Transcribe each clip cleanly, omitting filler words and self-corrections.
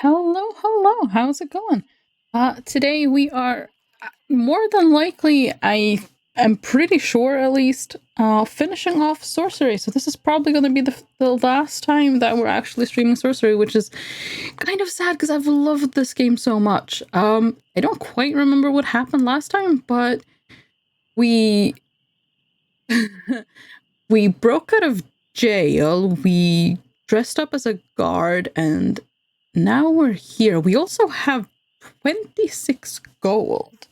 Hello, hello. How's it going? Today we are more than likely, am pretty sure at least, finishing off Sorcery. So this is probably going to be the last time that we're actually streaming Sorcery, which is kind of sad because I've loved this game so much. I don't quite remember what happened last time, but we we broke out of jail. We dressed up as a guard, and now we're here. We also have 26 gold.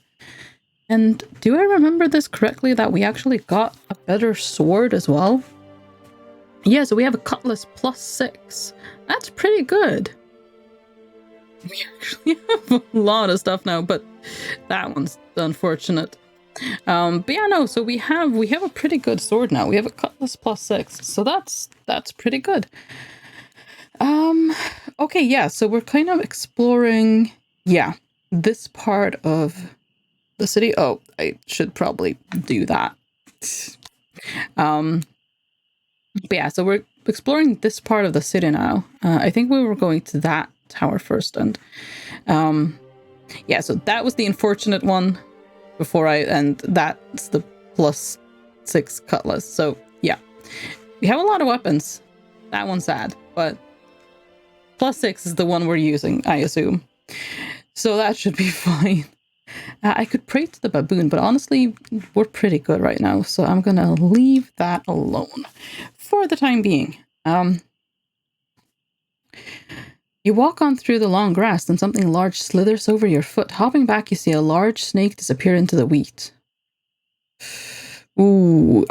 And do I remember this correctly that we actually got a better sword as well? Yeah, so we have a cutlass +6. That's pretty good. We actually have a lot of stuff now, but that one's unfortunate. But yeah, no, so we have a pretty good sword now. We have a cutlass +6, so that's pretty good. Okay, yeah, so we're kind of exploring, this part of the city. Oh, I should probably do that. But yeah, so we're exploring this part of the city now. I think we were going to that tower first, and yeah, so that was the unfortunate one and that's the +6 cutlass. So yeah, we have a lot of weapons. That one's sad, but +6 is the one we're using, I assume. So that should be fine. I could pray to the baboon, but honestly, we're pretty good right now, so I'm gonna leave that alone for the time being. You walk on through the long grass, and something large slithers over your foot. Hopping back, you see a large snake disappear into the wheat. Ooh.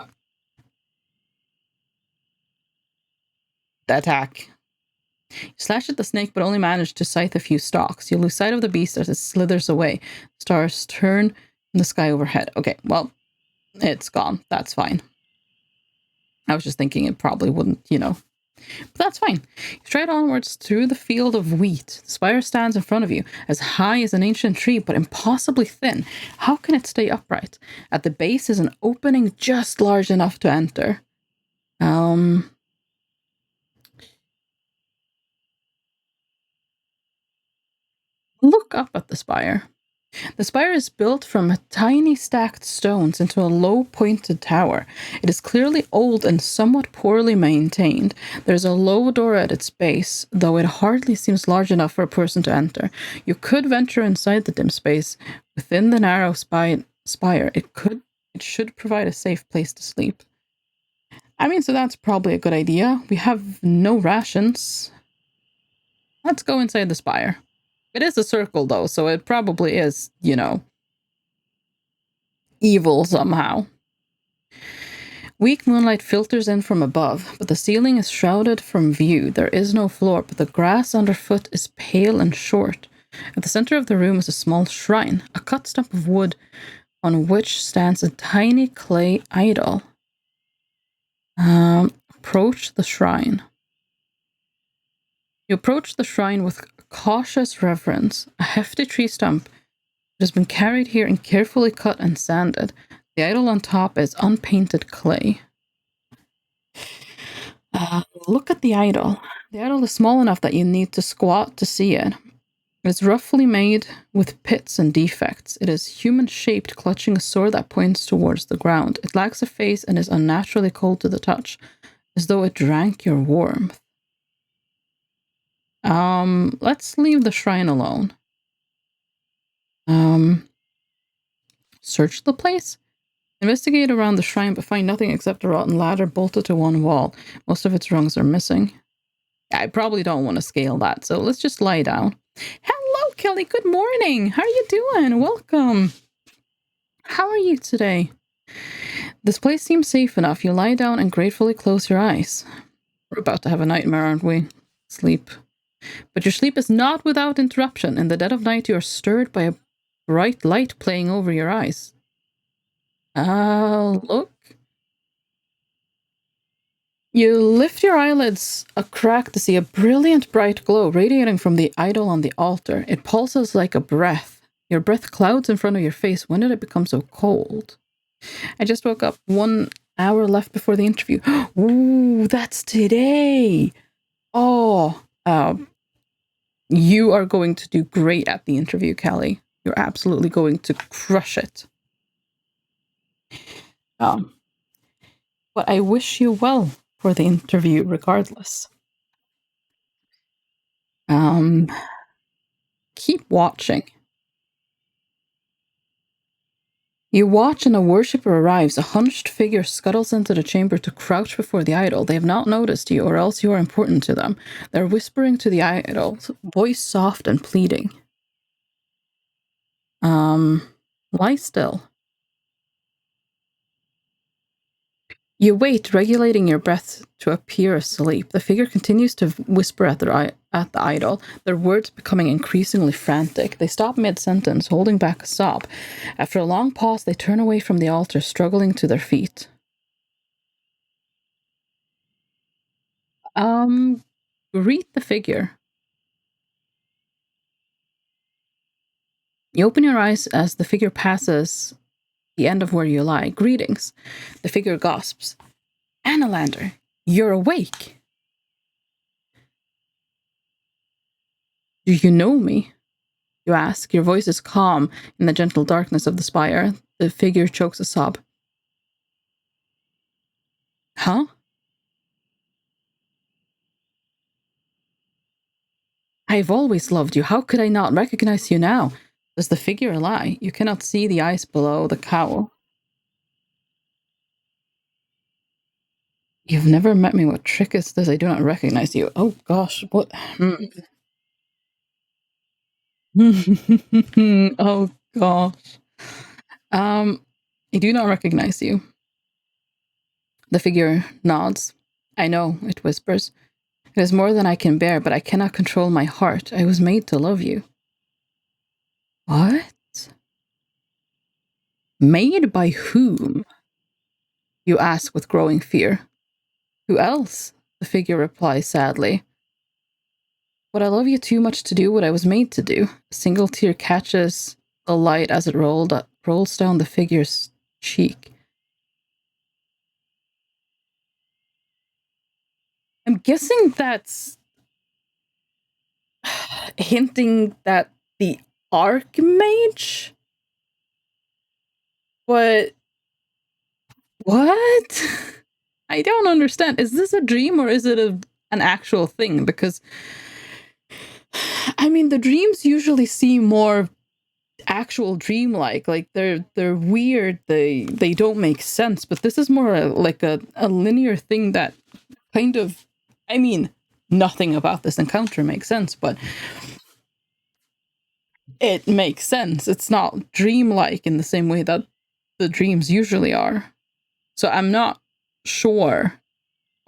The attack. You slash at the snake, but only manage to scythe a few stalks. You lose sight of the beast as it slithers away. Stars turn in the sky overhead. Okay, well, it's gone. That's fine. I was just thinking it probably wouldn't, But that's fine. You stride onwards through the field of wheat. The spire stands in front of you, as high as an ancient tree, but impossibly thin. How can it stay upright? At the base is an opening just large enough to enter. Look up at the spire. The spire is built from tiny stacked stones into a low pointed tower. It is clearly old and somewhat poorly maintained. There's a low door at its base, though it hardly seems large enough for a person to enter. You could venture inside the dim space. Within the narrow spire, it should provide a safe place to sleep. I mean, so that's probably a good idea. We have no rations. Let's go inside the spire. It is a circle, though, so it probably is, evil somehow. Weak moonlight filters in from above, but the ceiling is shrouded from view. There is no floor, but the grass underfoot is pale and short. At the center of the room is a small shrine, a cut stump of wood on which stands a tiny clay idol. Approach the shrine. You approach the shrine with cautious reverence. A hefty tree stump has been carried here and carefully cut and sanded. The idol on top is unpainted clay. Look at the idol. The idol is small enough that you need to squat to see it. It is roughly made with pits and defects. It is human-shaped, clutching a sword that points towards the ground. It lacks a face and is unnaturally cold to the touch, as though it drank your warmth. Let's leave the shrine alone. Search the place? Investigate around the shrine, but find nothing except a rotten ladder bolted to one wall. Most of its rungs are missing. I probably don't want to scale that, so let's just lie down. Hello, Kelly. Good morning. How are you doing? Welcome. How are you today? This place seems safe enough. You lie down and gratefully close your eyes. We're about to have a nightmare, aren't we? Sleep. But your sleep is not without interruption. In the dead of night, you are stirred by a bright light playing over your eyes. Look. You lift your eyelids a crack to see a brilliant bright glow radiating from the idol on the altar. It pulses like a breath. Your breath clouds in front of your face. When did it become so cold? I just woke up 1 hour left before the interview. Ooh, that's today. Oh, You are going to do great at the interview, Kelly. You're absolutely going to crush it. But I wish you well for the interview regardless. Keep watching. You watch and a worshipper arrives. A hunched figure scuttles into the chamber to crouch before the idol. They have not noticed you, or else you are important to them. They're whispering to the idol, voice soft and pleading. Lie still. You wait, regulating your breath to appear asleep. The figure continues to whisper at the idol, their words becoming increasingly frantic. They stop mid-sentence, holding back a sob. After a long pause, they turn away from the altar, struggling to their feet. Greet the figure. You open your eyes as the figure passes the end of where you lie. Greetings. The figure gasps. Annalander, you're awake. Do you know me? You ask. Your voice is calm in the gentle darkness of the spire. The figure chokes a sob. Huh? I've always loved you. How could I not recognize you now? Does the figure lie? You cannot see the eyes below the cowl. You've never met me. What trick is this? I do not recognize you. Oh gosh, what? Oh gosh. I do not recognize you. The figure nods. I know, it whispers. It is more than I can bear, but I cannot control my heart. I was made to love you. What? Made by whom? You ask with growing fear. Who else? The figure replies sadly. But I love you too much to do what I was made to do. A single tear catches the light as it rolls down the figure's cheek. I'm guessing that's hinting that the Archmage? But what? I don't understand. Is this a dream or is it an actual thing? Because I mean, the dreams usually seem more actual dreamlike. Like they're weird. They don't make sense. But this is more like a linear thing that kind of. I mean, nothing about this encounter makes sense, but it makes sense. It's not dreamlike in the same way that the dreams usually are. So I'm not sure.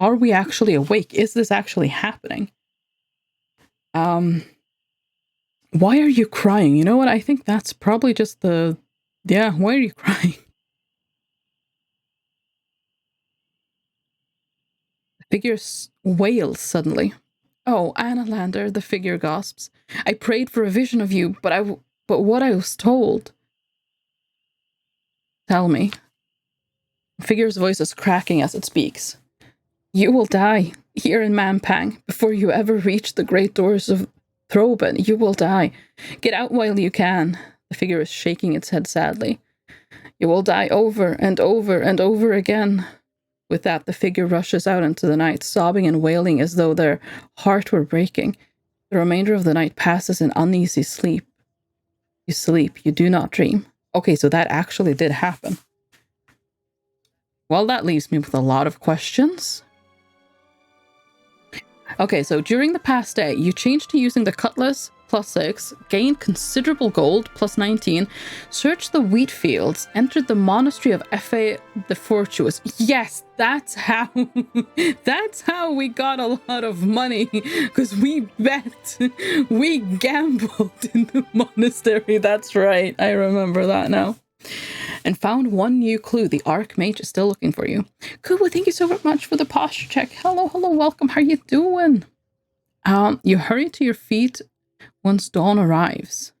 Are we actually awake? Is this actually happening? Why are you crying? You know what? I think that's probably just the... Yeah, why are you crying? The figure wails suddenly. Oh, Annalander, the figure gasps. I prayed for a vision of you, but what I was told... Tell me. The figure's voice is cracking as it speaks. You will die, here in Mampang, before you ever reach the great doors of Throben. You will die. Get out while you can. The figure is shaking its head sadly. You will die over and over and over again. With that, the figure rushes out into the night, sobbing and wailing as though their heart were breaking. The remainder of the night passes in uneasy sleep. You sleep, you do not dream. Okay, so that actually did happen. Well, that leaves me with a lot of questions. Okay, so during the past day, you changed to using the cutlass, +6, gained considerable gold, +19, searched the wheat fields, entered the monastery of Efe the Fortuous. Yes, that's how we got a lot of money, because we gambled in the monastery. That's right, I remember that now. And found one new clue. The Archmage is still looking for you. Cool, thank you so much for the posture check. Hello, welcome. How you doing? You hurry to your feet once dawn arrives.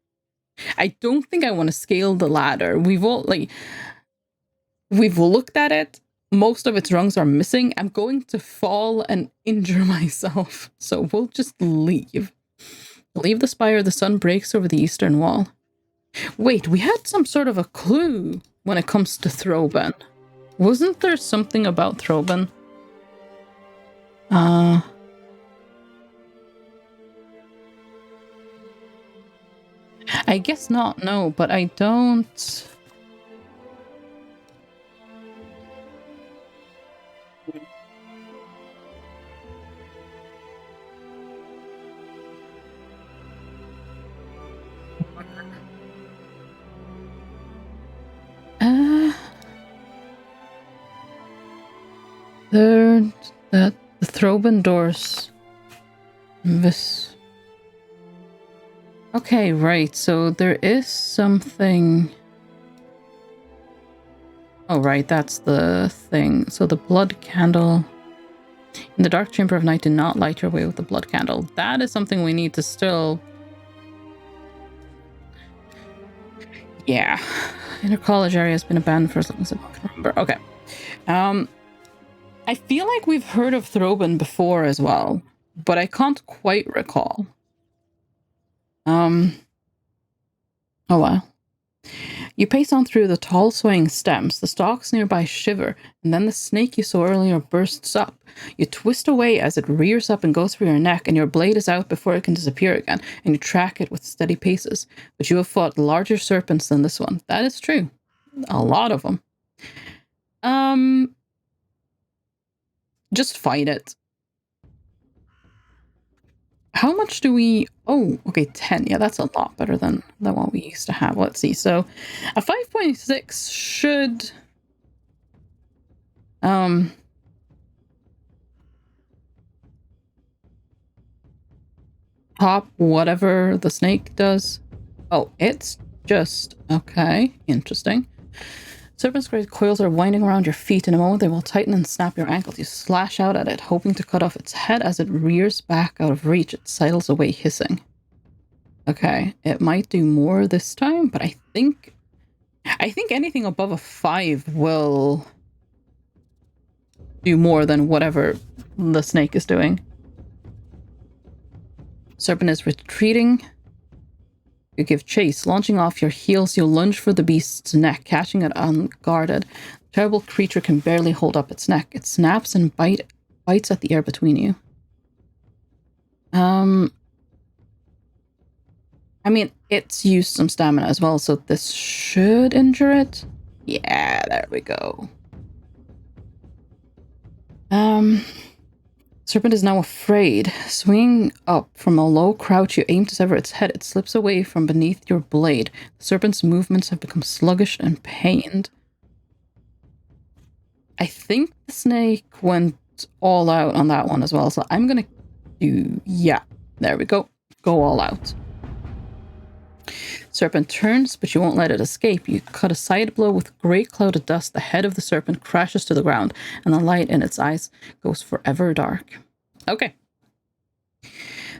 I don't think I want to scale the ladder. We've looked at it. Most of its rungs are missing. I'm going to fall and injure myself. So we'll just leave. Leave the spire, the sun breaks over the eastern wall. Wait, we had some sort of a clue when it comes to Throben. Wasn't there something about Throben? I guess not, no, but I don't... The Throben doors. This. Okay, right. So there is something. Oh, right. That's the thing. So the blood candle. In the dark chamber of night, do not light your way with the blood candle. That is something we need to still. Yeah. Inner college area has been abandoned for as long as I can remember. Okay. I feel like we've heard of Throben before as well, but I can't quite recall. Oh wow. You pace on through the tall swaying stems. The stalks nearby shiver, and then the snake you saw earlier bursts up. You twist away as it rears up and goes for your neck, and your blade is out before it can disappear again, and you track it with steady paces. But you have fought larger serpents than this one. That is true. A lot of them. Just fight it. How much do we... Oh, okay, 10. Yeah, that's a lot better than what we used to have. Let's see. So a 5.6 should... top whatever the snake does. Oh, it's just... Okay, interesting. Serpent's great coils are winding around your feet. In a moment, they will tighten and snap your ankles. You slash out at it, hoping to cut off its head. As it rears back out of reach, it sidles away hissing. Okay, it might do more this time, but I think anything above a 5 will do more than whatever the snake is doing. Serpent is retreating. You give chase. Launching off your heels, you lunge for the beast's neck, catching it unguarded. The terrible creature can barely hold up its neck. It snaps and bites at the air between you. I mean, it's used some stamina as well, so this should injure it. Yeah, there we go. Serpent is now afraid. Swinging up from a low crouch, you aim to sever its head. It slips away from beneath your blade. The serpent's movements have become sluggish and pained. I think the snake went all out on that one as well, so I'm gonna do... Yeah, there we go. Go all out. Serpent turns, but you won't let it escape. You cut a side blow with a great cloud of dust. The head of the serpent crashes to the ground, and the light in its eyes goes forever dark. Okay.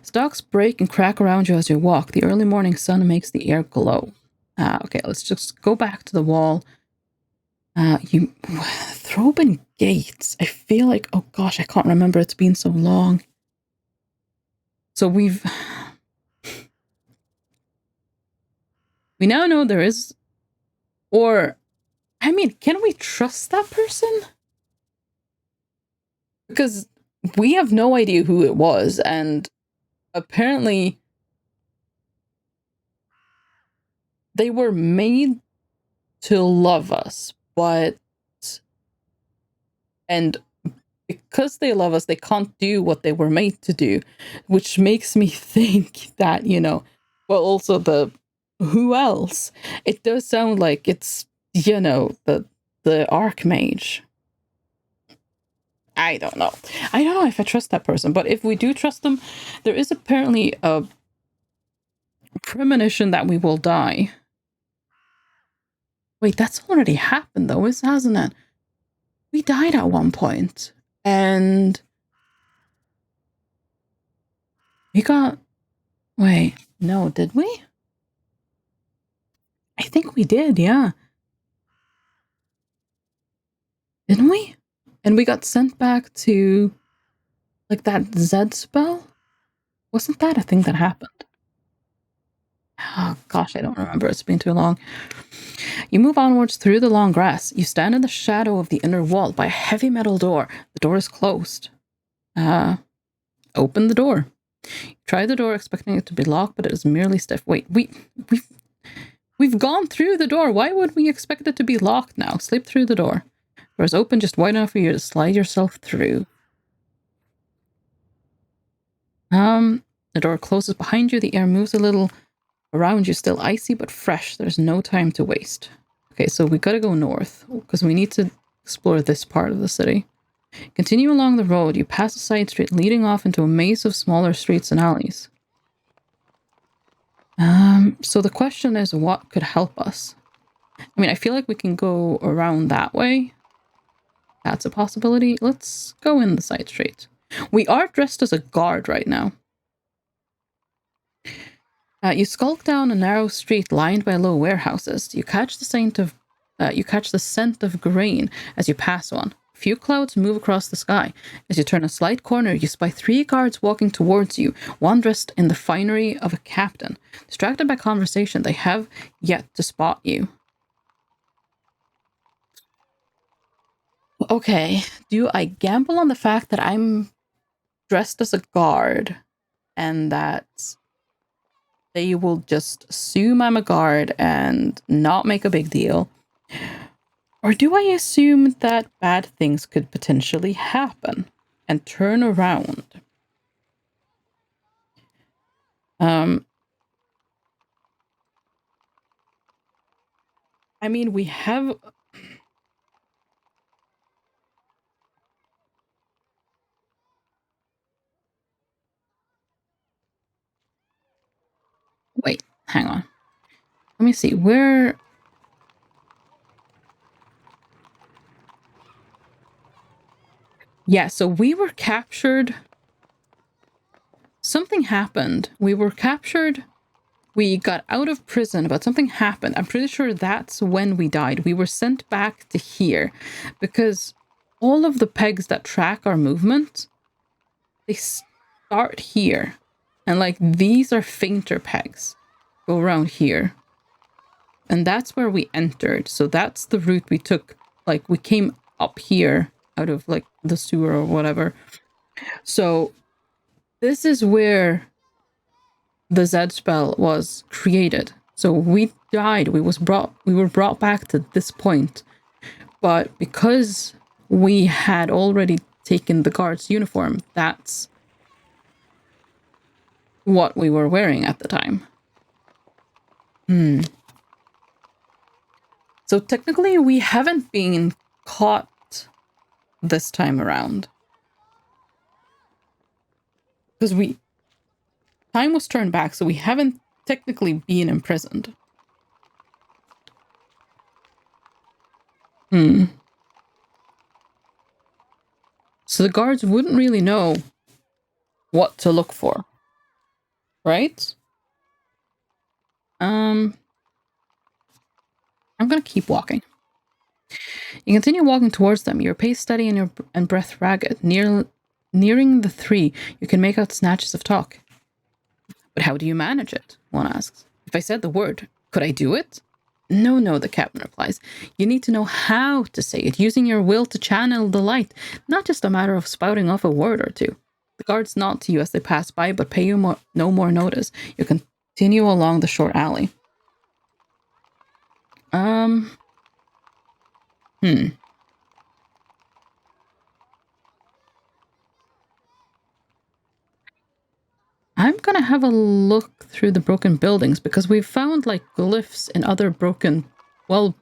Stalks break and crack around you as you walk. The early morning sun makes the air glow. Okay, let's just go back to the wall. Throben gates. I feel like, oh gosh, I can't remember. It's been so long. So we now know there is, or, I mean, can we trust that person? Because we have no idea who it was, and apparently they were made to love us, and because they love us, they can't do what they were made to do, which makes me think that, well, also who else? It does sound like it's, the Archmage. I don't know. I don't know if I trust that person, but if we do trust them, there is apparently a premonition that we will die. Wait, that's already happened though, hasn't it? We died at one point, and we got... Wait, no, did we? I think we did, yeah. Didn't we? And we got sent back to, like, that Z spell? Wasn't that a thing that happened? Oh, gosh, I don't remember. It's been too long. You move onwards through the long grass. You stand in the shadow of the inner wall by a heavy metal door. The door is closed. Open the door. You try the door, expecting it to be locked, but it is merely stiff. Wait, we've gone through the door. Why would we expect it to be locked now? Slip through the door. The door is open just wide enough for you to slide yourself through. The door closes behind you. The air moves a little around you, still icy but fresh. There's no time to waste. Okay, so we gotta go north because we need to explore this part of the city. Continue along the road. You pass a side street leading off into a maze of smaller streets and alleys. So the question is, what could help us? I mean, I feel like we can go around that way. That's a possibility. Let's go in the side street. We are dressed as a guard right now. You skulk down a narrow street lined by low warehouses. You catch the scent of grain as you pass one. A few clouds move across the sky. As you turn a slight corner, you spy 3 guards walking towards you, one dressed in the finery of a captain. Distracted by conversation, they have yet to spot you. Okay, do I gamble on the fact that I'm dressed as a guard and that they will just assume I'm a guard and not make a big deal? Or do I assume that bad things could potentially happen and turn around? I mean, we have... Wait, hang on. Let me see, where... Yeah, so we were captured. Something happened. We were captured. We got out of prison, but something happened. I'm pretty sure that's when we died. We were sent back to here because all of the pegs that track our movement, they start here. And like these are fainter pegs. Go around here. And that's where we entered. So that's the route we took. Like we came up here out of like the sewer or whatever. So this is where the Z spell was created. So we died. We were brought back to this point. But because we had already taken the guard's uniform, that's what we were wearing at the time. So technically we haven't been caught this time around. Because time was turned back, so we haven't technically been imprisoned. So the guards wouldn't really know what to look for. Right? I'm gonna keep walking. You continue walking towards them, your pace steady and breath ragged. Nearing the 3, you can make out snatches of talk. But how do you manage it? One asks. If I said the word, could I do it? No, the captain replies. You need to know how to say it, using your will to channel the light, not just a matter of spouting off a word or two. The guards nod to you as they pass by, but pay you no more notice. You continue along the short alley. I'm gonna have a look through the broken buildings because we've found like glyphs in other broken, well,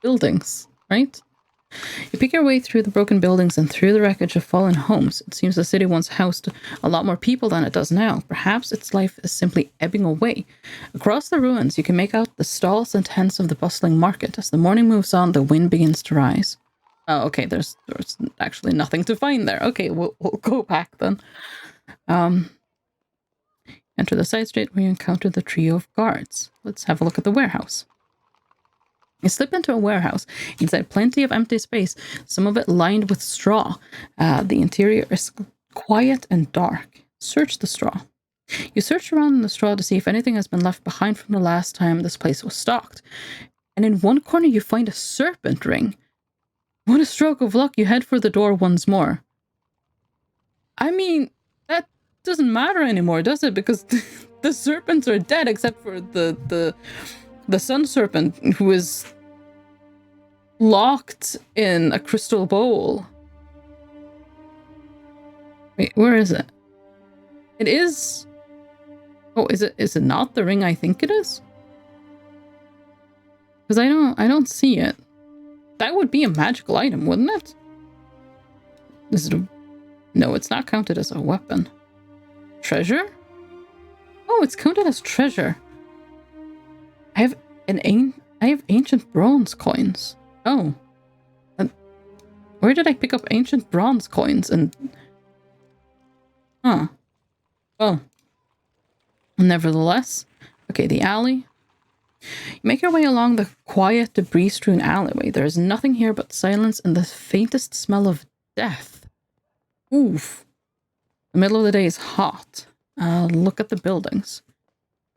buildings, right? You pick your way through the broken buildings and through the wreckage of fallen homes. It seems the city once housed a lot more people than it does now. Perhaps its life is simply ebbing away. Across the ruins, you can make out the stalls and tents of the bustling market. As the morning moves on, the wind begins to rise. Oh, okay, there's actually nothing to find there. Okay, we'll go back then. Enter the side street where you encounter the trio of guards. Let's have a look at the warehouse. You slip into a warehouse. Inside, plenty of empty space, some of it lined with straw. The interior is quiet and dark. Search the straw. You search around in the straw to see if anything has been left behind from the last time this place was stocked. And in one corner you find a serpent ring. What a stroke of luck, you head for the door once more. I mean, that doesn't matter anymore, does it? Because the serpents are dead, except for the sun serpent, who is locked in a crystal bowl. Wait, where is it? It is... Oh, is it not the ring I think it is? Because I don't see it. That would be a magical item, wouldn't it? Is it a... No, it's not counted as a weapon. Treasure? Oh, it's counted as treasure. I have ancient bronze coins. Oh. Where did I pick up ancient bronze coins? And... Huh. Well. Nevertheless. Okay, the alley. You make your way along the quiet, debris-strewn alleyway. There is nothing here but silence and the faintest smell of death. Oof. The middle of the day is hot. Look at the buildings.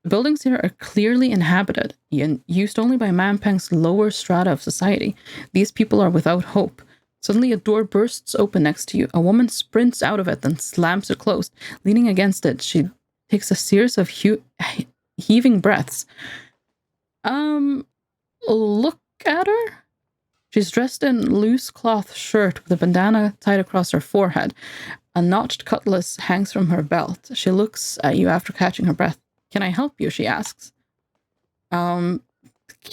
The buildings here are clearly inhabited and used only by Manpeng's lower strata of society. These people are without hope. Suddenly a door bursts open next to you. A woman sprints out of it, then slams it closed. Leaning against it, she takes a series of heaving breaths. Look at her. She's dressed in loose cloth shirt with a bandana tied across her forehead. A notched cutlass hangs from her belt. She looks at you after catching her breath. Can I help you? She asks. Can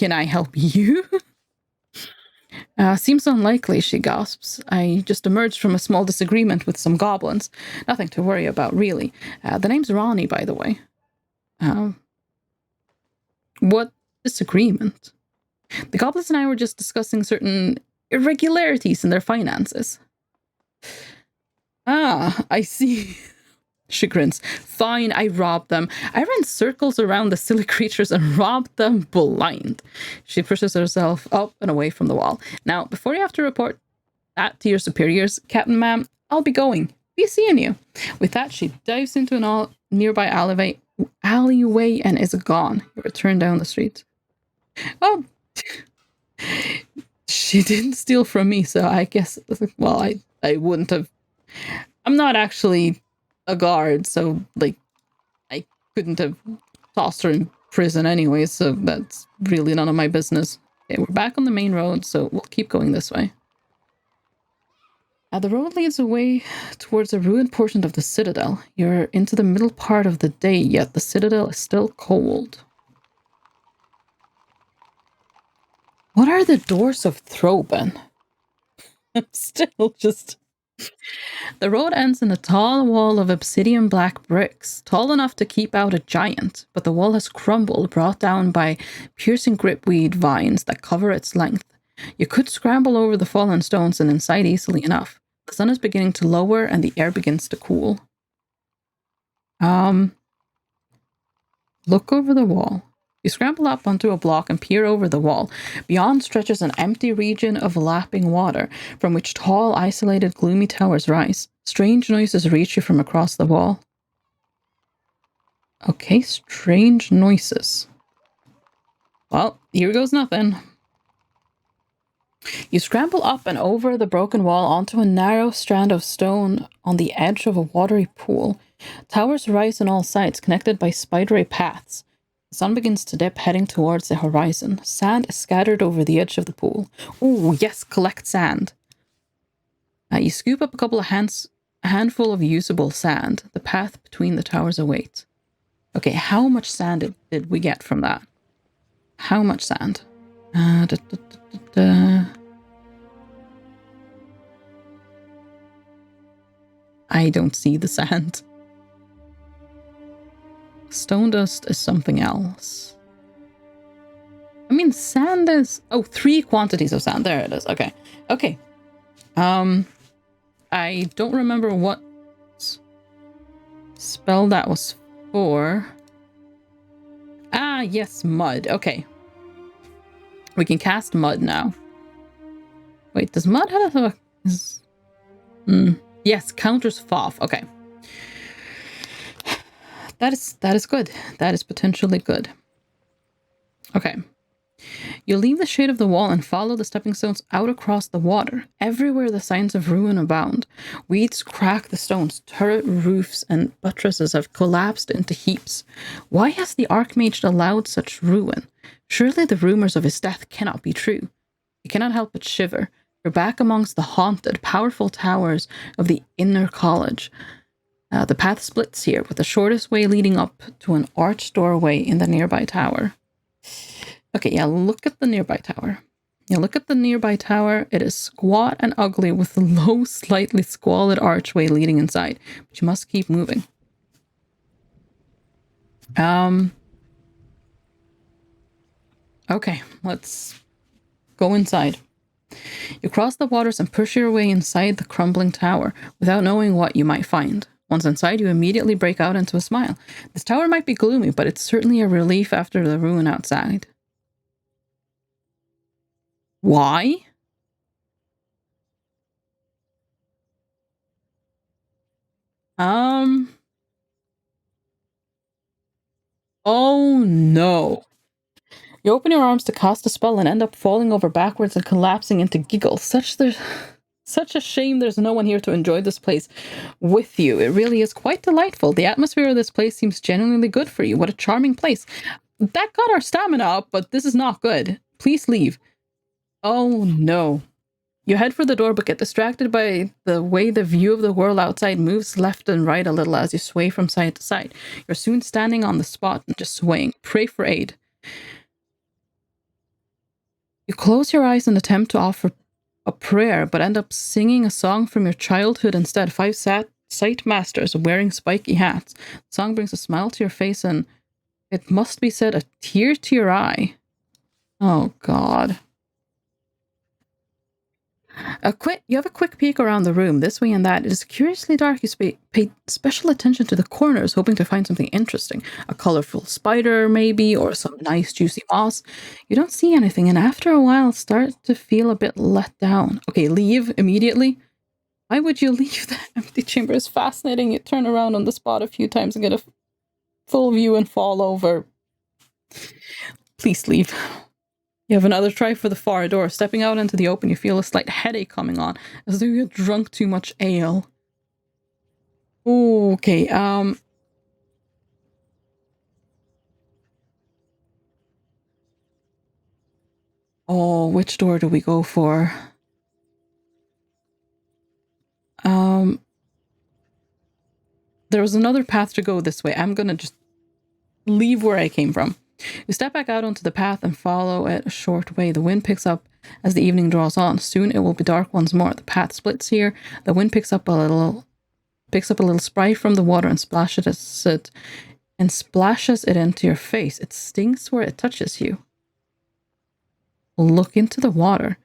I help you? Seems unlikely, she gasps. I just emerged from a small disagreement with some goblins. Nothing to worry about, really. The name's Ronnie, by the way. What disagreement? The goblins and I were just discussing certain irregularities in their finances. Ah, I see. She grins. Fine, I robbed them. I ran circles around the silly creatures and robbed them blind. She pushes herself up and away from the wall. Now, before you have to report that to your superiors, Captain Ma'am, I'll be going. Be seeing you. With that, she dives into an nearby alleyway and is gone. You return down the street. Oh, she didn't steal from me, so I guess, well, I wouldn't have. I'm not actually a guard, so, like, I couldn't have tossed her in prison anyway, so that's really none of my business. Okay, we're back on the main road, so we'll keep going this way. The road leads away towards a ruined portion of the citadel. You're into the middle part of the day, yet the citadel is still cold. What are the doors of Throben? I'm still just... The road ends in a tall wall of obsidian black bricks, tall enough to keep out a giant, but the wall has crumbled, brought down by piercing gripweed vines that cover its length. You could scramble over the fallen stones and inside easily enough. The sun is beginning to lower and the air begins to cool. Look over the wall. You scramble up onto a block and peer over the wall. Beyond stretches an empty region of lapping water, from which tall, isolated, gloomy towers rise. Strange noises reach you from across the wall. Okay, strange noises. Well, here goes nothing. You scramble up and over the broken wall onto a narrow strand of stone on the edge of a watery pool. Towers rise on all sides, connected by spidery paths. The sun begins to dip, heading towards the horizon. Sand is scattered over the edge of the pool. Oh, yes, collect sand. You scoop up a couple of a handful of usable sand. The path between the towers awaits. Okay, how much sand did we get from that? How much sand? I don't see the sand. Stone dust is something else. I mean, sand is... Oh, 3 quantities of sand. There it is. Okay. Okay. I don't remember what spell that was for. Ah, yes, mud. Okay. We can cast mud now. Wait, does mud have a... Yes, counters FOF. Okay. That is good. That is potentially good. Okay. You leave the shade of the wall and follow the stepping stones out across the water. Everywhere the signs of ruin abound. Weeds crack the stones, turret roofs and buttresses have collapsed into heaps. Why has the Archmage allowed such ruin? Surely the rumors of his death cannot be true. You cannot help but shiver. You're back amongst the haunted, powerful towers of the inner college. The path splits here, with the shortest way leading up to an arched doorway in the nearby tower. Okay, yeah, look at the nearby tower. Yeah, look at the nearby tower. It is squat and ugly with a low, slightly squalid archway leading inside. But you must keep moving. Okay, let's go inside. You cross the waters and push your way inside the crumbling tower without knowing what you might find. Once inside, you immediately break out into a smile. This tower might be gloomy, but it's certainly a relief after the ruin outside. Why? Oh no. You open your arms to cast a spell and end up falling over backwards and collapsing into giggles. Such a shame there's no one here to enjoy this place with you. It really is quite delightful. The atmosphere of this place seems genuinely good for you. What a charming place. That got our stamina up, but this is not good. Please leave. Oh no. You head for the door, but get distracted by the way the view of the world outside moves left and right a little as you sway from side to side. You're soon standing on the spot and just swaying. Pray for aid. You close your eyes and attempt to offer a prayer, but end up singing a song from your childhood instead. Five sight masters wearing spiky hats. The song brings a smile to your face and, it must be said, a tear to your eye. Oh, God. You have a quick peek around the room, this way and that. It is curiously dark. You pay special attention to the corners, hoping to find something interesting. A colorful spider, maybe, or some nice juicy moss. You don't see anything, and after a while, start to feel a bit let down. Okay, leave immediately. Why would you leave? The empty chamber is fascinating. You turn around on the spot a few times and get a full view and fall over. Please leave. You have another try for the far door. Stepping out into the open, you feel a slight headache coming on, as though you had drunk too much ale. Okay, oh, which door do we go for? There was another path to go this way. I'm gonna just leave where I came from. You step back out onto the path and follow it a short way. The wind picks up as the evening draws on. Soon it will be dark once more. The path splits here. The wind picks up a little spray from the water and splashes it into your face. It stings where it touches you. Look into the water.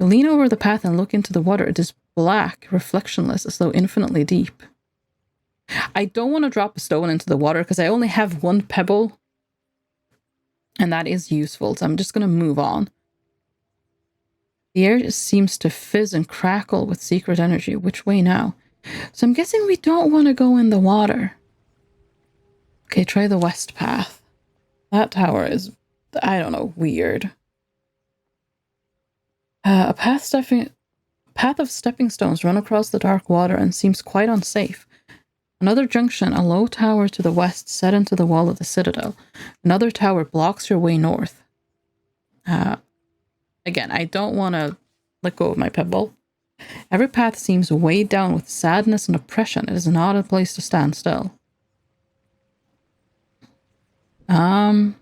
You lean over the path and look into the water. It is black, reflectionless, as though infinitely deep. I don't want to drop a stone into the water because I only have one pebble. And that is useful, so I'm just going to move on. The air seems to fizz and crackle with secret energy. Which way now? So I'm guessing we don't want to go in the water. Okay, try the west path. That tower is, I don't know, weird. A path of stepping stones run across the dark water and seems quite unsafe. Another junction, a low tower to the west set into the wall of the citadel. Another tower blocks your way north. Again, I don't want to let go of my pebble. Every path seems weighed down with sadness and oppression. It is not a place to stand still. Okay,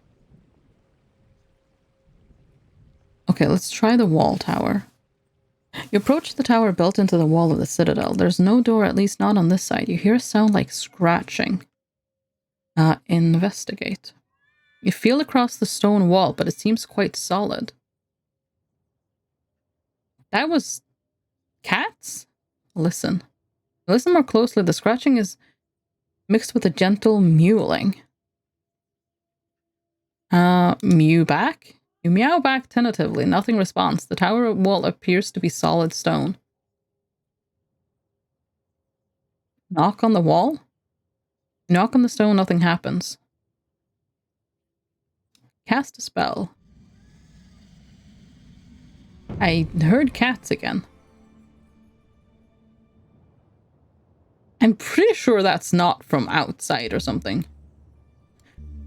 let's try the wall tower. You approach the tower built into the wall of the citadel. There's no door, at least not on this side. You hear a sound like scratching. Investigate. You feel across the stone wall, but it seems quite solid. That was cats? Listen. Listen more closely. The scratching is mixed with a gentle mewling. Mew back? You meow back tentatively. Nothing responds. The tower wall appears to be solid stone. Knock on the wall? Knock on the stone, nothing happens. Cast a spell. I heard cats again. I'm pretty sure that's not from outside or something.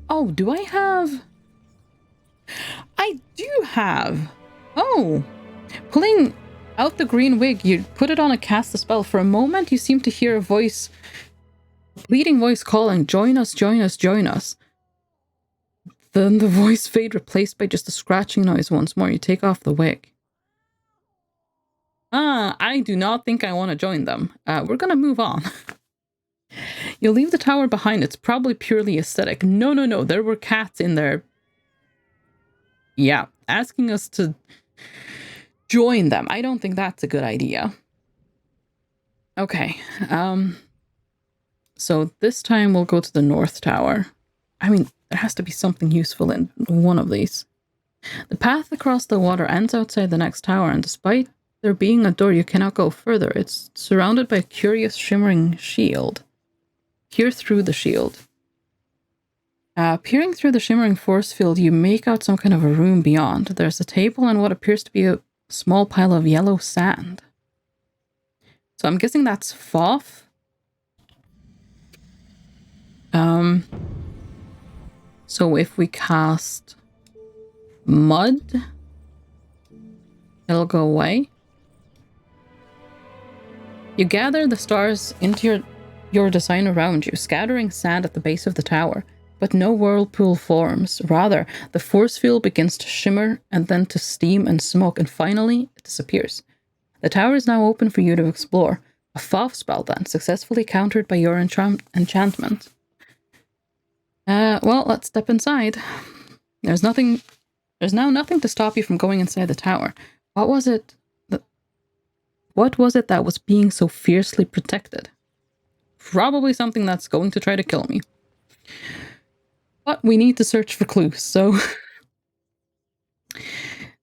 Oh, do I have... I do have... Oh. Pulling out the green wig, you put it on and cast the spell. For a moment, you seem to hear a voice... A pleading voice calling, join us, join us, join us. Then the voice fade, replaced by just a scratching noise once more. You take off the wig. I do not think I want to join them. We're gonna move on. You'll leave the tower behind. It's probably purely aesthetic. No. There were cats in there. Yeah, asking us to join them. I don't think that's a good idea. Okay. So this time we'll go to the North Tower. I mean, there has to be something useful in one of these. The path across the water ends outside the next tower, and despite there being a door, you cannot go further. It's surrounded by a curious shimmering shield. Peer through the shield. Peering through the shimmering force field, you make out some kind of a room beyond. There's a table and what appears to be a small pile of yellow sand. So I'm guessing that's Foff. So if we cast mud, it'll go away. You gather the stars into your design around you, scattering sand at the base of the tower, but no whirlpool forms. Rather, the force field begins to shimmer and then to steam and smoke, and finally it disappears. The tower is now open for you to explore. A Foff spell then, successfully countered by your enchantment. Well, let's step inside. There's now nothing to stop you from going inside the tower. What was it that was being so fiercely protected? Probably something that's going to try to kill me. But we need to search for clues, so...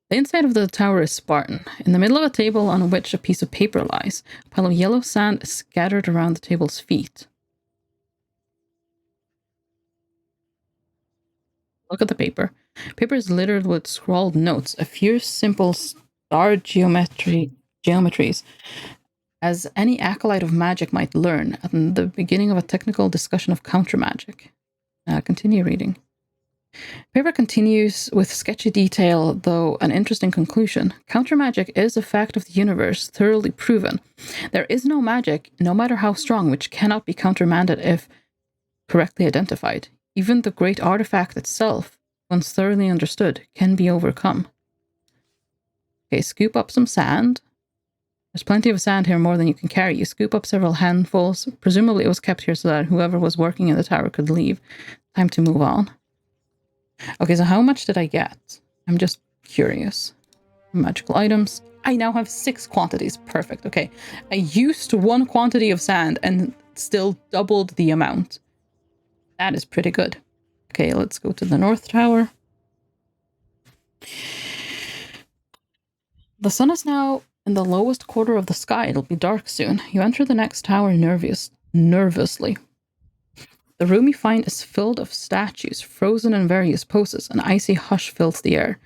The inside of the tower is Spartan. In the middle of a table on which a piece of paper lies, a pile of yellow sand is scattered around the table's feet. Look at the paper. Paper is littered with scrawled notes, a few simple star geometries, as any acolyte of magic might learn at the beginning of a technical discussion of counter magic. Continue reading. Paper continues with sketchy detail, though an interesting conclusion. Counter magic is a fact of the universe, thoroughly proven. There is no magic, no matter how strong, which cannot be countermanded if correctly identified. Even the great artifact itself, once thoroughly understood, can be overcome. Okay, scoop up some sand. There's plenty of sand here, more than you can carry. You scoop up several handfuls. Presumably it was kept here so that whoever was working in the tower could leave. Time to move on. Okay, so how much did I get? I'm just curious. Magical items. I now have 6 quantities. Perfect. Okay. I used 1 quantity of sand and still doubled the amount. That is pretty good. Okay, let's go to the North Tower. The sun is now in the lowest quarter of the sky. It'll be dark soon. You enter the next tower nervously. The room you find is filled of statues, frozen in various poses. An icy hush fills the air.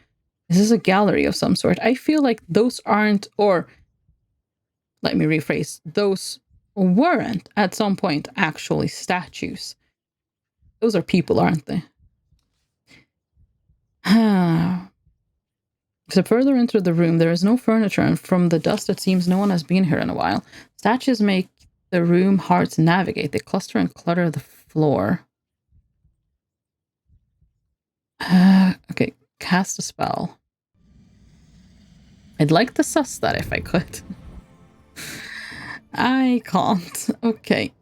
This is a gallery of some sort. I feel like those aren't, or let me rephrase, those weren't at some point actually statues. Those are people, aren't they? So further into the room, there is no furniture, and from the dust it seems no one has been here in a while. Statues make the room hard to navigate. They cluster and clutter the floor. Okay, cast a spell. I'd like to suss that if I could. I can't. Okay.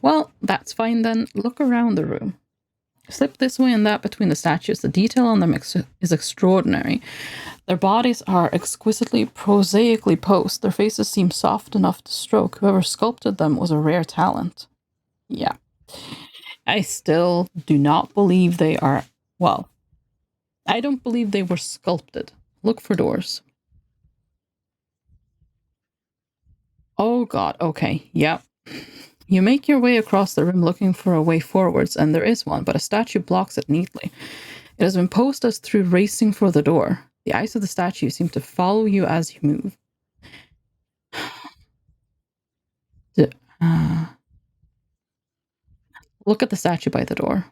Well, that's fine then. Look around the room. Slip this way and that between the statues. The detail on them is extraordinary. Their bodies are exquisitely, prosaically posed. Their faces seem soft enough to stroke. Whoever sculpted them was a rare talent. Yeah. I still do not believe they are... Well, I don't believe they were sculpted. Look for doors. Oh god, okay. Yep. You make your way across the room looking for a way forwards, and there is one, but a statue blocks it neatly. It has been posed as through racing for the door. The eyes of the statue seem to follow you as you move. Look at the statue by the door.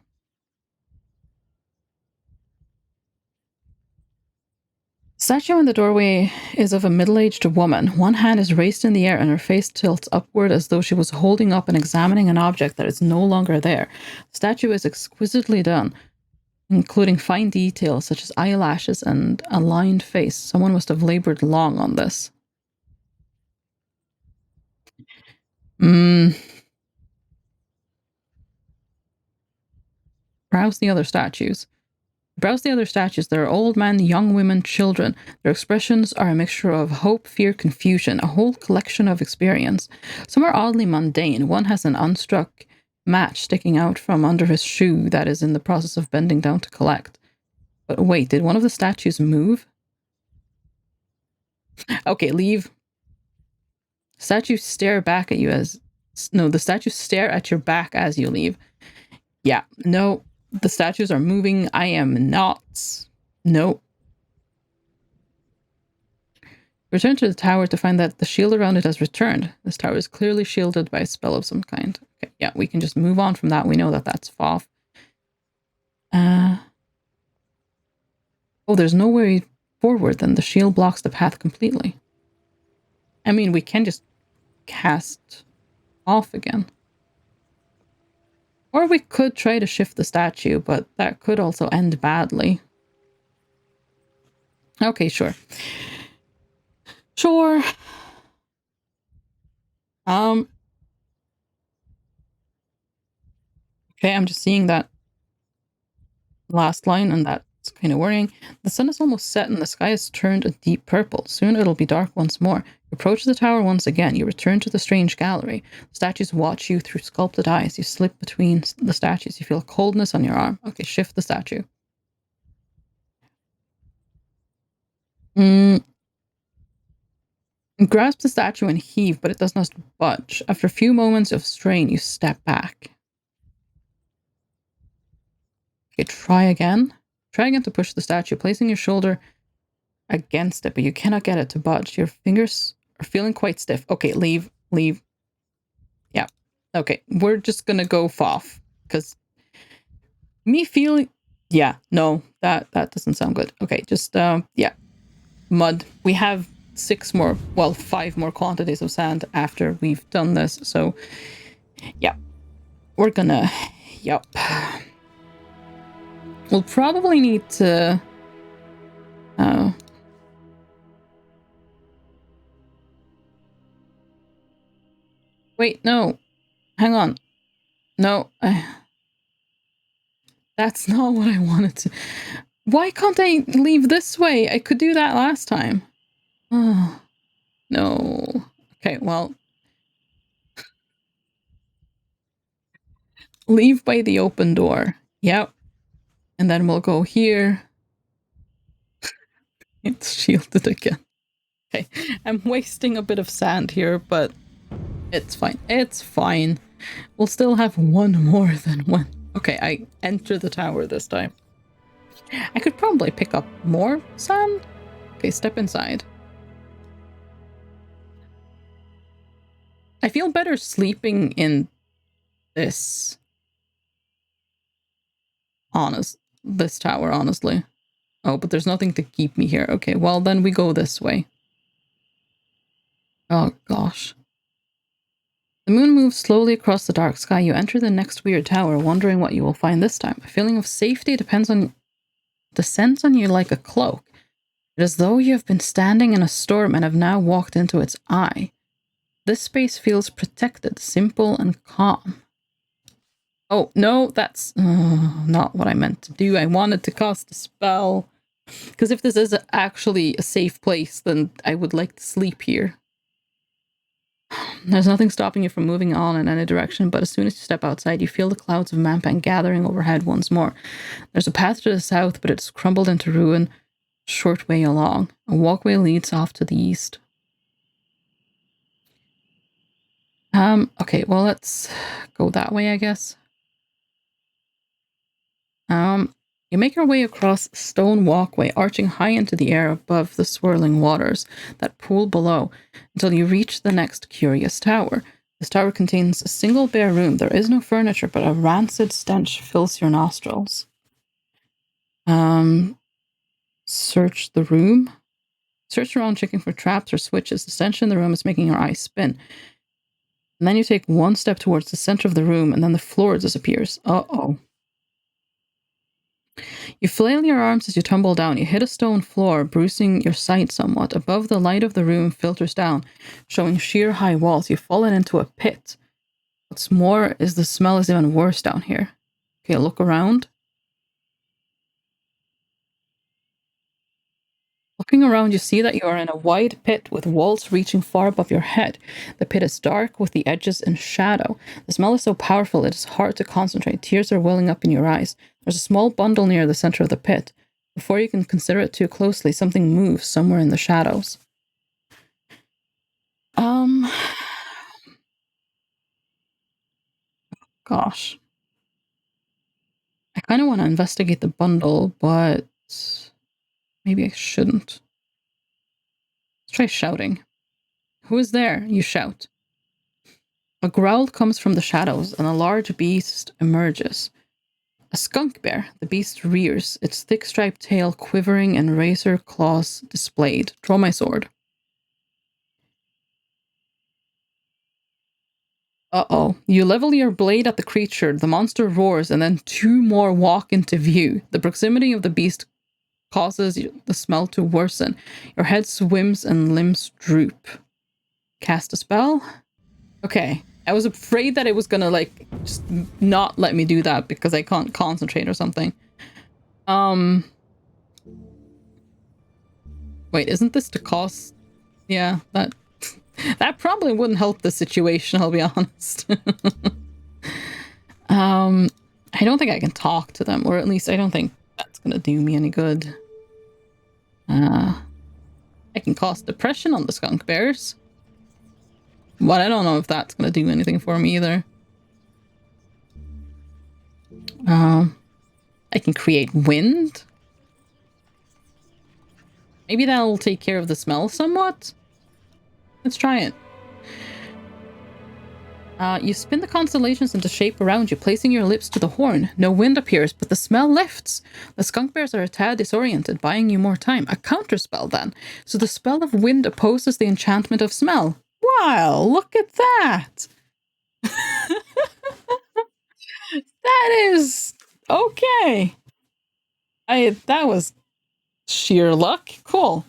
The statue in the doorway is of a middle-aged woman. One hand is raised in the air and her face tilts upward as though she was holding up and examining an object that is no longer there. The statue is exquisitely done, including fine details such as eyelashes and a lined face. Someone must have labored long on this. Browse the other statues. Browse the other statues. There are old men, young women, children. Their expressions are a mixture of hope, fear, confusion, a whole collection of experience. Some are oddly mundane. One has an unstruck match sticking out from under his shoe that is in the process of bending down to collect. But wait, did one of the statues move? Okay, leave. Statues stare back at you as... No, the statues stare at your back as you leave. Yeah, no, the statues are moving. I am not. No. Return to the tower to find that the shield around it has returned. This tower is clearly shielded by a spell of some kind. Okay, yeah, we can just move on from that. We know that that's Foff. Oh, there's no way forward then. The shield blocks the path completely. I mean, we can just cast off again. Or we could try to shift the statue, but that could also end badly. Okay, sure. Sure. Okay, I'm just seeing that last line, and that's kind of worrying. The sun is almost set and the sky has turned a deep purple. Soon it'll be dark once more. You approach the tower once again. You return to the strange gallery. The statues watch you through sculpted eyes. You slip between the statues. You feel coldness on your arm. Okay, shift the statue. Grasp the statue and heave, but it does not budge. After a few moments of strain, you step back. Okay, try again. Try again to push the statue, placing your shoulder against it, but you cannot get it to budge. Your fingers are feeling quite stiff. Okay, leave. Yeah. Okay, we're just gonna go Foff, because me feeling... Yeah, no, that doesn't sound good. Okay, just, yeah. Mud. We have 5 more quantities of sand after we've done this, so yeah. We're gonna... Yup. We'll probably need to... Wait, no. Hang on. No, that's not what I wanted to... Why can't I leave this way? I could do that last time. Oh, no. Okay, well... Leave by the open door. Yep. And then we'll go here. It's shielded again. Okay, I'm wasting a bit of sand here, but it's fine. It's fine. We'll still have one more than one. Okay, I enter the tower this time. I could probably pick up more sand. Okay, step inside. I feel better sleeping in this tower, honestly. Oh, but there's nothing to keep me here. Okay, well then we go this way. Oh gosh. The moon moves slowly across the dark sky. You enter the next weird tower, wondering what you will find this time. A feeling of safety descends on you like a cloak. It is as though you have been standing in a storm and have now walked into its eye. This space feels protected, simple, and calm. Oh, no, that's not what I meant to do. I wanted to cast a spell. Because if this is actually a safe place, then I would like to sleep here. There's nothing stopping you from moving on in any direction, but as soon as you step outside, you feel the clouds of Mampan gathering overhead once more. There's a path to the south, but it's crumbled into ruin a short way along. A walkway leads off to the east. Okay, well, let's go that way, I guess. You make your way across a stone walkway, arching high into the air above the swirling waters that pool below, until you reach the next curious tower. This tower contains a single bare room. There is no furniture, but a rancid stench fills your nostrils. Search the room. Search around, checking for traps or switches. The stench in the room is making your eyes spin. And then you take one step towards the center of the room, and then the floor disappears. Uh-oh. You flail your arms as you tumble down. You hit a stone floor, bruising your sight somewhat. Above, the light of the room filters down, showing sheer high walls. You've fallen into a pit. What's more is the smell is even worse down here. Okay, look around. Looking around, you see that you are in a wide pit with walls reaching far above your head. The pit is dark with the edges in shadow. The smell is so powerful it is hard to concentrate. Tears are welling up in your eyes. There's a small bundle near the center of the pit. Before you can consider it too closely, something moves somewhere in the shadows. Gosh. I kind of want to investigate the bundle, but maybe I shouldn't. Let's try shouting. Who is there? You shout. A growl comes from the shadows, and a large beast emerges. A skunk bear. The beast rears, its thick striped tail quivering and razor claws displayed. Draw my sword. Uh-oh. You level your blade at the creature. The monster roars, and then two more walk into view. The proximity of the beast causes the smell to worsen. Your head swims and limbs droop. Cast a spell? Okay. I was afraid that it was gonna, like, just not let me do that because I can't concentrate or something. Wait, isn't this to cost? Yeah, that probably wouldn't help the situation, I'll be honest. I don't think I can talk to them, or at least I don't think that's gonna do me any good. I can cast depression on the skunk bears. But I don't know if that's gonna do anything for me either. I can create wind. Maybe that'll take care of the smell somewhat. Let's try it. You spin the constellations into shape around you, placing your lips to the horn. No wind appears, but the smell lifts. The skunk bears are a tad disoriented, buying you more time. A counterspell, then. So the spell of wind opposes the enchantment of smell. Wow, look at that! That is... okay. That was sheer luck. Cool.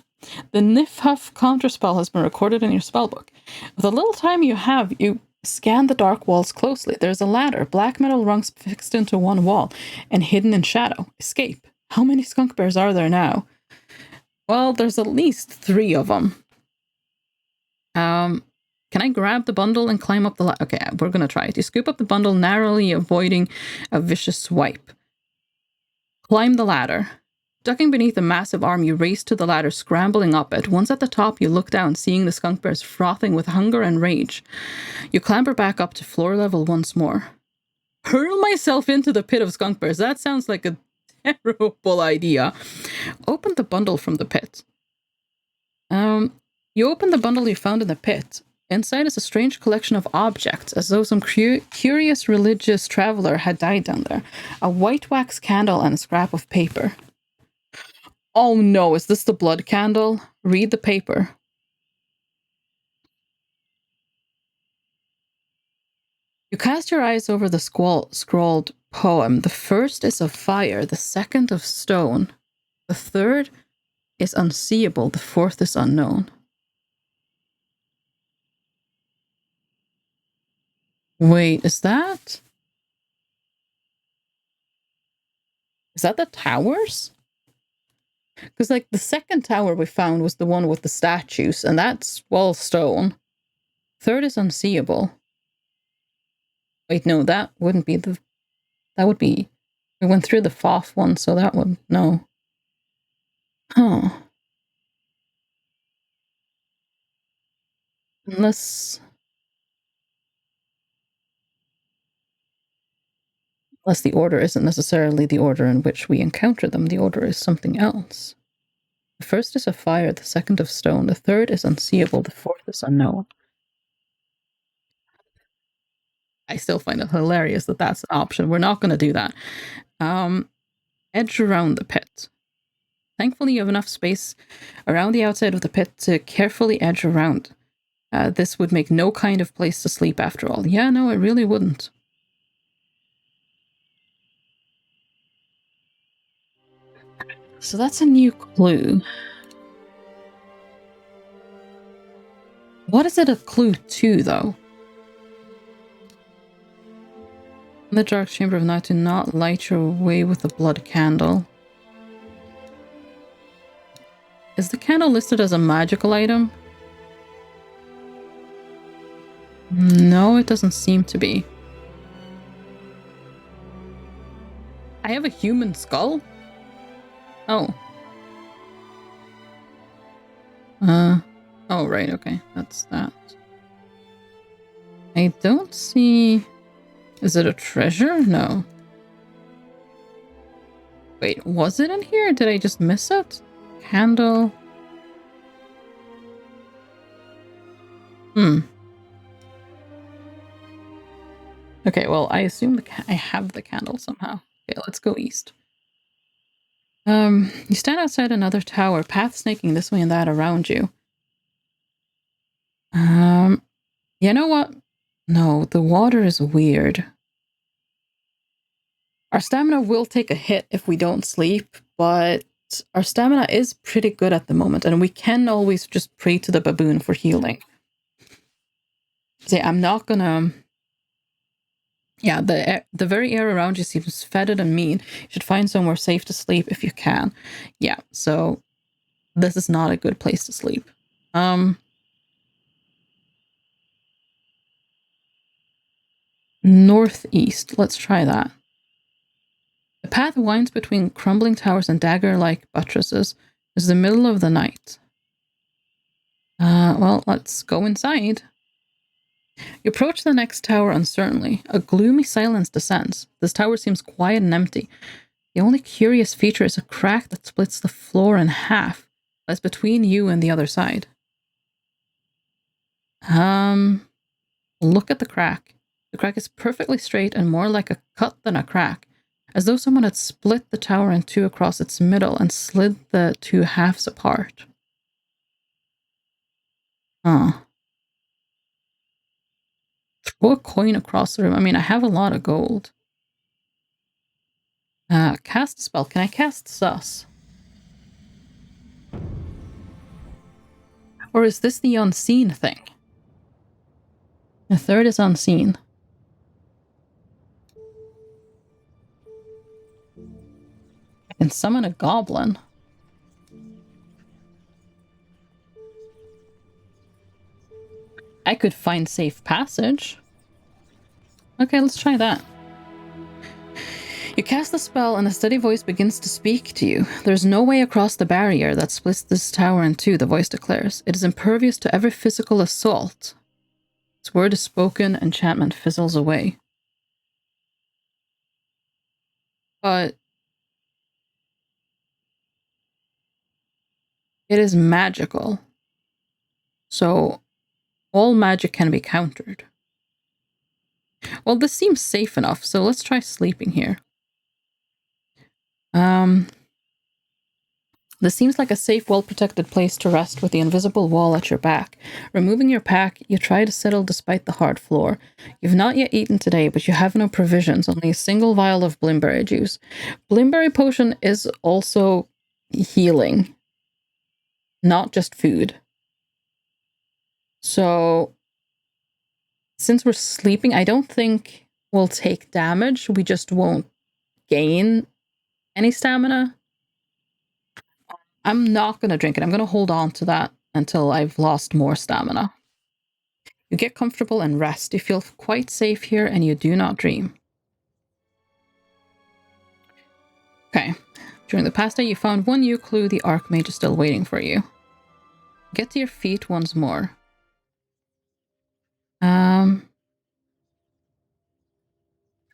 The Nif Huff counterspell has been recorded in your spellbook. With the little time you have, you scan the dark walls closely. There's a ladder, black metal rungs fixed into one wall, and hidden in shadow. Escape. How many skunk bears are there now? Well, there's at least 3 of them. Can I grab the bundle and climb up the ladder? Okay, we're gonna try it. You scoop up the bundle, narrowly avoiding a vicious swipe. Climb the ladder. Ducking beneath a massive arm, you race to the ladder, scrambling up it. Once at the top, you look down, seeing the skunk bears frothing with hunger and rage. You clamber back up to floor level once more. Hurl myself into the pit of skunk bears. That sounds like a terrible idea. Open the bundle from the pit. You open the bundle you found in the pit. Inside is a strange collection of objects, as though some curious religious traveler had died down there. A white wax candle and a scrap of paper. Oh no, is this the blood candle? Read the paper. You cast your eyes over the scrawled poem. The first is of fire, the second of stone. The third is unseeable, the fourth is unknown. Wait, is that the towers? Because, like, the second tower we found was the one with the statues, and that's all stone. Third is unseeable. Wait, no, that wouldn't be the... That would be... We went through the fourth one, so that would... No. Huh. Unless... Unless the order isn't necessarily the order in which we encounter them. The order is something else. The first is of fire, the second of stone, the third is unseeable, the fourth is unknown. I still find it hilarious that that's an option. We're not going to do that. Edge around the pit. Thankfully, you have enough space around the outside of the pit to carefully edge around. This would make no kind of place to sleep after all. Yeah, no, it really wouldn't. So that's a new clue. What is it a clue to, though? In the dark chamber of night, do not light your way with a blood candle. Is the candle listed as a magical item? No, it doesn't seem to be. I have a human skull? Oh. Oh, right, okay. That's that. I don't see... Is it a treasure? No. Wait, was it in here? Did I just miss it? Candle. Okay, well, I assume I have the candle somehow. Okay, let's go east. You stand outside another tower, path snaking this way and that around you. You know what? No, the water is weird. Our stamina will take a hit if we don't sleep, but our stamina is pretty good at the moment, and we can always just pray to the baboon for healing. See, I'm not gonna... Yeah, the very air around you seems fetid and mean. You should find somewhere safe to sleep if you can. Yeah, so this is not a good place to sleep. Northeast. Let's try that. The path winds between crumbling towers and dagger-like buttresses. It's the middle of the night. Well, let's go inside. You approach the next tower uncertainly. A gloomy silence descends. This tower seems quiet and empty. The only curious feature is a crack that splits the floor in half. That's between you and the other side. Look at the crack. The crack is perfectly straight and more like a cut than a crack, as though someone had split the tower in two across its middle and slid the two halves apart. Throw a coin across the room. I mean, I have a lot of gold. Cast a spell. Can I cast Sus? Or is this the unseen thing? The third is unseen. I can summon a goblin. I could find safe passage. Okay, let's try that. You cast the spell and a steady voice begins to speak to you. There's no way across the barrier that splits this tower in two, the voice declares. It is impervious to every physical assault. Its word is spoken, enchantment fizzles away. But it is magical. So all magic can be countered. Well, this seems safe enough, so let's try sleeping here. This seems like a safe, well-protected place to rest with the invisible wall at your back. Removing your pack, you try to settle despite the hard floor. You've not yet eaten today, but you have no provisions, only a single vial of blimberry juice. Blimberry potion is also healing, not just food. So, since we're sleeping, I don't think we'll take damage. We just won't gain any stamina. I'm not going to drink it. I'm going to hold on to that until I've lost more stamina. You get comfortable and rest. You feel quite safe here and you do not dream. Okay. During the past day, you found one new clue. The Archmage is still waiting for you. Get to your feet once more.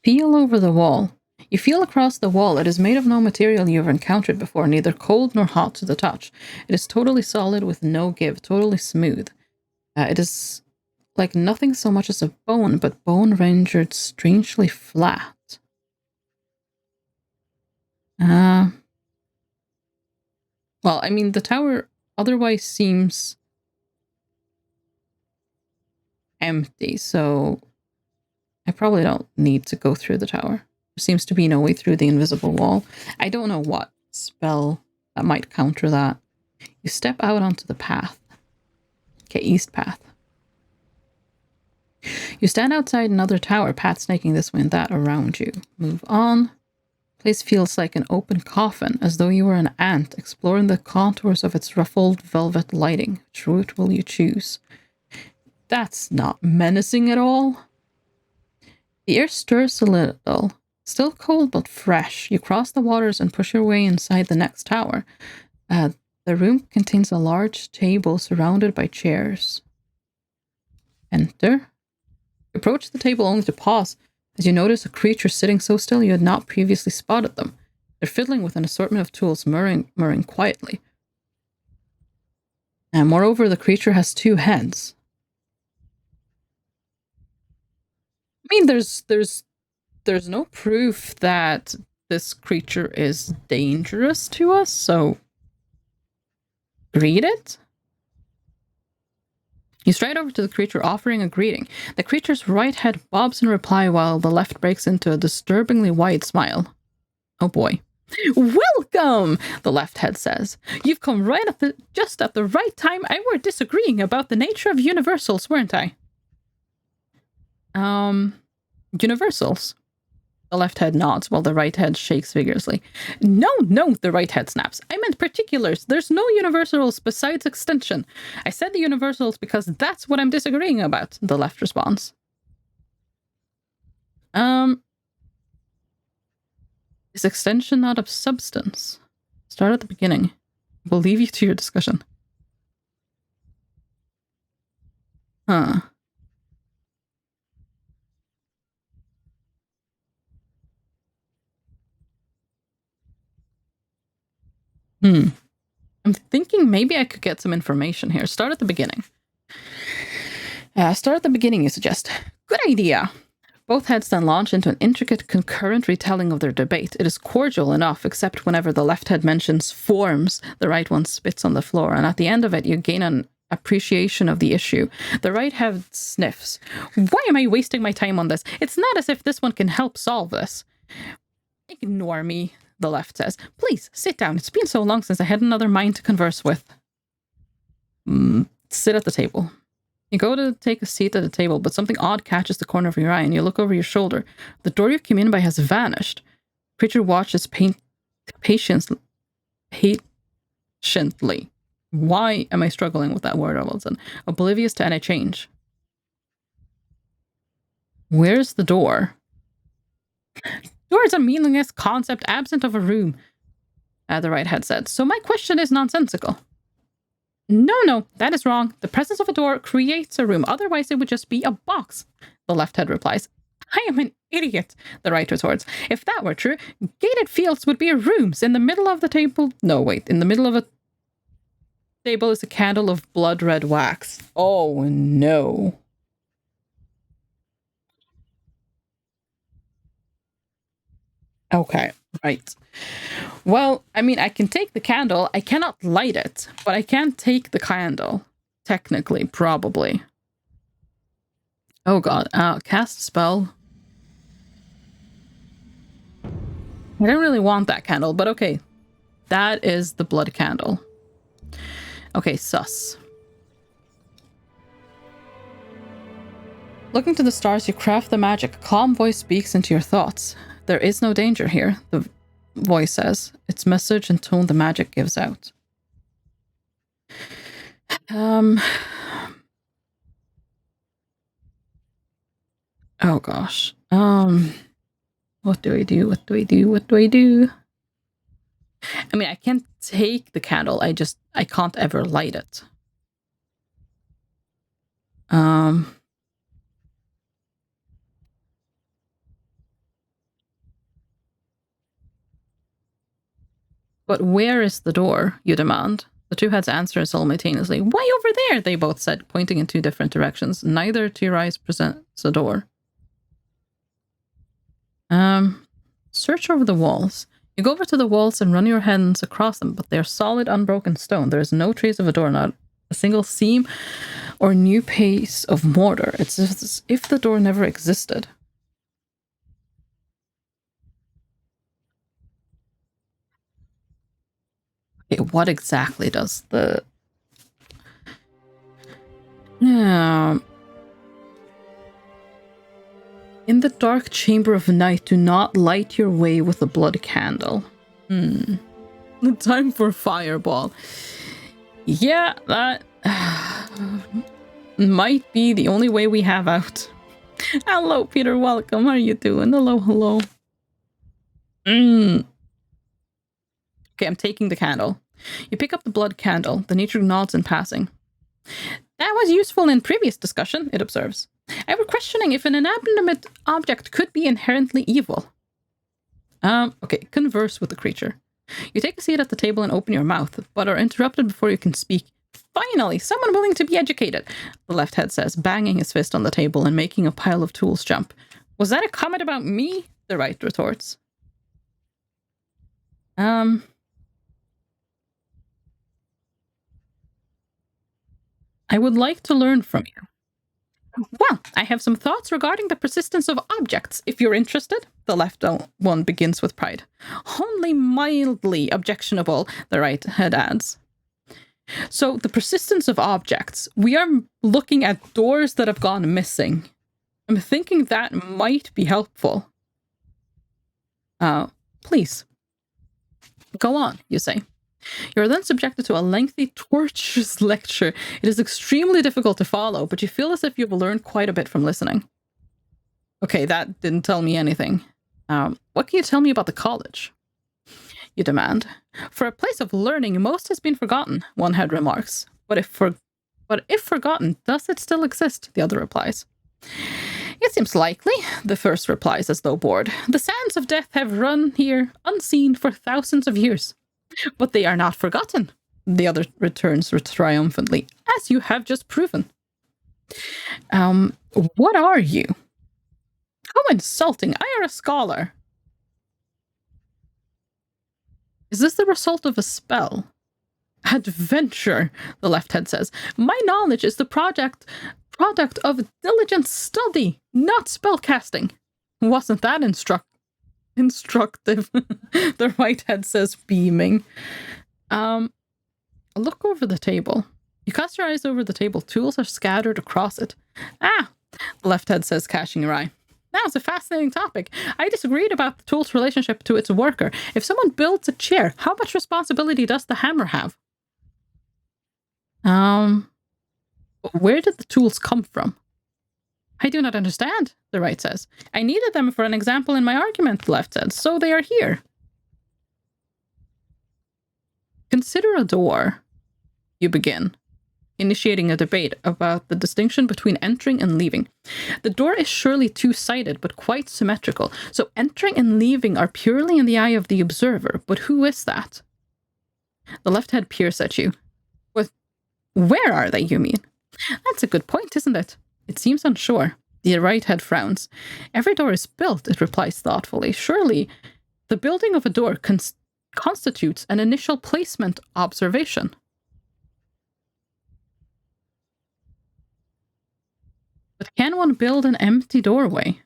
Feel over the wall. You feel across the wall. It is made of no material you've encountered before, neither cold nor hot to the touch. It is totally solid with no give, totally smooth. It is like nothing so much as a bone, but bone rendered strangely flat. Well, I mean, the tower otherwise seems empty, so I probably don't need to go through the tower. There seems to be no way through the invisible wall. I don't know what spell that might counter that. You step out onto the path. Okay, east path. You stand outside another tower, path snaking this way and that around you. Move on. Place feels like an open coffin, as though you were an ant exploring the contours of its ruffled velvet lighting. Which route will you choose? That's not menacing at all. The air stirs a little. Still cold but fresh. You cross the waters and push your way inside the next tower. The room contains a large table surrounded by chairs. Enter. You approach the table only to pause as you notice a creature sitting so still you had not previously spotted them. They're fiddling with an assortment of tools, murmuring quietly. And moreover, the creature has 2 heads. I mean, there's no proof that this creature is dangerous to us, so greet it? You stride over to the creature, offering a greeting. The creature's right head bobs in reply while the left breaks into a disturbingly wide smile. Oh boy. Welcome, the left head says. You've come right at just at the right time. I were disagreeing about the nature of universals, weren't I? Universals? The left head nods while the right head shakes vigorously. No, the right head snaps. I meant particulars. There's no universals besides extension. I said the universals because that's what I'm disagreeing about, the left responds. Is extension not of substance? Start at the beginning. We'll leave you to your discussion. Huh. I'm thinking maybe I could get some information here. Start at the beginning. Start at the beginning, you suggest. Good idea. Both heads then launch into an intricate concurrent retelling of their debate. It is cordial enough, except whenever the left head mentions forms, the right one spits on the floor, and at the end of it, you gain an appreciation of the issue. The right head sniffs. Why am I wasting my time on this? It's not as if this one can help solve this. Ignore me, the left says. Please, sit down. It's been so long since I had another mind to converse with. Sit at the table. You go to take a seat at the table, but something odd catches the corner of your eye, and you look over your shoulder. The door you came in by has vanished. Creature watches patiently. Why am I struggling with that word all of a sudden? Oblivious to any change. Where's the door? Door is a meaningless concept absent of a room, the right head said. So my question is nonsensical. No, that is wrong. The presence of a door creates a room. Otherwise, it would just be a box, the left head replies. I am an idiot, the right retorts. If that were true, gated fields would be rooms. In the middle of the table... No, wait. In the middle of a table is a candle of blood red wax. Oh, no. Okay, right. Well, I mean, I can take the candle. I cannot light it, but I can take the candle. Technically, probably. Oh god, cast spell. I don't really want that candle, but okay. That is the blood candle. Okay, sus. Looking to the stars, you craft the magic. A calm voice speaks into your thoughts. There is no danger here, the voice says. Its message and tone the magic gives out. Oh gosh. What do I do? What do I do? What do I do? I mean, I can take the candle. I can't ever light it. But where is the door, you demand? The two heads answer simultaneously. Why over there, they both said, pointing in two different directions. Neither to your eyes presents a door. Search over the walls. You go over to the walls and run your hands across them, but they're solid, unbroken stone. There is no trace of a door, not a single seam or new piece of mortar. It's as if the door never existed. Okay, what exactly does the... Yeah. In the dark chamber of night, do not light your way with a blood candle. Time for fireball. Yeah, that might be the only way we have out. Hello, Peter. Welcome. How are you doing? Hello, hello. Okay, I'm taking the candle. You pick up the blood candle. The nature nods in passing. That was useful in previous discussion, it observes. I was questioning if an inanimate object could be inherently evil. Okay, converse with the creature. You take a seat at the table and open your mouth, but are interrupted before you can speak. Finally, someone willing to be educated, the left head says, banging his fist on the table and making a pile of tools jump. Was that a comment about me? The right retorts. I would like to learn from you. Well, I have some thoughts regarding the persistence of objects, if you're interested. The left one begins with pride. Only mildly objectionable, the right head adds. So, the persistence of objects. We are looking at doors that have gone missing. I'm thinking that might be helpful. Please. Go on, you say. You're then subjected to a lengthy, torturous lecture. It is extremely difficult to follow, but you feel as if you've learned quite a bit from listening. Okay, that didn't tell me anything. What can you tell me about the college? You demand. For a place of learning, most has been forgotten, one head remarks. But if forgotten, does it still exist? The other replies. It seems likely, the first replies as though bored. The sands of death have run here unseen for thousands of years. But they are not forgotten, the other returns triumphantly, as you have just proven. What are you? How insulting. I are a scholar. Is this the result of a spell? Adventure, the left head says. My knowledge is the product of diligent study, not spellcasting. Wasn't that instructive? The right head says, beaming. Look over the table. You cast your eyes over the table. Tools are scattered across it. The left head says, cashing your eye. That was a fascinating topic. I disagreed about the tool's relationship to its worker. If someone builds a chair, how much responsibility does the hammer have? Where did the tools come from? I do not understand, the right says. I needed them for an example in my argument, the left says, so they are here. Consider a door, you begin, initiating a debate about the distinction between entering and leaving. The door is surely two-sided, but quite symmetrical, so entering and leaving are purely in the eye of the observer, but who is that? The left head peers at you. Where are they, you mean? That's a good point, isn't it? It seems unsure. The right head frowns. Every door is built, it replies thoughtfully. Surely, the building of a door constitutes an initial placement observation. But can one build an empty doorway?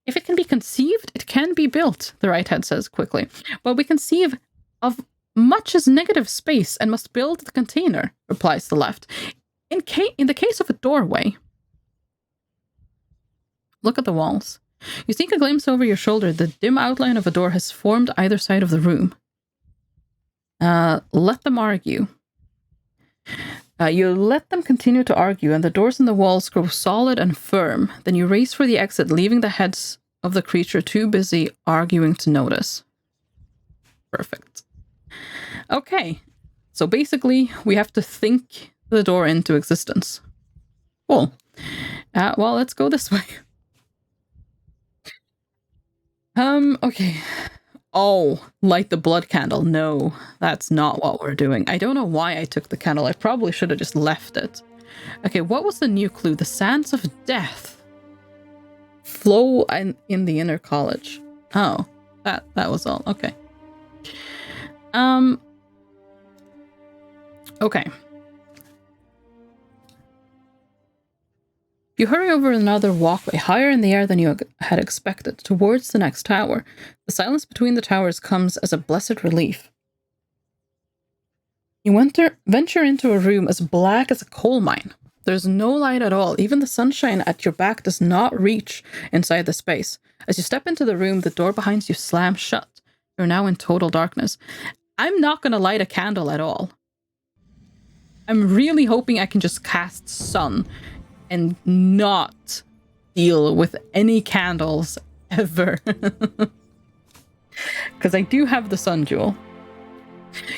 If it can be conceived, it can be built, the right head says quickly. But we conceive of much as negative space and must build the container, replies the left. In the case of a doorway, look at the walls. You sneak a glimpse over your shoulder. The dim outline of a door has formed either side of the room. Let them argue. You let them continue to argue, and the doors in the walls grow solid and firm. Then you race for the exit, leaving the heads of the creature too busy arguing to notice. Perfect. Okay, so basically, we have to think the door into existence. Cool. Well, let's go this way. Okay. Oh, light the blood candle. No, that's not what we're doing. I don't know why I took the candle. I probably should have just left it. Okay, what was the new clue? The sands of death flow in the inner college. Oh, that was all. Okay. Okay. You hurry over another walkway higher in the air than you had expected, towards the next tower. The silence between the towers comes as a blessed relief. You venture into a room as black as a coal mine. There's no light at all. Even the sunshine at your back does not reach inside the space. As you step into the room, the door behind you slams shut. You're now in total darkness. I'm not going to light a candle at all. I'm really hoping I can just cast sun and not deal with any candles ever. Because I do have the sun jewel.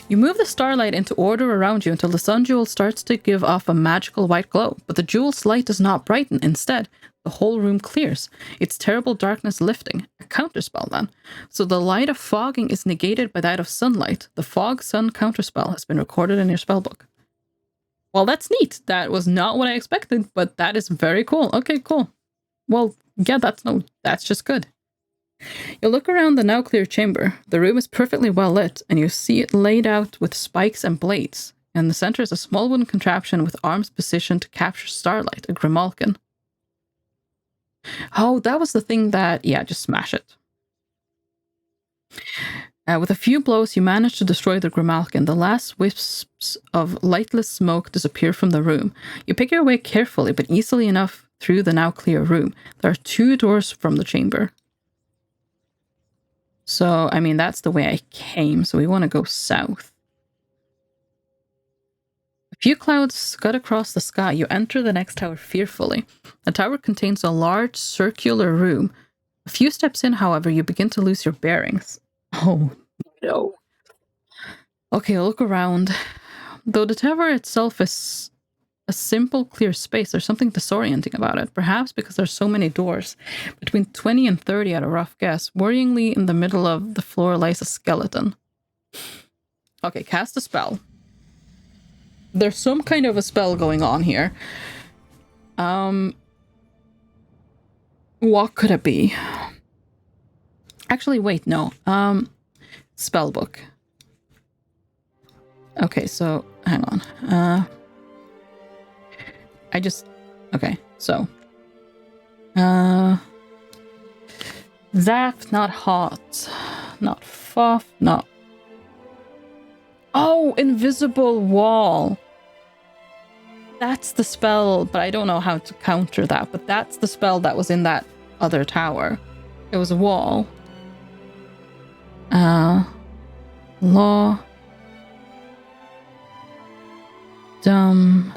You move the starlight into order around you until the sun jewel starts to give off a magical white glow, but the jewel's light does not brighten. Instead, the whole room clears, its terrible darkness lifting. A counterspell, then. So the light of fogging is negated by that of sunlight. The fog-sun counterspell has been recorded in your spellbook. Well, that's neat. That was not what I expected, but that is very cool. Okay, cool. Well, yeah, that's just good. You look around the now clear chamber. The room is perfectly well lit, and you see it laid out with spikes and blades. In the center is a small wooden contraption with arms positioned to capture starlight, a grimalkin. Oh, that was the thing that... Yeah, just smash it. With a few blows, you manage to destroy the grimalkin. The last wisps of lightless smoke disappear from the room. You pick your way carefully, but easily enough through the now clear room. There are 2 doors from the chamber. So, I mean, that's the way I came, so we want to go south. A few clouds scud across the sky. You enter the next tower fearfully. The tower contains a large circular room. A few steps in, however, you begin to lose your bearings. Oh, no. Okay, look around. Though the tower itself is a simple, clear space, there's something disorienting about it. Perhaps because there's so many doors. Between 20 and 30 at a rough guess. Worryingly, in the middle of the floor lies a skeleton. Okay, cast a spell. There's some kind of a spell going on here. What could it be? Actually, wait, no. Spellbook. Okay, so hang on. Okay, so. Zap, not hot. Not fuff, not. Oh, invisible wall. That's the spell, but I don't know how to counter that. But that's the spell that was in that other tower. It was a wall. Law. Dumb.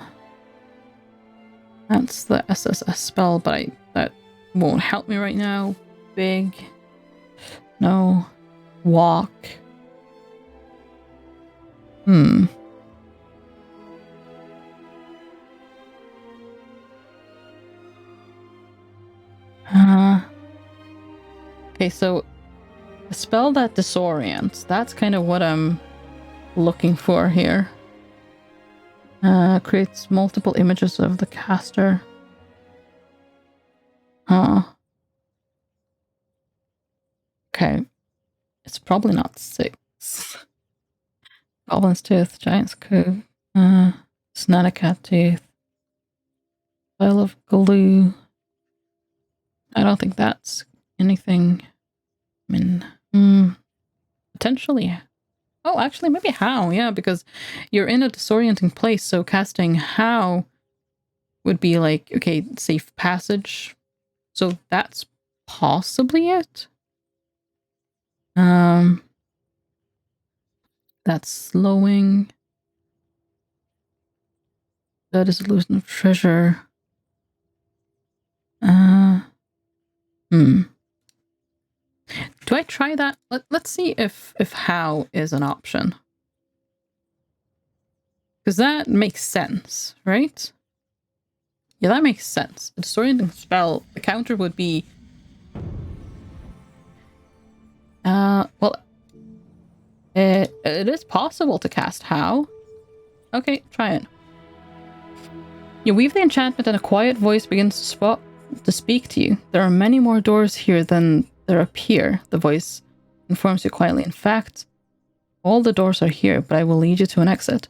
That's the SSS spell, but that won't help me right now. Big. No. Walk. Okay, so a spell that disorients. That's kind of what I'm looking for here. Creates multiple images of the caster. Okay. It's probably not 6. Goblin's Tooth, Giant's Cove, Snanacat Tooth, Pile of Glue. I don't think that's anything. I mean, potentially. Oh, actually, maybe How, yeah, because you're in a disorienting place, so casting How would be like, okay, safe passage. So that's possibly it. That's slowing. That is illusion of treasure. Do I try that? Let's see if How is an option. Because that makes sense, right? Yeah, that makes sense. A disorienting spell, the counter would be... well, It is possible to cast. How? Okay, try it. You weave the enchantment and a quiet voice begins to speak to you. There are many more doors here than there appear, the voice informs you quietly. In fact, all the doors are here, but I will lead you to an exit.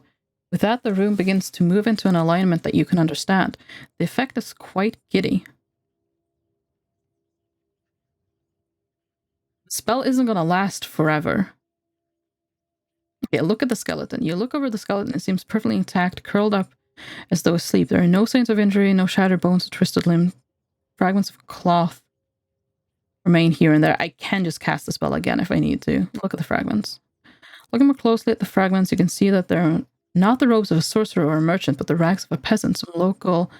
With that, the room begins to move into an alignment that you can understand. The effect is quite giddy. The spell isn't going to last forever. Okay, look at the skeleton. You look over the skeleton. It seems perfectly intact, curled up as though asleep. There are no signs of injury, no shattered bones, or twisted limb. Fragments of cloth remain here and there. I can just cast the spell again if I need to. Look at the fragments. Looking more closely at the fragments, you can see that they're not the robes of a sorcerer or a merchant, but the rags of a peasant, some local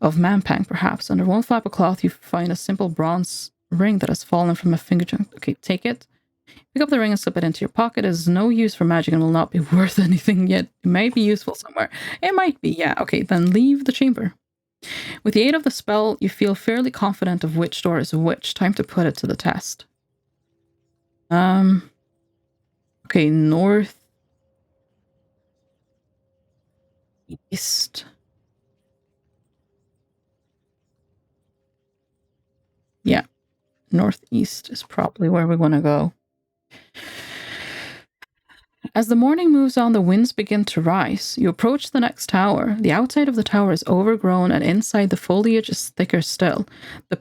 of Mampang, perhaps. Under one flap of cloth, you find a simple bronze ring that has fallen from a finger joint. Okay, take it. Pick up the ring and slip it into your pocket. It is no use for magic and will not be worth anything, yet it may be useful somewhere. It might be, yeah. Okay, then leave the chamber. With the aid of the spell, you feel fairly confident of which door is which. Time to put it to the test. Okay, north. East. Yeah, northeast is probably where we want to go. As the morning moves on, the winds begin to rise. You approach the next tower. The outside of the tower is overgrown, and inside the foliage is thicker still. The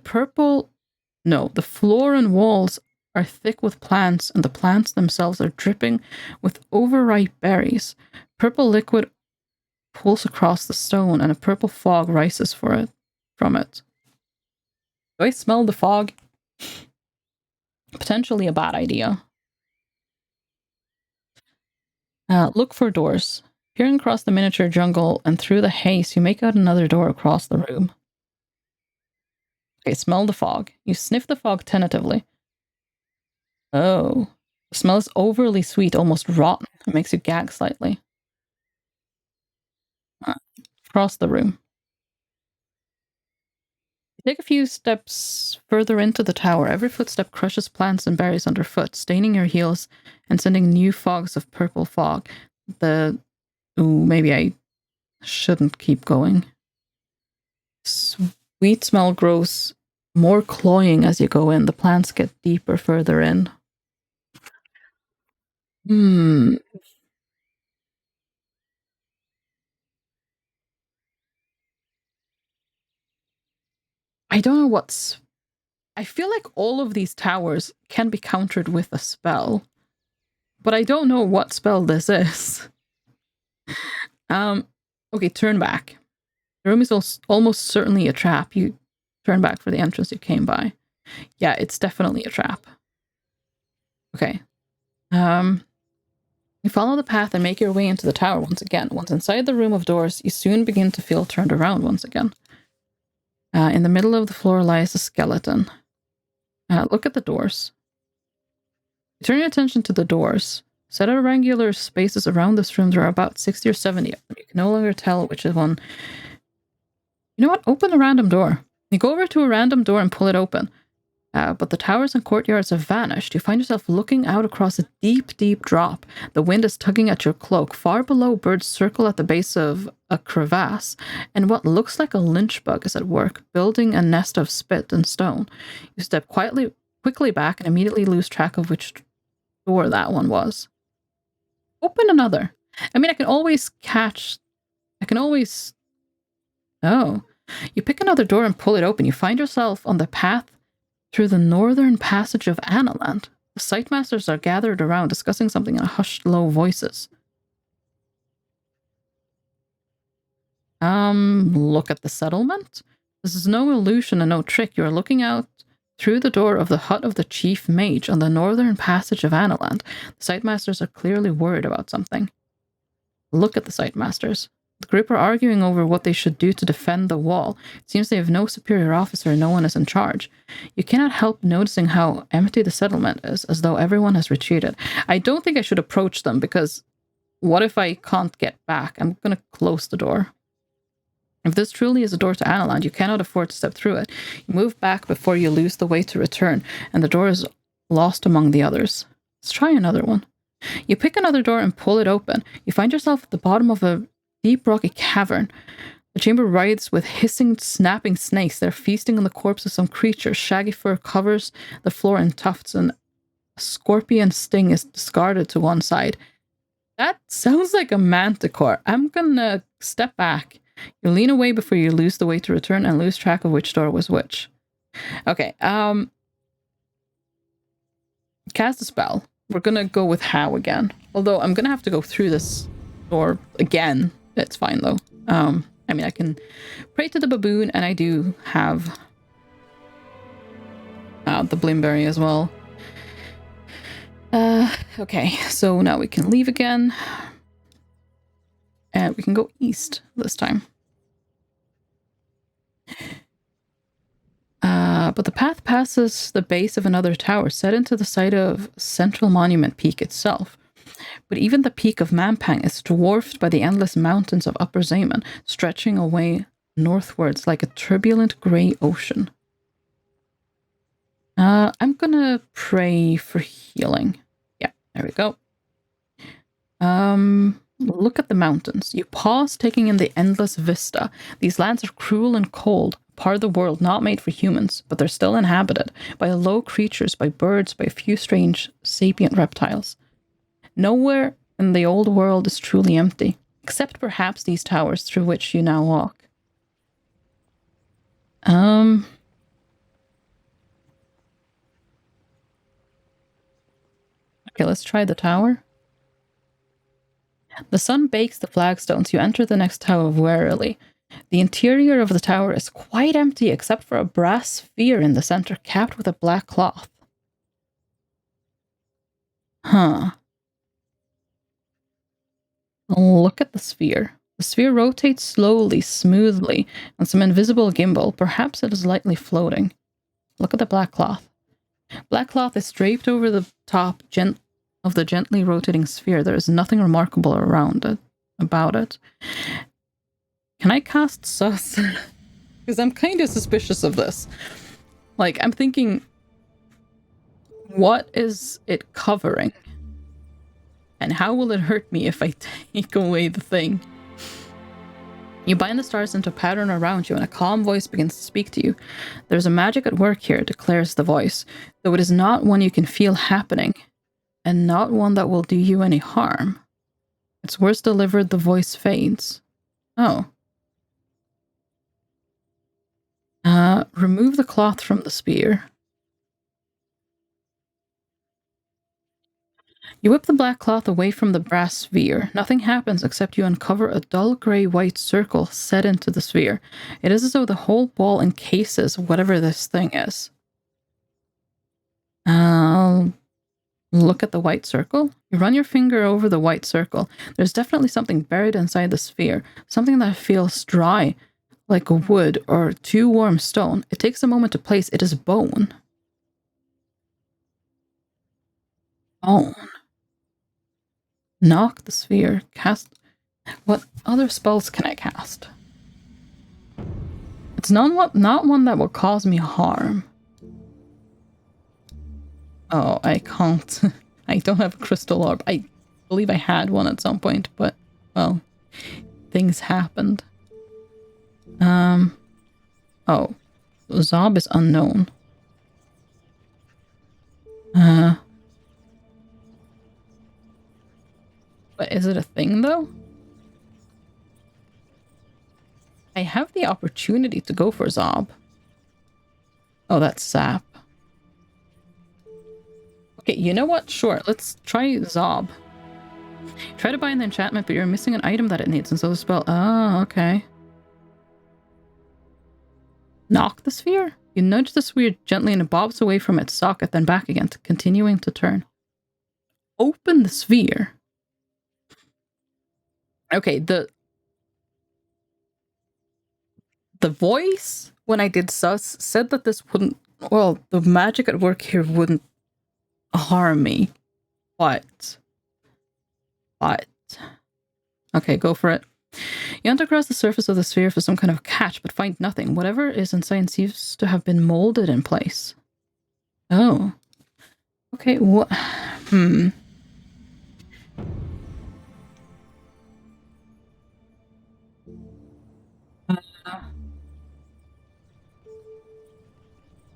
floor and walls are thick with plants, and the plants themselves are dripping with overripe berries. Purple liquid pulls across the stone, and a purple fog rises from it. Do I smell the fog? Potentially a bad idea. Look for doors. Peering across the miniature jungle and through the haze, you make out another door across the room. Okay, smell the fog. You sniff the fog tentatively. Oh. The smell is overly sweet, almost rotten. It makes you gag slightly. Across the room. You take a few steps further into the tower. Every footstep crushes plants and berries underfoot, staining your heels and sending new fogs of purple fog. Maybe I shouldn't keep going. Sweet smell grows more cloying as you go in. The plants get deeper further in. I don't know what's... I feel like all of these towers can be countered with a spell, but I don't know what spell this is. Okay, turn back. The room is almost certainly a trap. You turn back for the entrance you came by. Yeah, it's definitely a trap. Okay. You follow the path and make your way into the tower once again. Once inside the room of doors, you soon begin to feel turned around once again. In the middle of the floor lies a skeleton. Look at the doors. You turn your attention to the doors. Set at regular spaces around this room, there are about 60 or 70 of them. You can no longer tell which is one. You know what? Open a random door. You go over to a random door and pull it open. But the towers and courtyards have vanished. You find yourself looking out across a deep, deep drop. The wind is tugging at your cloak. Far below, birds circle at the base of a crevasse, and what looks like a lynch bug is at work, building a nest of spit and stone. You step quickly back and immediately lose track of which door that one was. Open another. I mean, I can always... Oh. You pick another door and pull it open. You find yourself on the path through the northern passage of Analand. The Sightmasters are gathered around, discussing something in hushed, low voices. Look at the settlement. This is no illusion and no trick. You are looking out through the door of the hut of the chief mage on the northern passage of Analand. The Sightmasters are clearly worried about something. Look at the Sightmasters. The group are arguing over what they should do to defend the wall. It seems they have no superior officer and no one is in charge. You cannot help noticing how empty the settlement is, as though everyone has retreated. I don't think I should approach them, because what if I can't get back? I'm going to close the door. If this truly is a door to Analand, you cannot afford to step through it. You move back before you lose the way to return, and the door is lost among the others. Let's try another one. You pick another door and pull it open. You find yourself at the bottom of a deep rocky cavern. The chamber writhes with hissing, snapping snakes. They're feasting on the corpse of some creature. Shaggy fur covers the floor in tufts, and a scorpion sting is discarded to one side. That sounds like a manticore. I'm gonna step back. You lean away before you lose the way to return and lose track of which door was which. Okay, cast a spell. We're gonna go with how again. Although I'm gonna have to go through this door again. It's fine though. I mean, I can pray to the baboon, and I do have the Bloomberry as well. Okay, so now we can leave again. And we can go east this time. But the path passes the base of another tower set into the side of Central Monument Peak itself. But even the peak of Mampang is dwarfed by the endless mountains of Upper Zaman, stretching away northwards like a turbulent grey ocean. I'm gonna pray for healing. Yeah, there we go. Look at the mountains. You pause, taking in the endless vista. These lands are cruel and cold, part of the world not made for humans, but they're still inhabited by low creatures, by birds, by a few strange sapient reptiles. Nowhere in the old world is truly empty, except perhaps these towers through which you now walk. Okay, let's try the tower. The sun bakes the flagstones. You enter the next tower warily. The interior of the tower is quite empty except for a brass sphere in the center capped with a black cloth. Huh. Look at the sphere. The sphere rotates slowly, smoothly, on some invisible gimbal. Perhaps it is lightly floating. Look at the black cloth. Black cloth is draped over the top of the gently rotating sphere. There is nothing remarkable about it. Can I cast sus? Because I'm kind of suspicious of this. Like, I'm thinking, what is it covering? And how will it hurt me if I take away the thing? You bind the stars into a pattern around you, and a calm voice begins to speak to you. There's a magic at work here, declares the voice, though it is not one you can feel happening, and not one that will do you any harm. Its words delivered, the voice fades. Oh. Remove the cloth from the spear. You whip the black cloth away from the brass sphere. Nothing happens except you uncover a dull grey-white circle set into the sphere. It is as though the whole ball encases whatever this thing is. Look at the white circle. You run your finger over the white circle. There's definitely something buried inside the sphere. Something that feels dry, like wood or too warm stone. It takes a moment to place. It is bone. Bone. Knock the sphere. Cast. What other spells can I cast? It's not one that will cause me harm. Oh, I can't. I don't have a crystal orb. I believe I had one at some point, but, well, things happened. Oh. Zob is unknown. But is it a thing, though? I have the opportunity to go for Zob. Oh, that's sap. Okay, you know what? Sure, let's try Zob. Try to bind the enchantment, but you're missing an item that it needs, and so the spell... Oh, okay. Knock the sphere? You nudge the sphere gently and it bobs away from its socket, then back again, continuing to turn. Open the sphere. Okay, the voice, when I did sus, said that this wouldn't... Well, the magic at work here wouldn't harm me. But... Okay, go for it. You hunt across the surface of the sphere for some kind of catch, but find nothing. Whatever is inside seems to have been molded in place. Oh. Okay, what?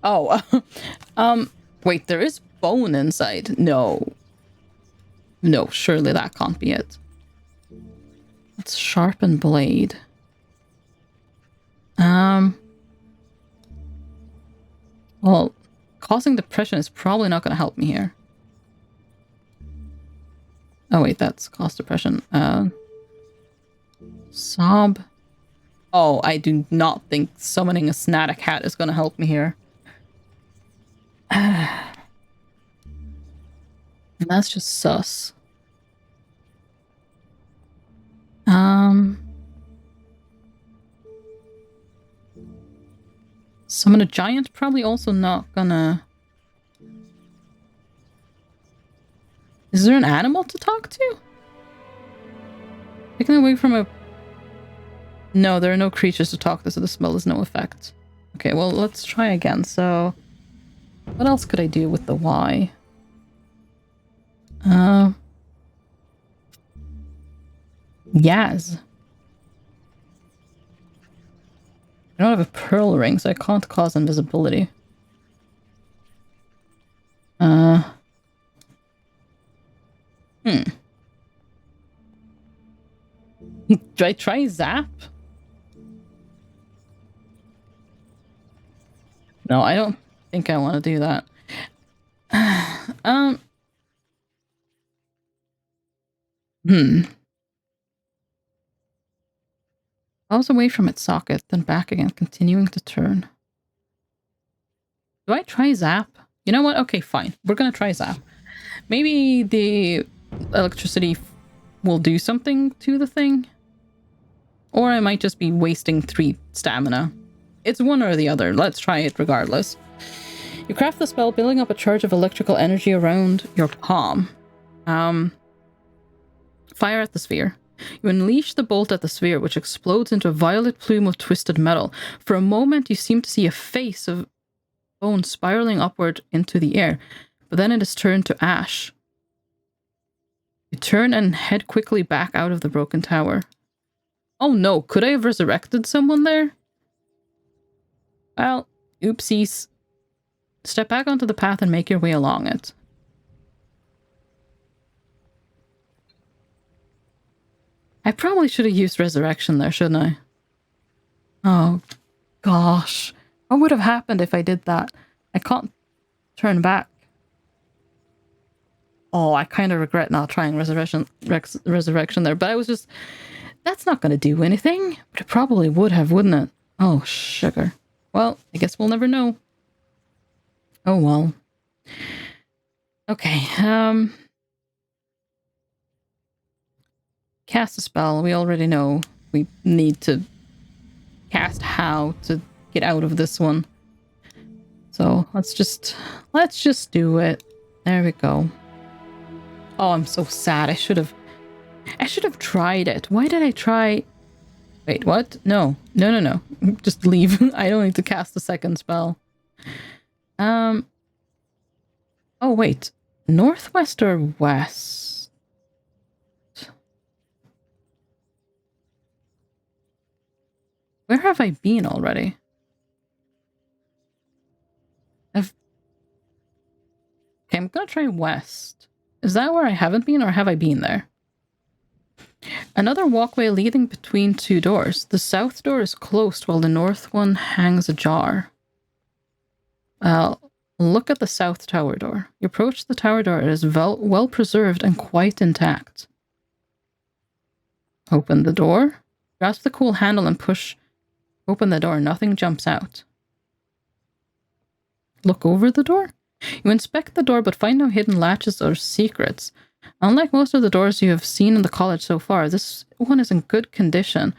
Oh, wait, there is bone inside. No. No, surely that can't be it. Let's sharpen blade. Well, causing depression is probably not going to help me here. Oh wait, that's cause depression. Sob. Oh, I do not think summoning a Snatic hat is going to help me here. And that's just sus. Summon a giant, probably also not gonna... Is there an animal to talk to? Taken away from a... No, there are no creatures to talk to, so the spell has no effect. Okay, well, let's try again. So, what else could I do with the Y? Yaz. I don't have a pearl ring, so I can't cause invisibility. Do I try Zap? No, I don't think I want to do that. I was away from its socket, then back again, continuing to turn. Do I try Zap? You know what? Okay, fine. We're gonna try Zap. Maybe the electricity will do something to the thing. Or I might just be wasting 3 stamina. It's one or the other. Let's try it regardless. You craft the spell, building up a charge of electrical energy around your palm. Fire at the sphere. You unleash the bolt at the sphere, which explodes into a violet plume of twisted metal. For a moment, you seem to see a face of bone spiraling upward into the air, but then it is turned to ash. You turn and head quickly back out of the broken tower. Oh no, could I have resurrected someone there? Well, oopsies. Step back onto the path and make your way along it. I probably should have used resurrection there, shouldn't I? Oh, gosh. What would have happened if I did that? I can't turn back. Oh, I kind of regret not trying resurrection there, but I was just... That's not going to do anything. But it probably would have, wouldn't it? Oh, sugar. Well, I guess we'll never know. Oh, well. Okay, cast a spell. We already know we need to cast how to get out of this one. So let's just do it. There we go. Oh, I'm so sad. I should have tried it. Why did I try? Wait, what? No. Just leave. I don't need to cast a second spell. Oh wait. Northwest or west? Where have I been already? Okay, I'm gonna try west. Is that where I haven't been, or have I been there? Another walkway leading between 2 doors. The south door is closed while the north one hangs ajar. Look at the south tower door. You approach the tower door. It is well preserved and quite intact. Open the door. Grasp the cool handle and push open the door. Nothing jumps out. Look over the door. You inspect the door but find no hidden latches or secrets. Unlike most of the doors you have seen in the college so far, this one is in good condition.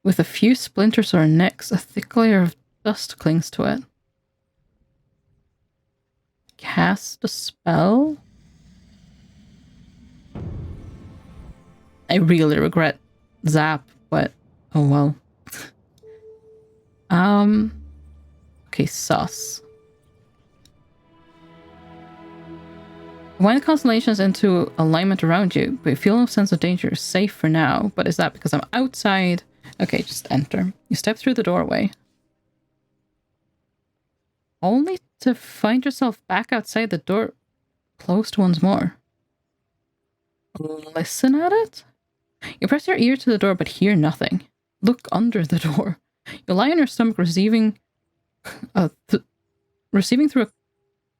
With a few splinters or nicks, a thick layer of dust clings to it. Cast a spell? I really regret Zap, but oh well. Okay, sus. Wind constellations into alignment around you, but you feel no sense of danger. You're safe for now, but is that because I'm outside? Okay, just enter. You step through the doorway. only to find yourself back outside the door, closed once more. Listen at it? You press your ear to the door but hear nothing. Look under the door. You lie on your stomach, receiving through a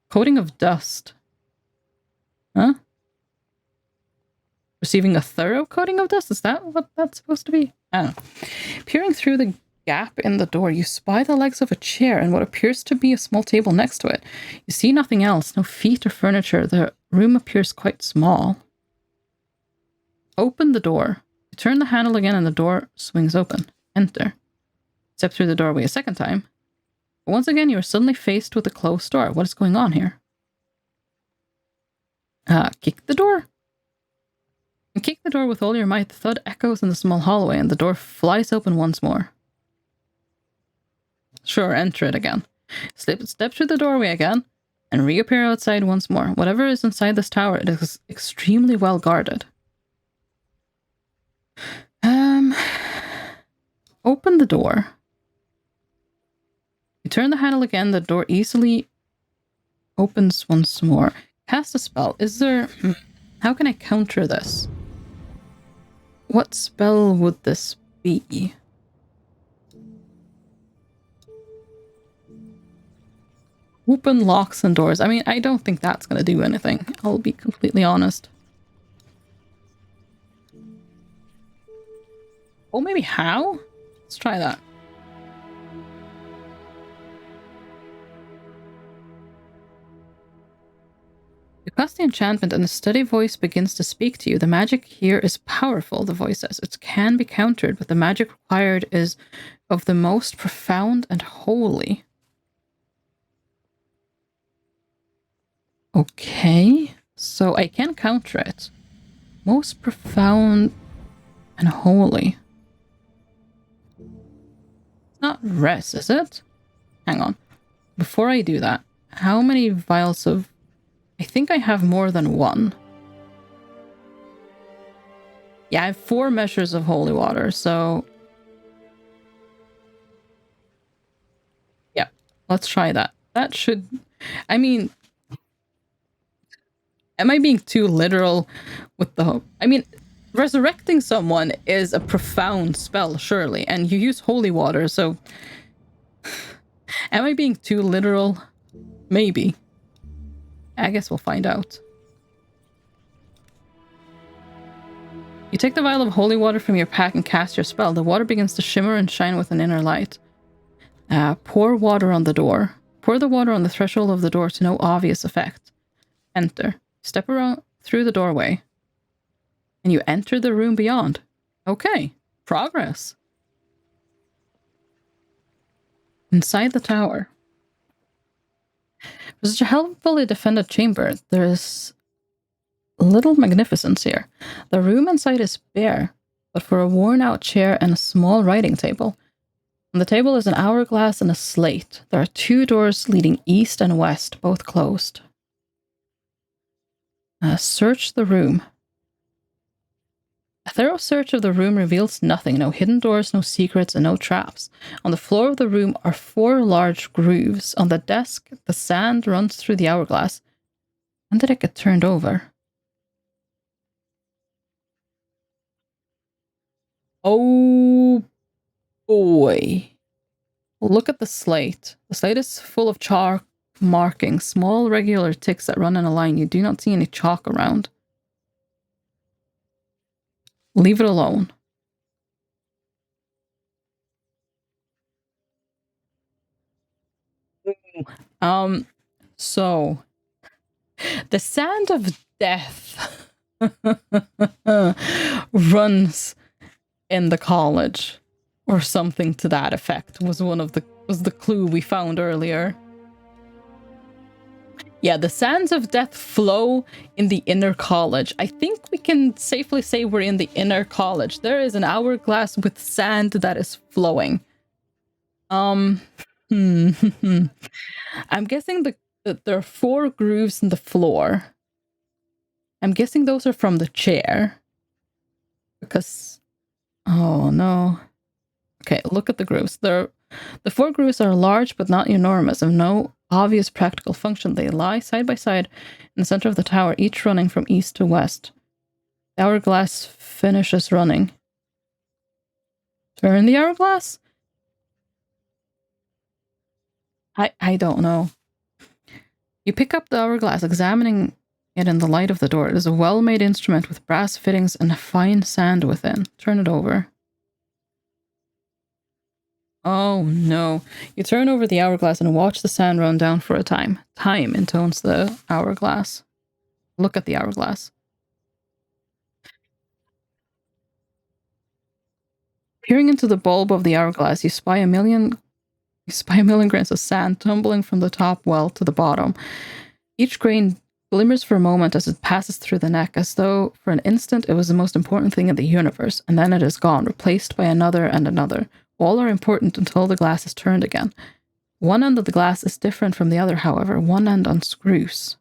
coating of dust. Huh? Receiving a thorough coating of dust? Is that what that's supposed to be? I don't know. Peering through the gap in the door, you spy the legs of a chair and what appears to be a small table next to it. You see nothing else, no feet or furniture. The room appears quite small. Open the door. You turn the handle again and the door swings open. Enter. Step through the doorway a second time. But once again, you are suddenly faced with a closed door. What is going on here? Kick the door. You kick the door with all your might. The thud echoes in the small hallway and the door flies open once more. Sure, enter it again. Step through the doorway again and reappear outside once more. Whatever is inside this tower, it is extremely well guarded. Open the door. You turn the handle again, the door easily opens once more. Cast a spell. Is there... How can I counter this? What spell would this be? Open locks and doors. I mean, I don't think that's going to do anything. I'll be completely honest. Oh, maybe how? Let's try that. You cast the enchantment and a steady voice begins to speak to you. The magic here is powerful, the voice says. It can be countered, but the magic required is of the most profound and holy. Okay, so I can counter it. Most profound and holy. It's not rest, is it? Hang on. Before I do that, how many vials of... I think I have more than one. Yeah, I have 4 measures of holy water, so... Yeah, let's try that. That should... I mean... Am I being too literal with the hope? I mean, resurrecting someone is a profound spell, surely, and you use holy water, so... Am I being too literal? Maybe. I guess we'll find out. You take the vial of holy water from your pack and cast your spell. The water begins to shimmer and shine with an inner light. Pour water on the door. Pour the water on the threshold of the door to no obvious effect. Enter. Step around through the doorway. And you enter the room beyond. Okay. Progress. Inside the tower. For such a heavily defended chamber, there is little magnificence here. The room inside is bare, but for a worn-out chair and a small writing table. On the table is an hourglass and a slate. There are 2 doors leading east and west, both closed. Search the room. A thorough search of the room reveals nothing. No hidden doors, no secrets, and no traps. On the floor of the room are 4 large grooves. On the desk, the sand runs through the hourglass. When did it get turned over? Oh boy. Look at the slate. The slate is full of chalk markings, small regular ticks that run in a line. You do not see any chalk around. Leave it alone. So the sand of death runs in the college, or something to that effect was the clue we found earlier. Yeah, the sands of death flow in the inner college. I think we can safely say we're in the inner college. There is an hourglass with sand that is flowing. I'm guessing that there are 4 grooves in the floor. I'm guessing those are from the chair. Because... Oh, no. Okay, look at the grooves. There are The four grooves are large but not enormous, of no obvious practical function. They lie side by side in the center of the tower, each running from east to west. The hourglass finishes running. Turn the hourglass? I don't know. You pick up the hourglass, examining it in the light of the door. It is a well-made instrument with brass fittings and fine sand within. Turn it over. Oh no. You turn over the hourglass and watch the sand run down for a time. Time intones the hourglass. Look at the hourglass. Peering into the bulb of the hourglass, you spy a million grains of sand tumbling from the top well to the bottom. Each grain glimmers for a moment as it passes through the neck, as though for an instant it was the most important thing in the universe, and then it is gone, replaced by another and another. All are important until the glass is turned again. One end of the glass is different from the other, however. One end unscrews.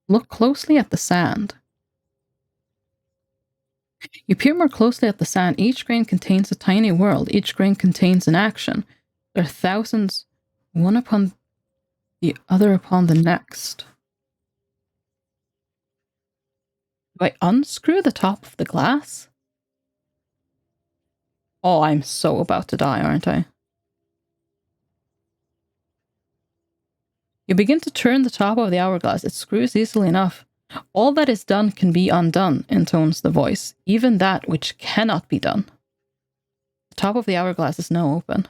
Look closely at the sand. You peer more closely at the sand. Each grain contains a tiny world. Each grain contains an action. There are thousands, one upon the other upon the next. Do I unscrew the top of the glass? Oh, I'm so about to die, aren't I? You begin to turn the top of the hourglass. It screws easily enough. All that is done can be undone, intones the voice, even that which cannot be done. The top of the hourglass is now open.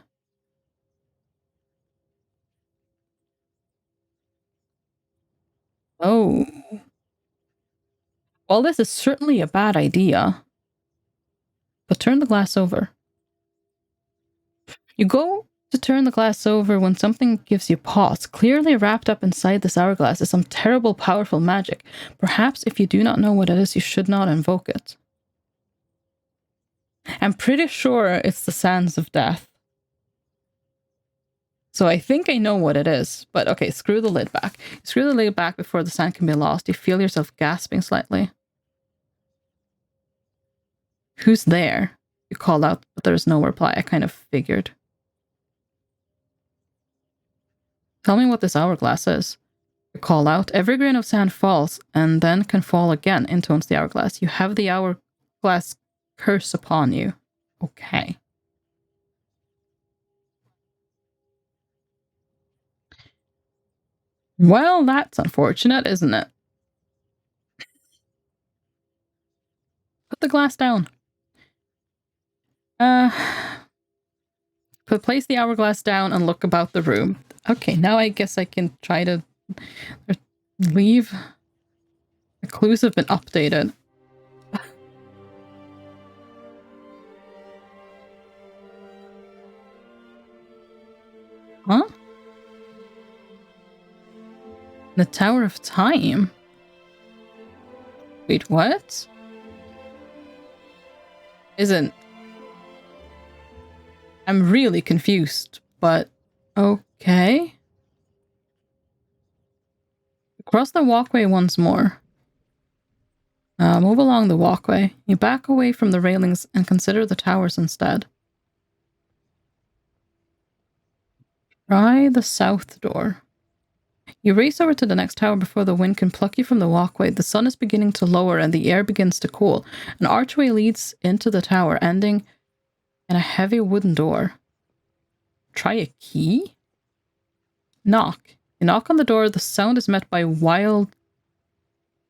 Oh. Well, this is certainly a bad idea. But turn the glass over. You go to turn the glass over when something gives you pause. Clearly wrapped up inside this hourglass is some terrible, powerful magic. Perhaps if you do not know what it is, you should not invoke it. I'm pretty sure it's the sands of death. So I think I know what it is. But okay, screw the lid back. Screw the lid back before the sand can be lost. You feel yourself gasping slightly. Who's there? You call out, but there's no reply. I kind of figured. Tell me what this hourglass is. You call out. Every grain of sand falls, and then can fall again, intones the hourglass. You have the hourglass curse upon you. Okay. Well, that's unfortunate, isn't it? Put the glass down. Place the hourglass down and look about the room. Okay, now I guess I can try to leave. The clues have been updated. Huh? The Tower of Time? Wait, what? Isn't... I'm really confused, but okay. Cross the walkway once more. Move along the walkway. You back away from the railings and consider the towers instead. Try the south door. You race over to the next tower before the wind can pluck you from the walkway. The sun is beginning to lower and the air begins to cool. An archway leads into the tower, ending in a heavy wooden door. Try a key? Knock. You knock on the door. The sound is met by a wild,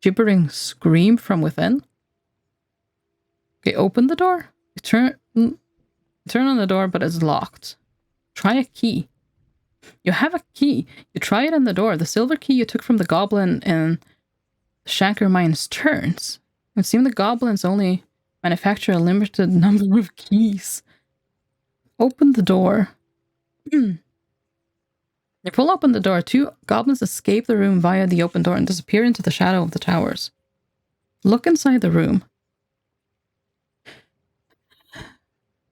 gibbering scream from within. Okay, open the door. You turn on the door, but it's locked. Try a key. You have a key. You try it on the door. The silver key you took from the goblin in the Shankar Mines turns. It would seem the goblins only manufacture a limited number of keys. Open the door. You pull open the door. Two goblins escape the room via the open door and disappear into the shadow of the towers. Look inside the room. The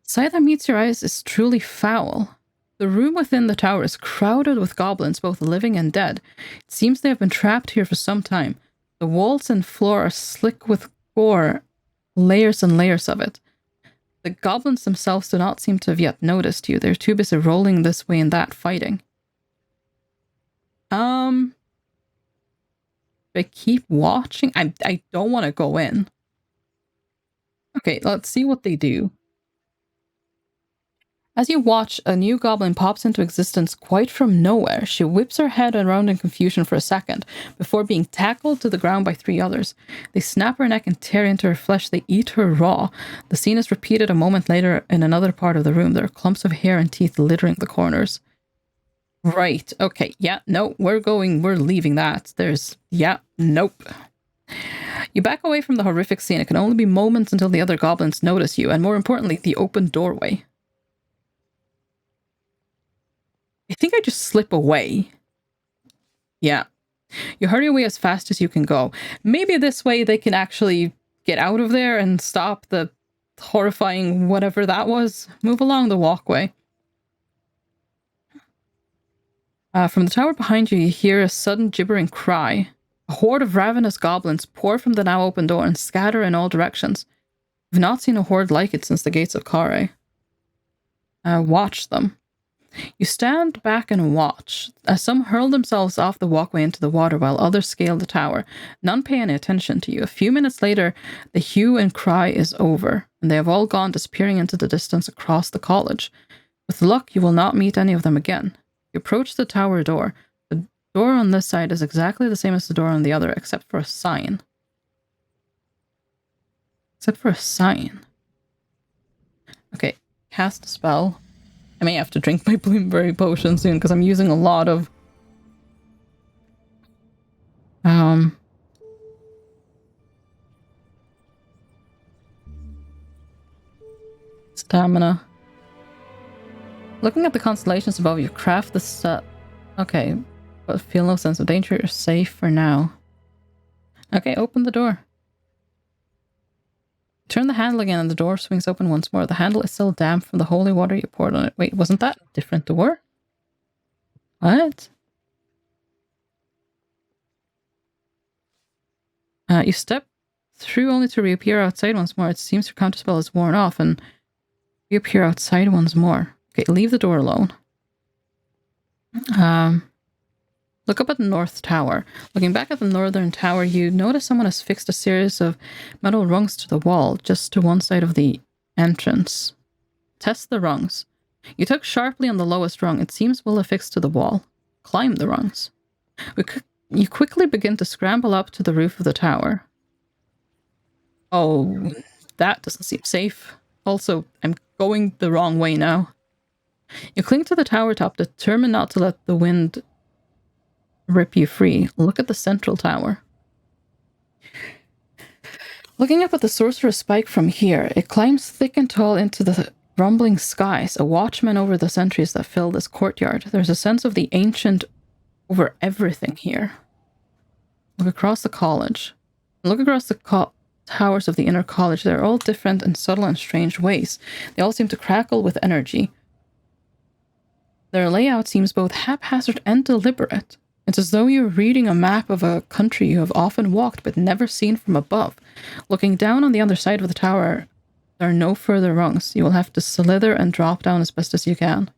sight that meets your eyes is truly foul. The room within the tower is crowded with goblins, both living and dead. It seems they have been trapped here for some time. The walls and floor are slick with gore, layers and layers of it. The goblins themselves do not seem to have yet noticed you. They're too busy rolling this way and that, fighting. I keep watching. I don't want to go in. Okay, let's see what they do. As you watch, a new goblin pops into existence quite from nowhere. She whips her head around in confusion for a second, before being tackled to the ground by 3 others. They snap her neck and tear into her flesh. They eat her raw. The scene is repeated a moment later in another part of the room. There are clumps of hair and teeth littering the corners. Right, okay, yeah, no, we're leaving that. Nope. You back away from the horrific scene. It can only be moments until the other goblins notice you, and more importantly, the open doorway. I think I just slip away. Yeah. You hurry away as fast as you can go. Maybe this way they can actually get out of there and stop the horrifying whatever that was. Move along the walkway. From the tower behind you, you hear a sudden gibbering cry. A horde of ravenous goblins pour from the now open door and scatter in all directions. You've not seen a horde like it since the gates of Kare. Watch them. You stand back and watch, as some hurl themselves off the walkway into the water while others scale the tower. None pay any attention to you. A few minutes later, the hue and cry is over, and they have all gone, disappearing into the distance across the college. With luck, you will not meet any of them again. You approach the tower door. The door on this side is exactly the same as the door on the other, except for a sign. Okay, cast a spell. I may have to drink my Bloomberry potion soon because I'm using a lot of stamina. Looking at the constellations above you, craft the set. Okay, but feel no sense of danger. You're safe for now. Okay, open the door. Turn the handle again and the door swings open once more. The handle is still damp from the holy water you poured on it. Wait, wasn't that a different door? What? You step through only to reappear outside once more. It seems your counterspell is worn off and reappear outside once more. Okay, leave the door alone. Look up at the north tower. Looking back at the northern tower, you notice someone has fixed a series of metal rungs to the wall, just to one side of the entrance. Test the rungs. You tug sharply on the lowest rung. It seems well affixed to the wall. Climb the rungs. You quickly begin to scramble up to the roof of the tower. Oh, that doesn't seem safe. Also, I'm going the wrong way now. You cling to the tower top, determined not to let the wind rip you free. Look at the central tower. Looking up at the sorcerer's spike from here, it climbs thick and tall into the rumbling skies, a watchman over the centuries that fill this courtyard. There's a sense of the ancient over everything here. Look across the college. Look across the towers of the inner college. They're all different in subtle and strange ways. They all seem to crackle with energy. Their layout seems both haphazard and deliberate. It's as though you're reading a map of a country you have often walked but never seen from above. Looking down on the other side of the tower, there are no further rungs. You will have to slither and drop down as best as you can.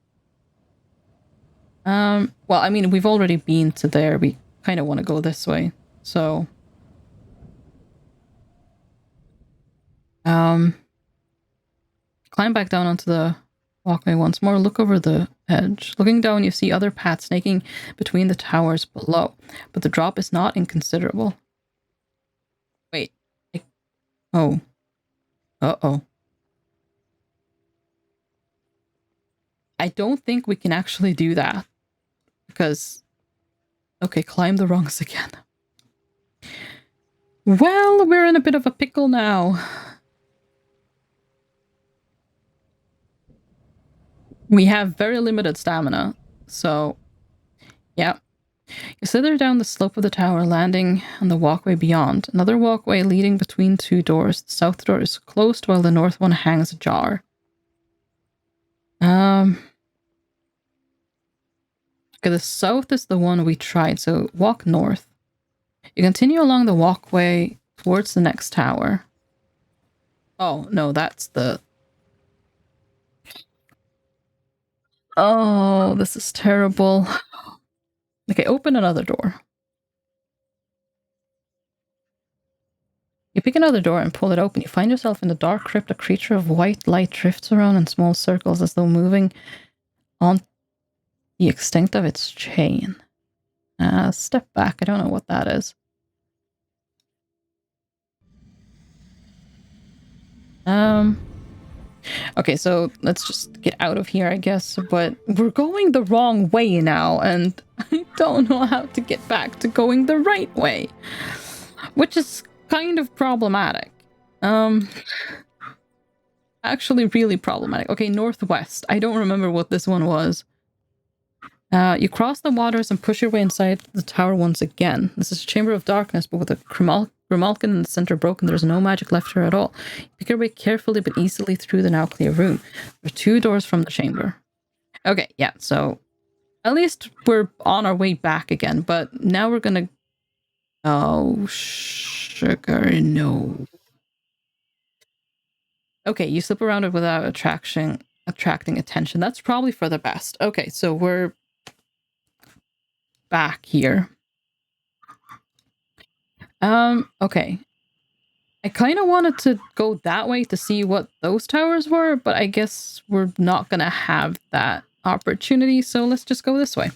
Well, I mean, we've already been to there. We kind of want to go this way, so... climb back down onto the walkway once more. Look over the edge. Looking down, you see other paths snaking between the towers below, but the drop is not inconsiderable. Wait. Oh. Uh-oh. I don't think we can actually do that. Because... Okay, climb the rungs again. Well, we're in a bit of a pickle now. We have very limited stamina, so yeah. You slither down the slope of the tower, landing on the walkway beyond. Another walkway leading between 2 doors. The south door is closed while the north one hangs ajar. Okay, the south is the one we tried, so walk north. You continue along the walkway towards the next tower. Oh, no, that's the Oh, this is terrible. Okay, open another door. You pick another door and pull it open. You find yourself in the dark crypt. A creature of white light drifts around in small circles as though moving on the extent of its chain. Step back. I don't know what that is. Okay, so let's just get out of here, I guess. But we're going the wrong way now, and I don't know how to get back to going the right way, which is kind of problematic. Actually really problematic. Okay, northwest. I don't remember what this one was. You cross the waters and push your way inside the tower once again. This is a chamber of darkness, but with a Grimalkin in the center broken, there's no magic left here at all. You pick your way carefully but easily through the now clear room. There are 2 doors from the chamber. Okay, yeah, so at least we're on our way back again, but now we're gonna... Oh, sugar, no. Okay, you slip around it without attracting attention. That's probably for the best. Okay, so we're back here. Okay. I kind of wanted to go that way to see what those towers were, but I guess we're not gonna have that opportunity, so let's just go this way.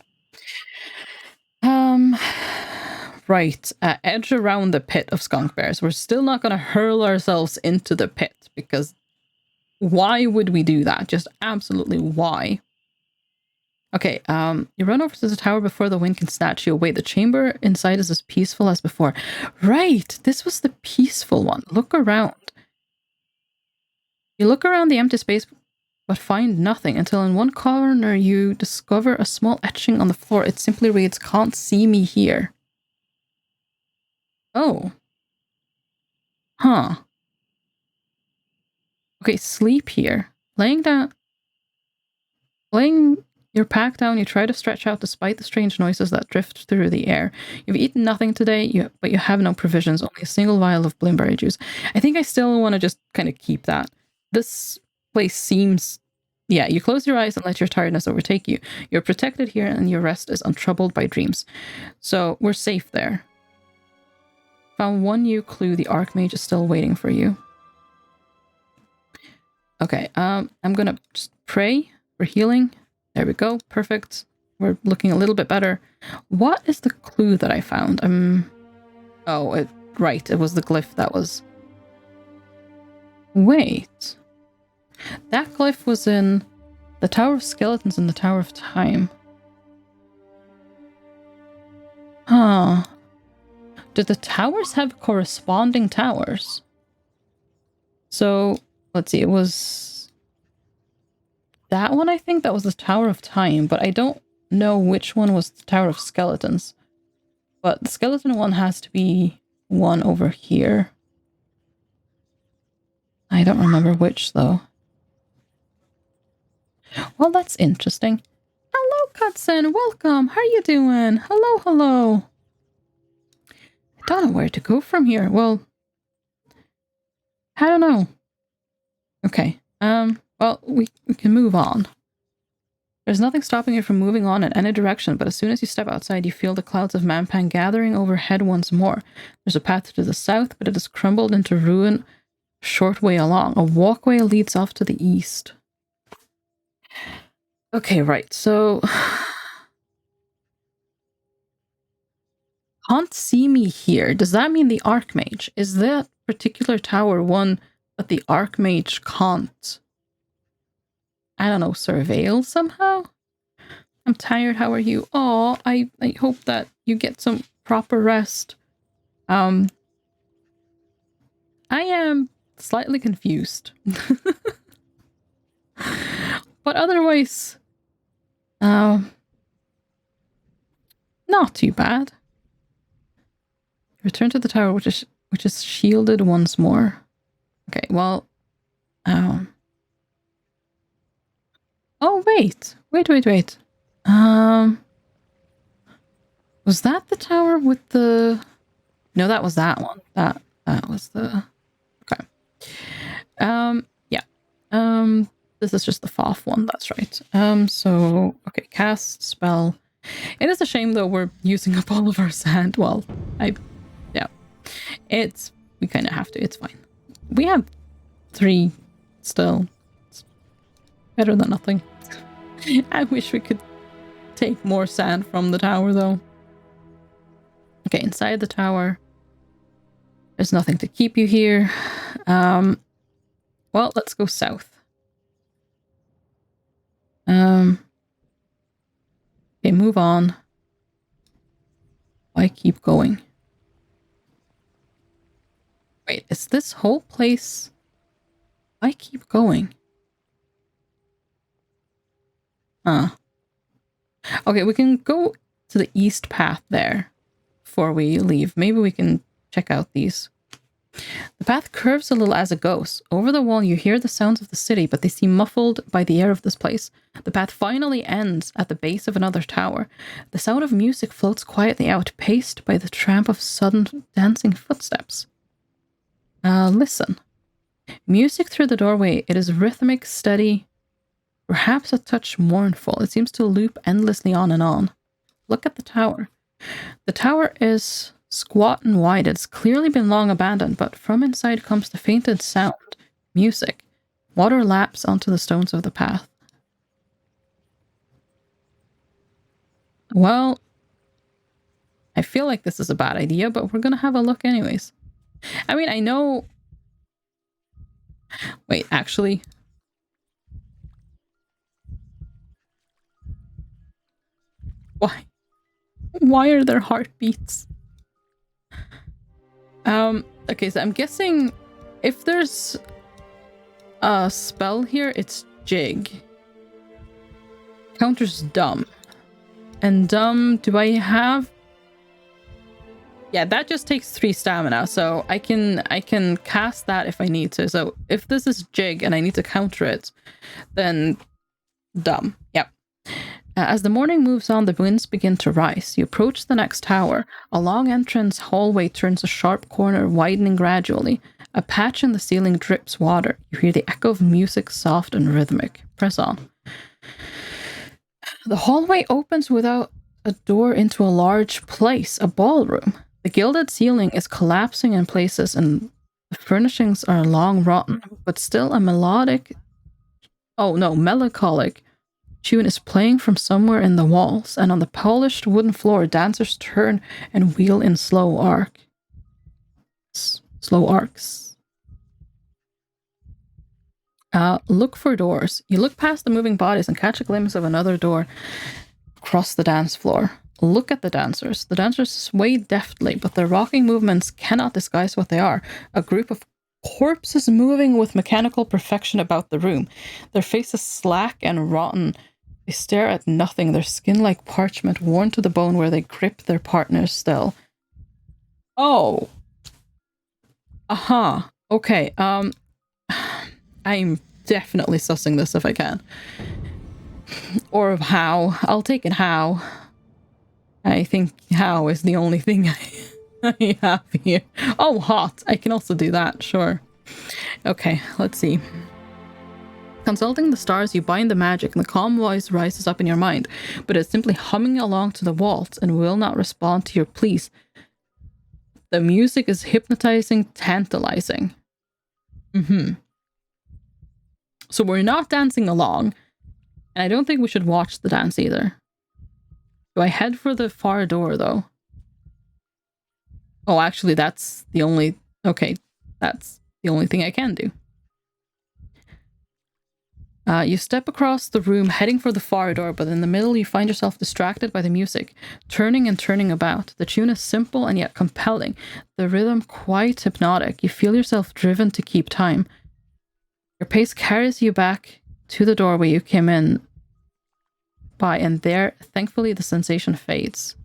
Right. Edge around the pit of skunk bears. We're still not gonna hurl ourselves into the pit, because why would we do that? Just absolutely why? Okay, you run over to the tower before the wind can snatch you away. The chamber inside is as peaceful as before. Right, this was the peaceful one. Look around. You look around the empty space, but find nothing until in one corner you discover a small etching on the floor. It simply reads, "Can't see me here." Oh. Huh. Okay, sleep here. Laying your pack down, you try to stretch out despite the strange noises that drift through the air. You've eaten nothing today, but you have no provisions, only a single vial of blimberry juice. I think I still want to just kind of keep that. This place seems... Yeah, you close your eyes and let your tiredness overtake you. You're protected here and your rest is untroubled by dreams. So we're safe there. Found one new clue. The Archmage is still waiting for you. Okay, I'm gonna just pray for healing. There we go. Perfect. We're looking a little bit better. What is the clue that I found? Oh, right. It was the glyph that was... Wait. That glyph was in the Tower of Skeletons and the Tower of Time. Huh. Did the towers have corresponding towers? So, let's see. It was... that one, I think, that was the Tower of Time, but I don't know which one was the Tower of Skeletons. But the skeleton one has to be one over here. I don't remember which, though. Well, that's interesting. Hello, Cutson. Welcome. How are you doing? Hello, hello. I don't know where to go from here. Well, I don't know. Okay. Well, we can move on. There's nothing stopping you from moving on in any direction, but as soon as you step outside, you feel the clouds of Manpan gathering overhead once more. There's a path to the south, but it has crumbled into ruin a short way along. A walkway leads off to the east. Okay, right, so... Can't see me here. Does that mean the Archmage? Is that particular tower one that the Archmage can't... I don't know, surveil somehow? I'm tired, how are you? Oh, I hope that you get some proper rest. I am slightly confused. But otherwise, not too bad. Return to the tower, which is shielded once more. Okay, well, oh, wait. Was that the tower with the... No, that was that one. That was the... Okay. Yeah. This is just the Foth one, that's right. So, okay, cast, spell. It is a shame, though, we're using up all of our sand. Well, yeah. We kind of have to, it's fine. We have 3 still. It's better than nothing. I wish we could take more sand from the tower, though. Okay, inside the tower. There's nothing to keep you here. Well, let's go south. Okay, move on. Why keep going? Wait, is this whole place... Why keep going? Okay, we can go to the east path there before we leave. Maybe we can check out these. The path curves a little as it goes. Over the wall, you hear the sounds of the city, but they seem muffled by the air of this place. The path finally ends at the base of another tower. The sound of music floats quietly out, paced by the tramp of sudden dancing footsteps. Listen. Music through the doorway. It is rhythmic, steady, perhaps a touch mournful. It seems to loop endlessly on and on. Look at the tower. The tower is squat and wide. It's clearly been long abandoned, but from inside comes the fainted sound. Music. Water laps onto the stones of the path. Well, I feel like this is a bad idea, but we're gonna have a look anyways. I mean, I know... Wait, actually... Why? Why are there heartbeats? Okay, so I'm guessing if there's a spell here, it's Jig. Counters Dumb. And Dumb, do I have... Yeah, that just takes 3 stamina, so I can cast that if I need to. So if this is Jig and I need to counter it, then Dumb. Yep. As the morning moves on, the winds begin to rise. You approach the next tower. A long entrance hallway turns a sharp corner, widening gradually. A patch in the ceiling drips water. You hear the echo of music, soft and rhythmic. Press on. The hallway opens without a door into a large place, a ballroom. The gilded ceiling is collapsing in places and the furnishings are long rotten, but still a melancholic tune is playing from somewhere in the walls, and on the polished wooden floor, dancers turn and wheel in slow arcs. Look for doors. You look past the moving bodies and catch a glimpse of another door across the dance floor. Look at the dancers. The dancers sway deftly, but their rocking movements cannot disguise what they are. A group of corpses moving with mechanical perfection about the room. Their faces slack and rotten. They stare at nothing, their skin like parchment, worn to the bone where they grip their partners still. Oh. Aha. Okay, I'm definitely sussing this if I can. Or how. I'll take it how. I think how is the only thing I have here. Oh, hot. I can also do that, sure. Okay, let's see. Consulting the stars, you bind the magic, and the calm voice rises up in your mind, but it's simply humming along to the waltz and will not respond to your pleas. The music is hypnotizing, tantalizing. So we're not dancing along, and I don't think we should watch the dance either. Do I head for the far door, though? Oh, actually, that's the only... Okay, that's the only thing I can do. You step across the room, heading for the far door, but in the middle you find yourself distracted by the music, turning and turning about. The tune is simple and yet compelling, the rhythm quite hypnotic. You feel yourself driven to keep time. Your pace carries you back to the doorway you came in by, and there, thankfully, the sensation fades.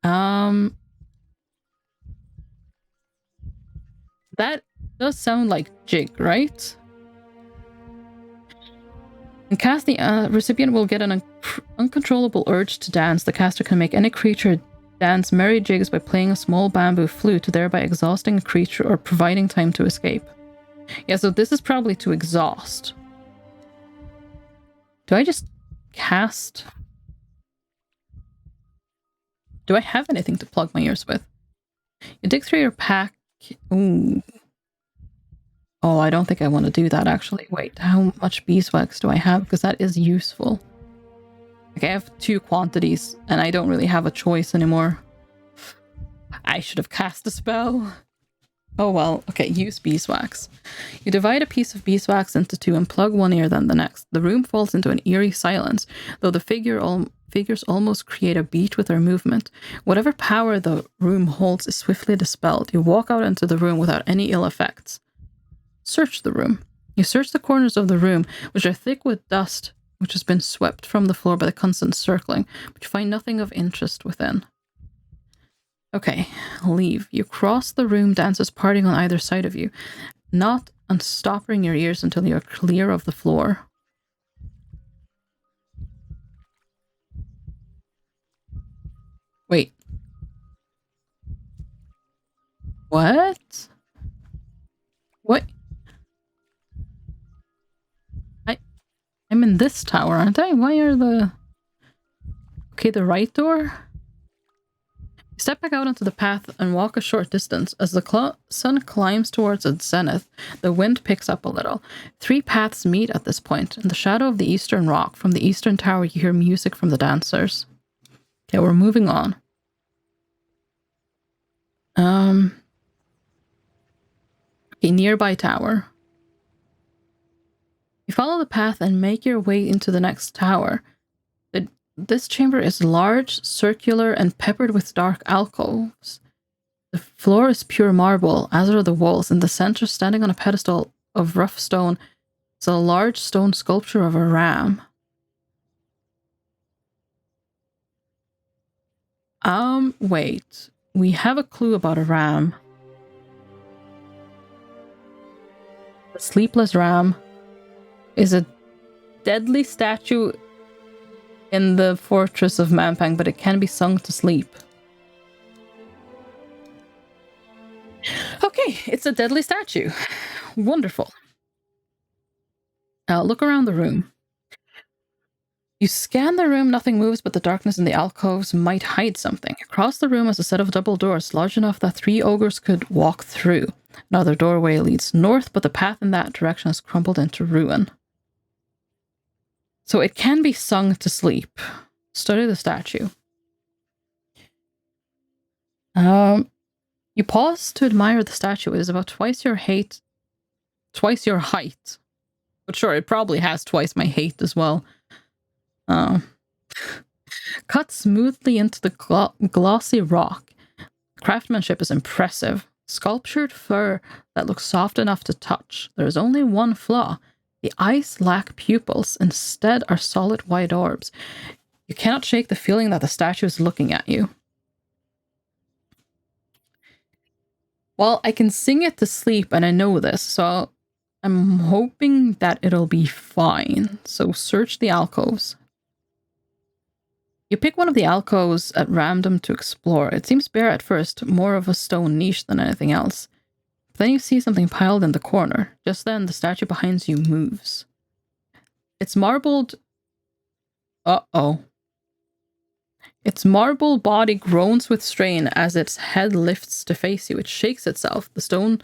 That does sound like Jig, right? In cast, the recipient will get an uncontrollable urge to dance. The caster can make any creature dance merry jigs by playing a small bamboo flute, thereby exhausting a creature or providing time to escape. Yeah, so this is probably to exhaust. Do I just cast? Do I have anything to plug my ears with? You dig through your pack. Ooh. Oh, I don't think I want to do that, actually. Wait, how much beeswax do I have? Because that is useful. Okay, I have 2 quantities, and I don't really have a choice anymore. I should have cast a spell. Oh well, okay, use beeswax. You divide a piece of beeswax into 2 and plug one ear then the next. The room falls into an eerie silence, though the figures almost create a beat with their movement. Whatever power the room holds is swiftly dispelled. You walk out into the room without any ill effects. Search the room. You search the corners of the room, which are thick with dust, which has been swept from the floor by the constant circling, but you find nothing of interest within. Okay, leave. You cross the room, dancers parting on either side of you, not unstopping your ears until you are clear of the floor. Wait. What? What? I'm in this tower, aren't I? Why are the... Okay, the right door? You step back out onto the path and walk a short distance. As the sun climbs towards its zenith, the wind picks up a little. 3 paths meet at this point. In the shadow of the eastern rock, from the eastern tower, you hear music from the dancers. Okay, we're moving on. A nearby tower. You follow the path and make your way into the next tower. This chamber is large, circular, and peppered with dark alcoves. The floor is pure marble, as are the walls. In the center, standing on a pedestal of rough stone, is a large stone sculpture of a ram. Wait. We have a clue about a ram. The sleepless ram is a deadly statue in the fortress of Mampang, but it can be sung to sleep. Okay, it's a deadly statue. Wonderful. Now look around the room. You scan the room, nothing moves, but the darkness in the alcoves might hide something. Across the room is a set of double doors, large enough that 3 ogres could walk through. Another doorway leads north, but the path in that direction has crumbled into ruin. So it can be sung to sleep. Study the statue. You pause to admire the statue. It is about twice your height. But sure, it probably has twice my height as well. Cut smoothly into the glossy rock. Craftsmanship is impressive. Sculptured fur that looks soft enough to touch. There is only one flaw. The eyes lack pupils. Instead are solid white orbs. You cannot shake the feeling that the statue is looking at you. Well, I can sing it to sleep, and I know this, so I'm hoping that it'll be fine. So search the alcoves. You pick one of the alcoves at random to explore. It seems bare at first, more of a stone niche than anything else. But then you see something piled in the corner. Just then, the statue behind you moves. Its marbled... Uh-oh. Its marble body groans with strain as its head lifts to face you. It shakes itself. The stone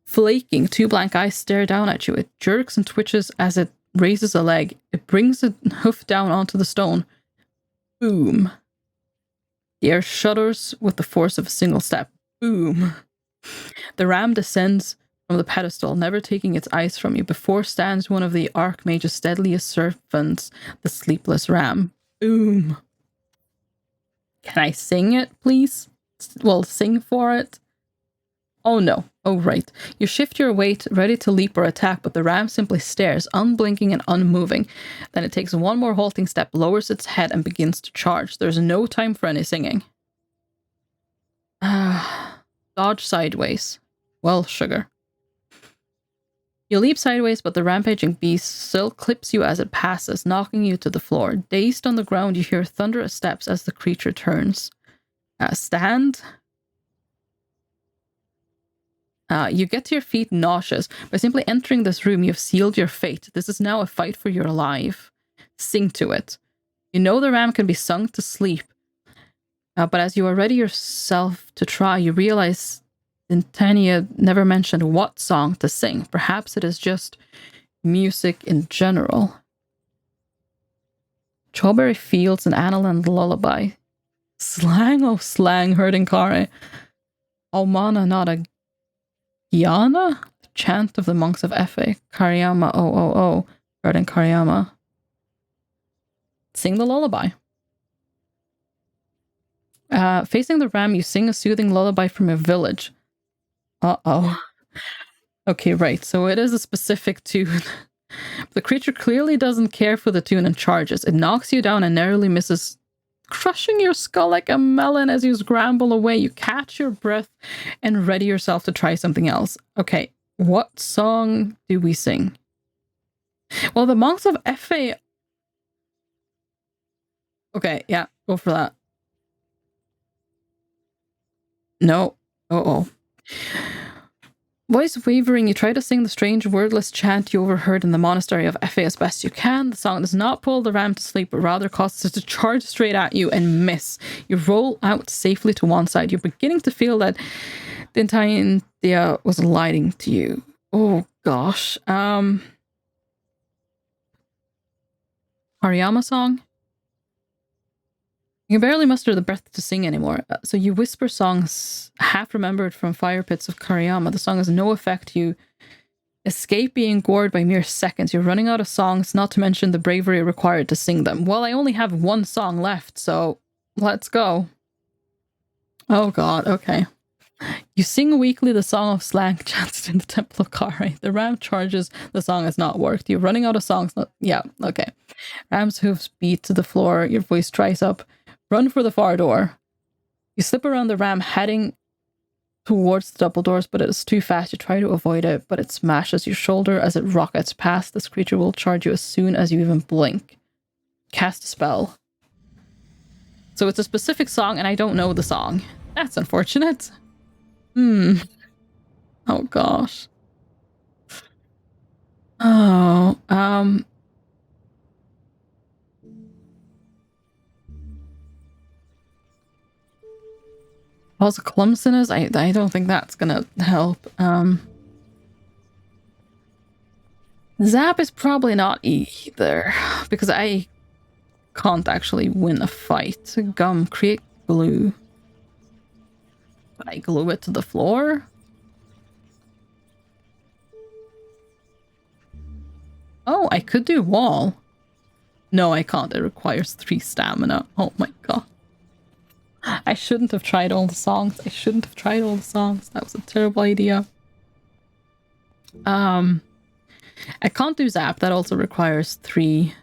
flaking, 2 blank eyes stare down at you. It jerks and twitches as it raises a leg. It brings a hoof down onto the stone. Boom. The air shudders with the force of a single step. Boom. The ram descends from the pedestal, never taking its eyes from you. Before stands one of the Archmage's deadliest servants, the sleepless ram. Boom. Can I sing it, please? Well, sing for it. Oh no. Oh, right. You shift your weight, ready to leap or attack, but the ram simply stares, unblinking and unmoving. Then it takes one more halting step, lowers its head, and begins to charge. There's no time for any singing. Dodge sideways. Well, sugar. You leap sideways, but the rampaging beast still clips you as it passes, knocking you to the floor. Dazed on the ground, you hear thunderous steps as the creature turns. Stand. You get to your feet nauseous. By simply entering this room, you've sealed your fate. This is now a fight for your life. Sing to it. You know the ram can be sung to sleep. But as you are ready yourself to try, you realize Intania never mentioned what song to sing. Perhaps it is just music in general. Strawberry Fields and Analand Lullaby. Slang, oh slang, herding Kare. Almana Nada Giana? The chant of the monks of Efe. Kariyama, oh, herding Kariyama. Sing the lullaby. Facing the ram, you sing a soothing lullaby from your village. Uh-oh. Okay, right. So it is a specific tune. The creature clearly doesn't care for the tune and charges. It knocks you down and narrowly misses, crushing your skull like a melon as you scramble away. You catch your breath and ready yourself to try something else. Okay, what song do we sing? Well, the monks of Efe... Okay, yeah, go for that. No. Uh-oh. Voice wavering, you try to sing the strange wordless chant you overheard in the monastery of Efe as best you can. The song does not pull the ram to sleep, but rather causes it to charge straight at you and miss. You roll out safely to one side. You're beginning to feel that the entire India was lying to you. Oh gosh. Hariyama song? You can barely muster the breath to sing anymore, so you whisper songs half remembered from fire pits of Kariyama. The song has no effect. You escape being gored by mere seconds. You're running out of songs, not to mention the bravery required to sing them. Well, I only have one song left, so let's go. Oh god, okay. You sing weakly the song of slang chanted in the Temple of Kare. The ram charges. The song has not worked. You're running out of songs. Yeah, okay. Ram's hooves beat to the floor. Your voice dries up. Run for the far door. You slip around the ram, heading towards the double doors, but it is too fast. You try to avoid it, but it smashes your shoulder as it rockets past. This creature will charge you as soon as you even blink. Cast a spell. So it's a specific song, and I don't know the song. That's unfortunate. Oh gosh. Oh, also clumsiness, I don't think that's gonna help. Zap is probably not either, because I can't actually win a fight. Gum, create glue. But I glue it to the floor? Oh, I could do wall. No, I can't. It requires 3 stamina. Oh my god. I shouldn't have tried all the songs. That was a terrible idea. I can't do zap. That also requires 3.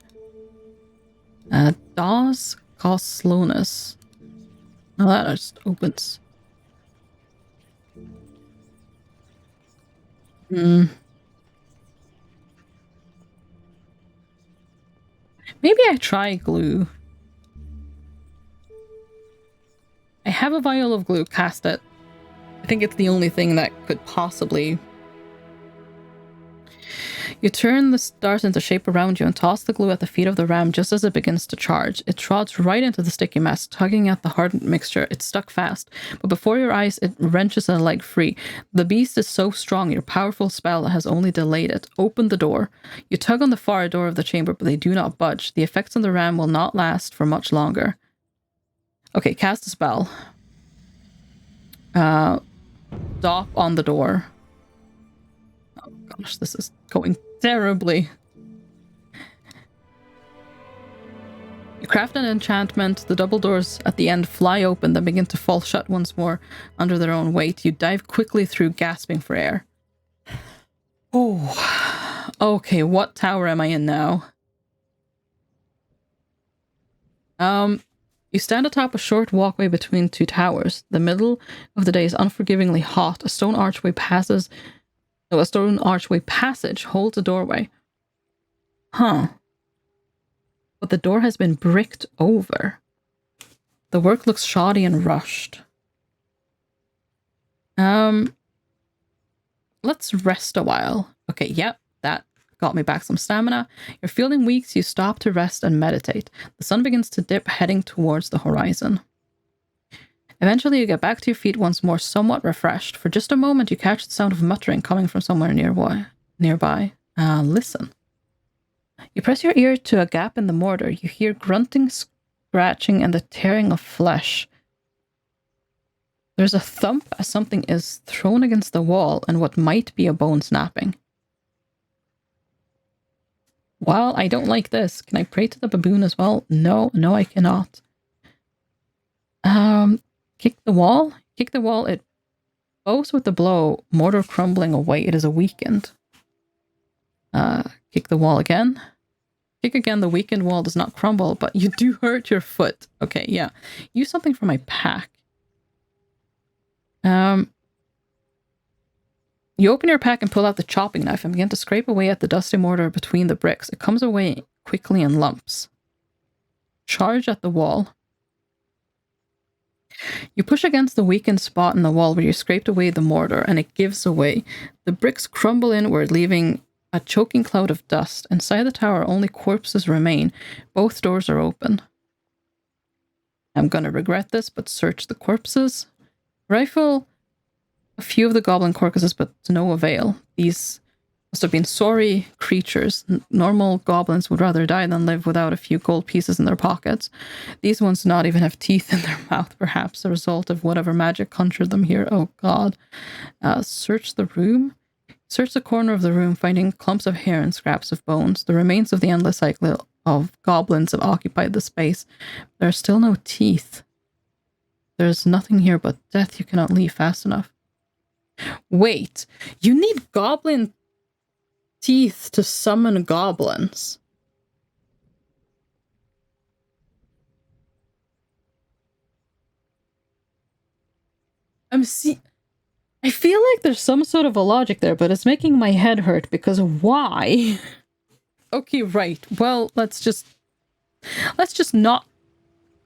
DAWs cost slowness. No, that just opens. Maybe I try glue. I have a vial of glue, cast it. I think it's the only thing that could possibly... You turn the stars into shape around you and toss the glue at the feet of the ram just as it begins to charge. It trots right into the sticky mess, tugging at the hardened mixture. It's stuck fast, but before your eyes, it wrenches a leg free. The beast is so strong, your powerful spell has only delayed it. Open the door. You tug on the far door of the chamber, but they do not budge. The effects on the ram will not last for much longer. Okay, cast a spell. Stop on the door. Oh gosh, this is going terribly. You craft an enchantment. The double doors at the end fly open, then begin to fall shut once more under their own weight. You dive quickly through, gasping for air. Oh, okay, what tower am I in now? You stand atop a short walkway between 2 towers. The middle of the day is unforgivingly hot. A stone archway passage holds a doorway. Huh. But the door has been bricked over. The work looks shoddy and rushed. Let's rest a while. Okay, yep, that got me back some stamina. You're feeling weak, so you stop to rest and meditate. The sun begins to dip, heading towards the horizon. Eventually, you get back to your feet once more, somewhat refreshed. For just a moment, you catch the sound of muttering coming from somewhere nearby. Listen. You press your ear to a gap in the mortar. You hear grunting, scratching, and the tearing of flesh. There's a thump as something is thrown against the wall and what might be a bone snapping. Well, I don't like this. Can I pray to the baboon as well? No, I cannot. Kick the wall? Kick the wall. It bows with the blow, mortar crumbling away. It is weakened. Kick the wall again. Kick again, the weakened wall does not crumble, but you do hurt your foot. Okay, yeah. Use something from my pack. You open your pack and pull out the chopping knife and begin to scrape away at the dusty mortar between the bricks. It comes away quickly in lumps. Charge at the wall. You push against the weakened spot in the wall where you scraped away the mortar, and it gives away. The bricks crumble inward, leaving a choking cloud of dust. Inside the tower, only corpses remain. Both doors are open. I'm gonna regret this, but search the corpses. Rifle a few of the goblin carcasses, but to no avail. These must have been sorry creatures. Normal goblins would rather die than live without a few gold pieces in their pockets. These ones do not even have teeth in their mouth, perhaps a result of whatever magic conjured them here. Oh god. Search the room. Search the corner of the room, finding clumps of hair and scraps of bones. The remains of the endless cycle of goblins have occupied the space. There are still no teeth. There's nothing here but death. You cannot leave fast enough. Wait, you need goblin teeth to summon goblins. I feel like there's some sort of a logic there, but it's making my head hurt because why? Okay, right. Well, let's just not.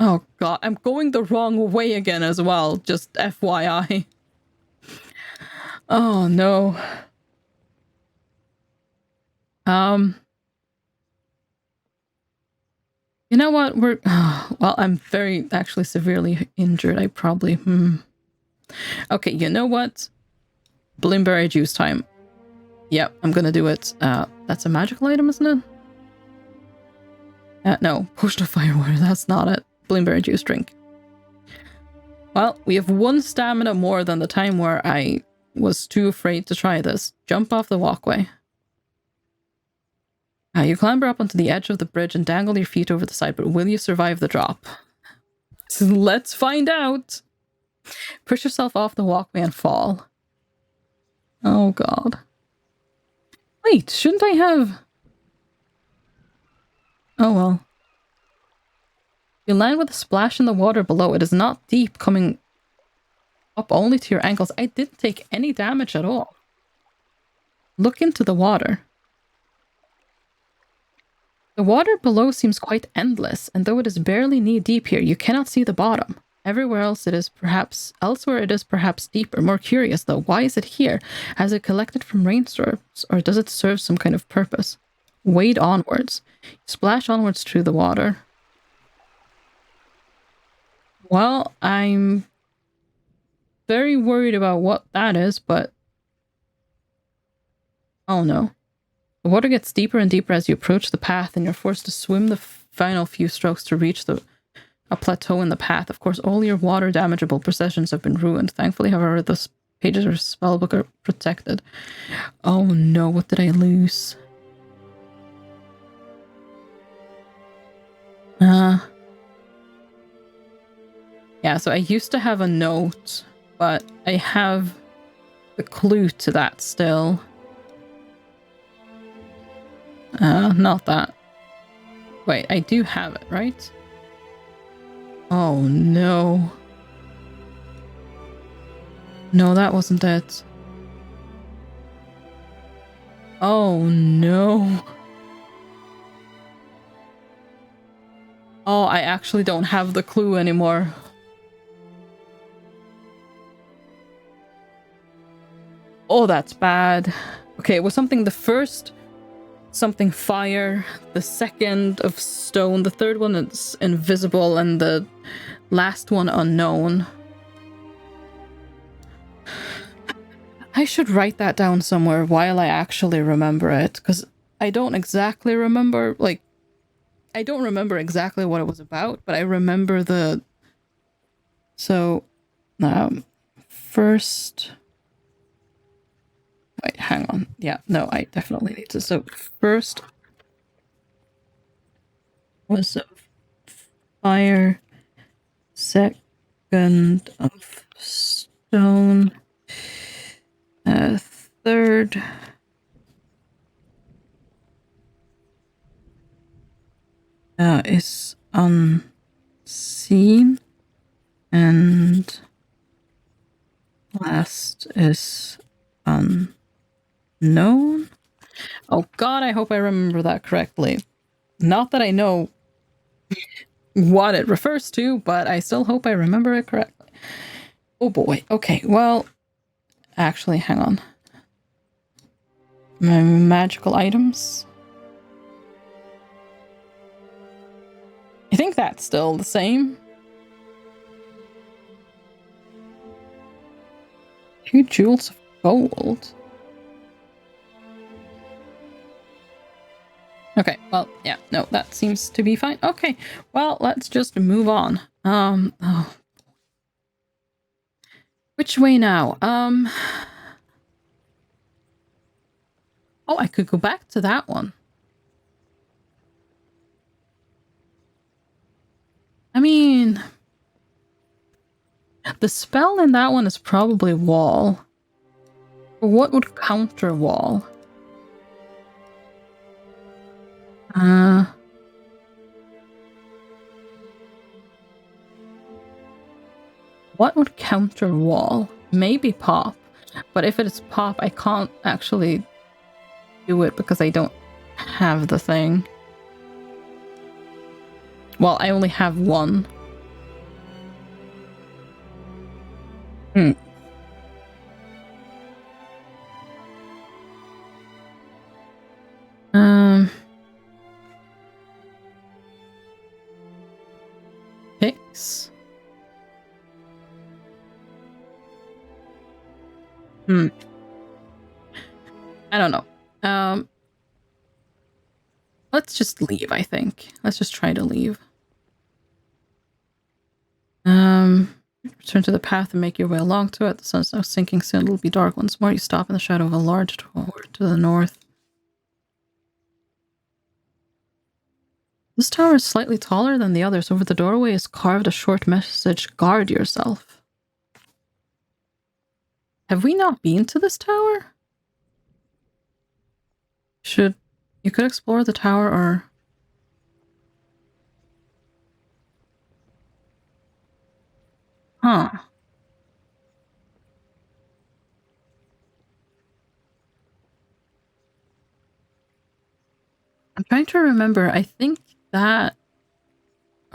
Oh god, I'm going the wrong way again as well, just FYI. Oh no. You know what? Well, I'm very actually severely injured. I probably Okay, you know what? Bloomberry juice time. Yep, I'm gonna do it. That's a magical item, isn't it? No, potion of firewater, that's not it. Bloomberry juice drink. Well, we have one stamina more than the time where I was too afraid to try this. Jump off the walkway. You clamber up onto the edge of the bridge and dangle your feet over the side, but will you survive the drop? So let's find out. Push yourself off the walkway and fall. Oh god. Wait, shouldn't I have... Oh well. You land with a splash in the water below. It is not deep, coming up only to your ankles. I didn't take any damage at all. Look into the water. The water below seems quite endless, and though it is barely knee-deep here, you cannot see the bottom. Elsewhere it is perhaps deeper. More curious though, why is it here? Has it collected from rainstorms, or does it serve some kind of purpose? Wade onwards. You splash onwards through the water. Well, I'm very worried about what that is, but... Oh no. The water gets deeper and deeper as you approach the path, and you're forced to swim the final few strokes to reach a plateau in the path. Of course, all your water damageable possessions have been ruined. Thankfully, however, the pages of spellbook are protected. Oh no, what did I lose? Yeah, so I used to have a note, but I have the clue to that still. Not that. Wait, I do have it, right? Oh no. No, that wasn't it. Oh no. Oh, I actually don't have the clue anymore. Oh, that's bad. Okay, it was something the first, something fire, the second of stone, the third one is invisible, and the last one unknown. I should write that down somewhere while I actually remember it, because I don't exactly remember, like, I don't remember exactly what it was about, but I remember the... So, first... Wait, hang on. Yeah, no, I definitely need to. So, first was fire, second of stone, third is unseen, and last is unknown. Oh god, I hope I remember that correctly. Not that I know what it refers to, but I still hope I remember it correctly. Oh boy. Okay, well, actually, hang on. My magical items. I think that's still the same. 2 jewels of gold. Okay, well, yeah, no, that seems to be fine. Okay, well, let's just move on. Oh. Which way now? Oh, I could go back to that one. I mean, the spell in that one is probably wall. But what would counter wall? What would counter wall? Maybe pop. But if it is pop, I can't actually do it because I don't have the thing. Well, I only have one. Picks. I don't know. Let's just leave, I think. Let's just try to leave. Return to the path and make your way along to it. The sun's now sinking soon. It'll be dark once more. You stop in the shadow of a large tower to the north. This tower is slightly taller than the others. Over the doorway is carved a short message. Guard yourself. Have we not been to this tower? You could explore the tower or... Huh. I'm trying to remember. I think that...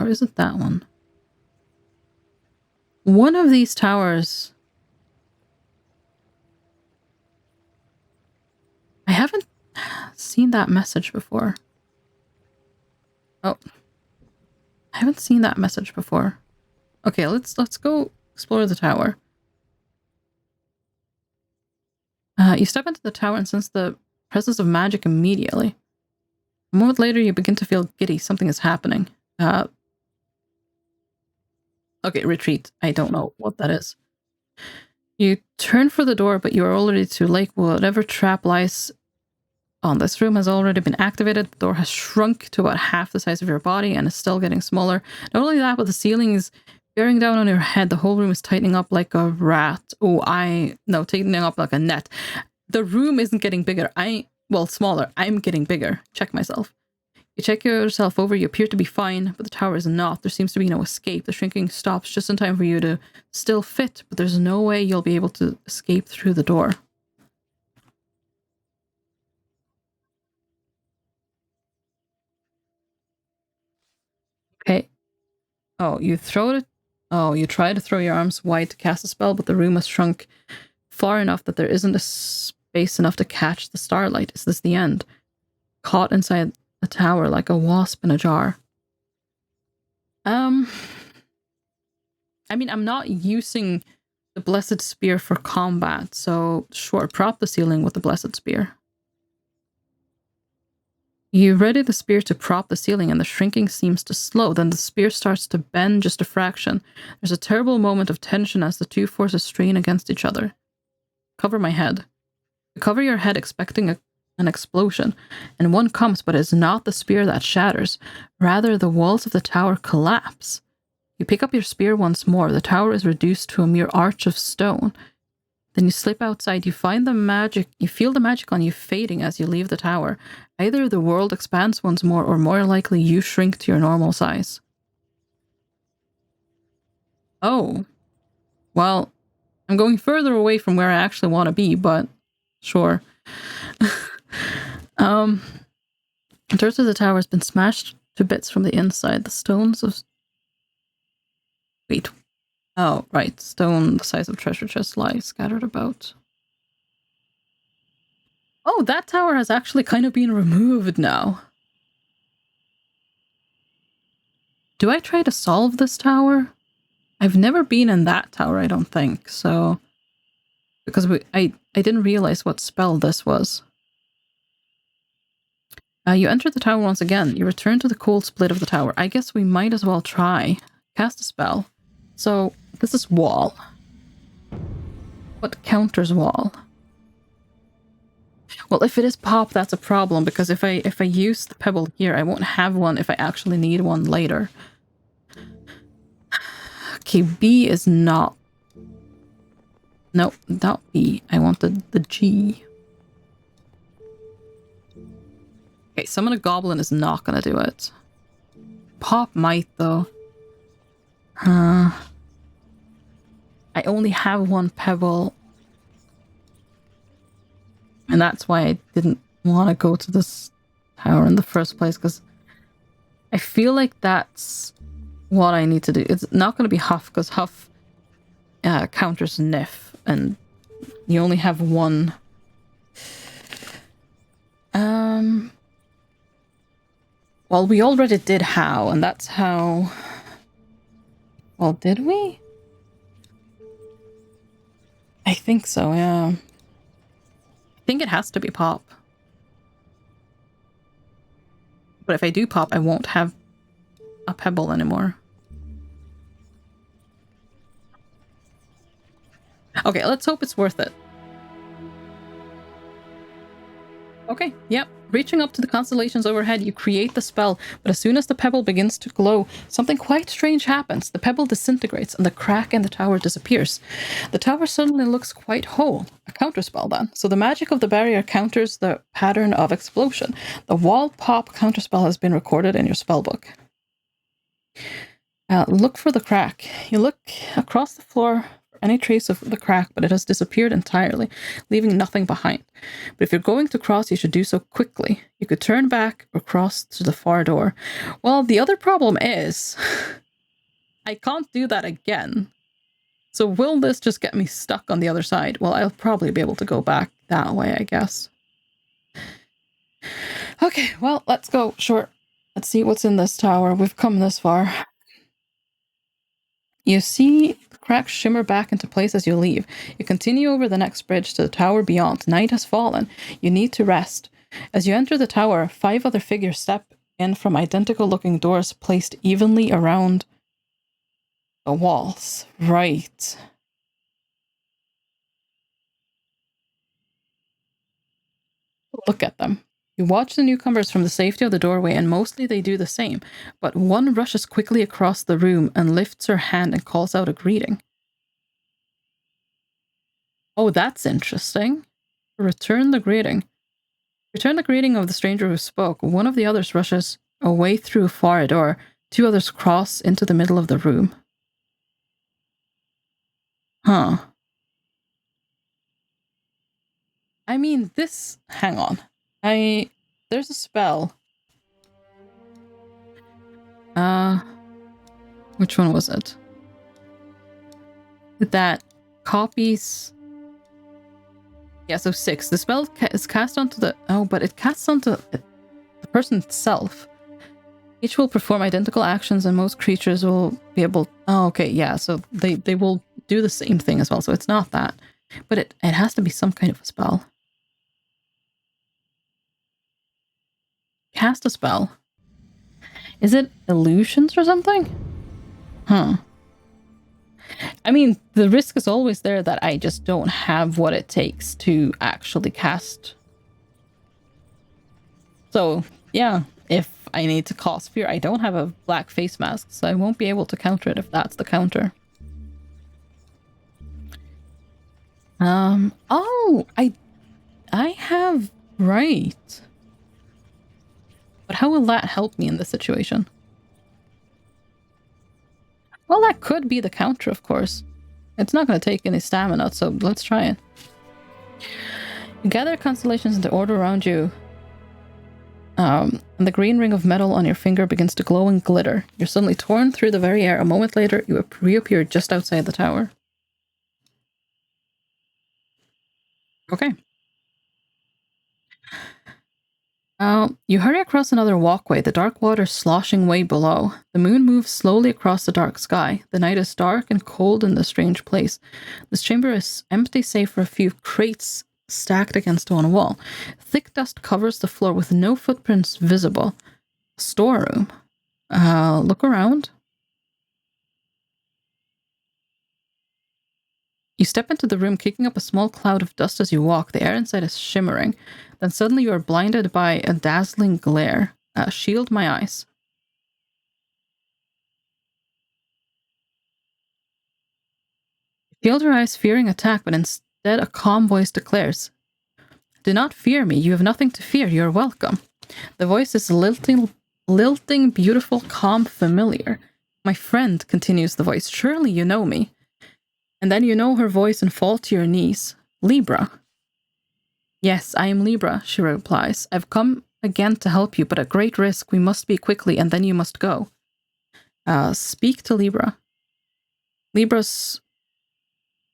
Or is it that one? One of these towers... I haven't seen that message before. Oh. I haven't seen that message before. Okay, let's go explore the tower. You step into the tower and sense the presence of magic immediately. A moment later, you begin to feel giddy. Something is happening. Okay, retreat. I don't know what that is. You turn for the door, but you are already too late. Whatever trap lies on this room has already been activated. The door has shrunk to about half the size of your body and is still getting smaller. Not only that, but the ceiling is bearing down on your head. The whole room is tightening up like a rat. No, tightening up like a net. The room isn't getting bigger. Smaller. I'm getting bigger. Check myself. You check yourself over. You appear to be fine, but the tower is not. There seems to be no escape. The shrinking stops just in time for you to still fit, but there's no way you'll be able to escape through the door. Okay. Oh, you throw it. Oh, you try to throw your arms wide to cast a spell, but the room has shrunk Far enough that there isn't a space enough to catch the starlight. Is this the end? Caught inside a tower like a wasp in a jar. I mean, I'm not using the Blessed Spear for combat, so sure, prop the ceiling with the Blessed Spear. You ready the spear to prop the ceiling and the shrinking seems to slow. Then the spear starts to bend just a fraction. There's a terrible moment of tension as the two forces strain against each other. Cover my head. You cover your head expecting an explosion, and one comes, but it's not the spear that shatters. Rather, the walls of the tower collapse. You pick up your spear once more. The tower is reduced to a mere arch of stone. Then you slip outside. You feel the magic on you fading as you leave the tower. Either the world expands once more, or more likely you shrink to your normal size. Oh. Well, I'm going further away from where I actually want to be, but sure. The dirt of the tower has been smashed to bits from the inside. The stones of... Wait. Oh, right. Stone the size of treasure chests lie scattered about. Oh, that tower has actually kind of been removed now. Do I try to solve this tower? I've never been in that tower, I don't think, so... Because I didn't realize what spell this was. You enter the tower once again. You return to the cold split of the tower. I guess we might as well try. Cast a spell. So, this is wall. What counters wall? Well, if it is pop, that's a problem, because if I use the pebble here, I won't have one if I actually need one later. Okay, B is not... No, not B. I want the G. Okay, summon a goblin is not gonna do it. Pop might, though. I only have one pebble. And that's why I didn't want to go to this tower in the first place, because I feel like that's what I need to do. It's not going to be Huff, because Huff counters Nif, and you only have one. Well, we already did How, and that's how... Well, did we? I think so, yeah. I think it has to be Pop. But if I do Pop, I won't have a pebble anymore. Okay, let's hope it's worth it. Okay, yep. Reaching up to the constellations overhead, you create the spell, but as soon as the pebble begins to glow, something quite strange happens. The pebble disintegrates and the crack in the tower disappears. The tower suddenly looks quite whole. A counterspell then. So the magic of the barrier counters the pattern of explosion. The wall pop counterspell has been recorded in your spellbook. Look for the crack. You look across the floor for any trace of the crack, but it has disappeared entirely, leaving nothing behind. But if you're going to cross, you should do so quickly. You could turn back or cross to the far door. Well, the other problem is I can't do that again. So will this just get me stuck on the other side? Well, I'll probably be able to go back that way, I guess. Okay, well, let's go. Sure. Let's see what's in this tower. We've come this far. You see the cracks shimmer back into place as you leave. You continue over the next bridge to the tower beyond. Night has fallen. You need to rest. As you enter the tower, 5 other figures step in from identical-looking doors placed evenly around the walls. Right. Look at them. You watch the newcomers from the safety of the doorway, and mostly they do the same, but one rushes quickly across the room and lifts her hand and calls out a greeting. Oh, that's interesting. Return the greeting. Return the greeting of the stranger who spoke. One of the others rushes away through a far door. 2 others cross into the middle of the room. Huh. I mean, this... Hang on. There's a spell. Which one was it? That copies Yeah, so 6. The spell is cast onto the... Oh, but it casts onto the person itself. Each will perform identical actions and most creatures will be able... Oh, okay, yeah, so they will do the same thing as well, so it's not that. But it has to be some kind of a spell. Cast a spell. Is it illusions or something? Huh. I mean, the risk is always there that I just don't have what it takes to actually cast. So, yeah, if I need to cast fear, I don't have a black face mask, so I won't be able to counter it if that's the counter. Oh, I have... Right. But how will that help me in this situation? Well, that could be the counter, of course. It's not going to take any stamina, so let's try it. You gather constellations into order around you. And the green ring of metal on your finger begins to glow and glitter. You're suddenly torn through the very air. A moment later, you reappear just outside the tower. Okay. You hurry across another walkway, the dark water sloshing way below. The moon moves slowly across the dark sky. The night is dark and cold in this strange place. This chamber is empty save for a few crates stacked against one wall. Thick dust covers the floor with no footprints visible. Storeroom. Look around. You step into the room, kicking up a small cloud of dust as you walk. The air inside is shimmering. Then suddenly you are blinded by a dazzling glare. Shield my eyes. You shield your eyes, fearing attack, but instead a calm voice declares, "Do not fear me. You have nothing to fear. You are welcome." The voice is lilting, beautiful, calm, familiar. "My friend," continues the voice, "surely you know me." And then you know her voice and fall to your knees. "Libra." "Yes, I am Libra," she replies. "I've come again to help you, but at great risk. We must speak quickly, and then you must go." Speak to Libra. Libra's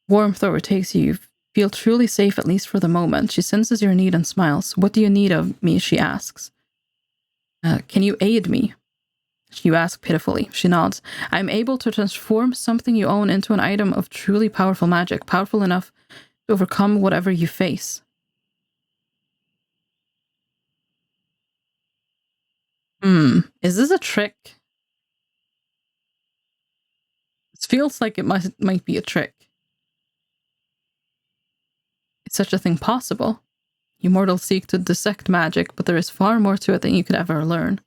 warmth overtakes you. You feel truly safe, at least for the moment. She senses your need and smiles. "What do you need of me?" she asks. "Can you aid me?" You ask pitifully. She nods. "I'm able to transform something you own into an item of truly powerful magic, powerful enough to overcome whatever you face." Is this a trick? It feels like it might be a trick. Is such a thing possible? You mortals seek to dissect magic, but there is far more to it than you could ever learn.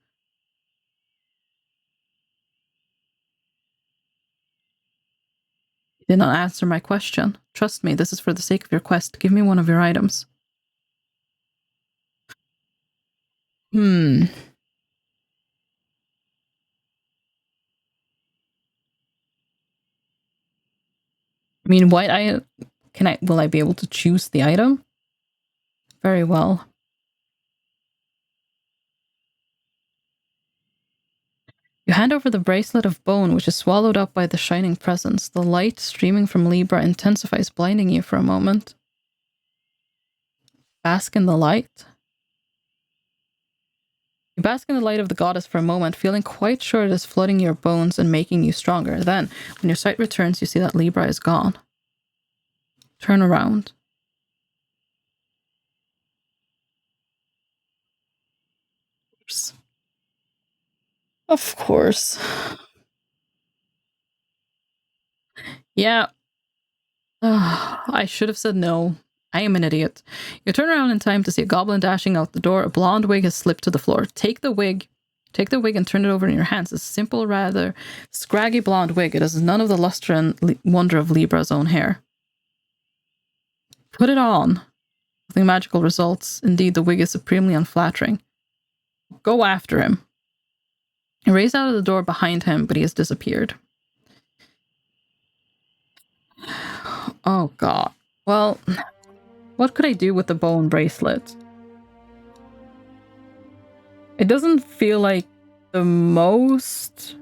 You did not answer my question. Trust me, this is for the sake of your quest. Give me one of your items. I mean, will I be able to choose the item? Very well. You hand over the bracelet of bone, which is swallowed up by the shining presence. The light streaming from Libra intensifies, blinding you for a moment. Bask in the light. You bask in the light of the goddess for a moment, feeling quite sure it is flooding your bones and making you stronger. Then, when your sight returns, you see that Libra is gone. Turn around. Of course. Yeah. I should have said no. I am an idiot. You turn around in time to see a goblin dashing out the door. A blonde wig has slipped to the floor. Take the wig and turn it over in your hands. It's a simple, rather scraggy blonde wig. It has none of the luster and wonder of Libra's own hair. Put it on. Nothing magical results. Indeed, the wig is supremely unflattering. Go after him. You race out of the door behind him, but he has disappeared. Oh god. Well, what could I do with the bone bracelet? It doesn't feel like the most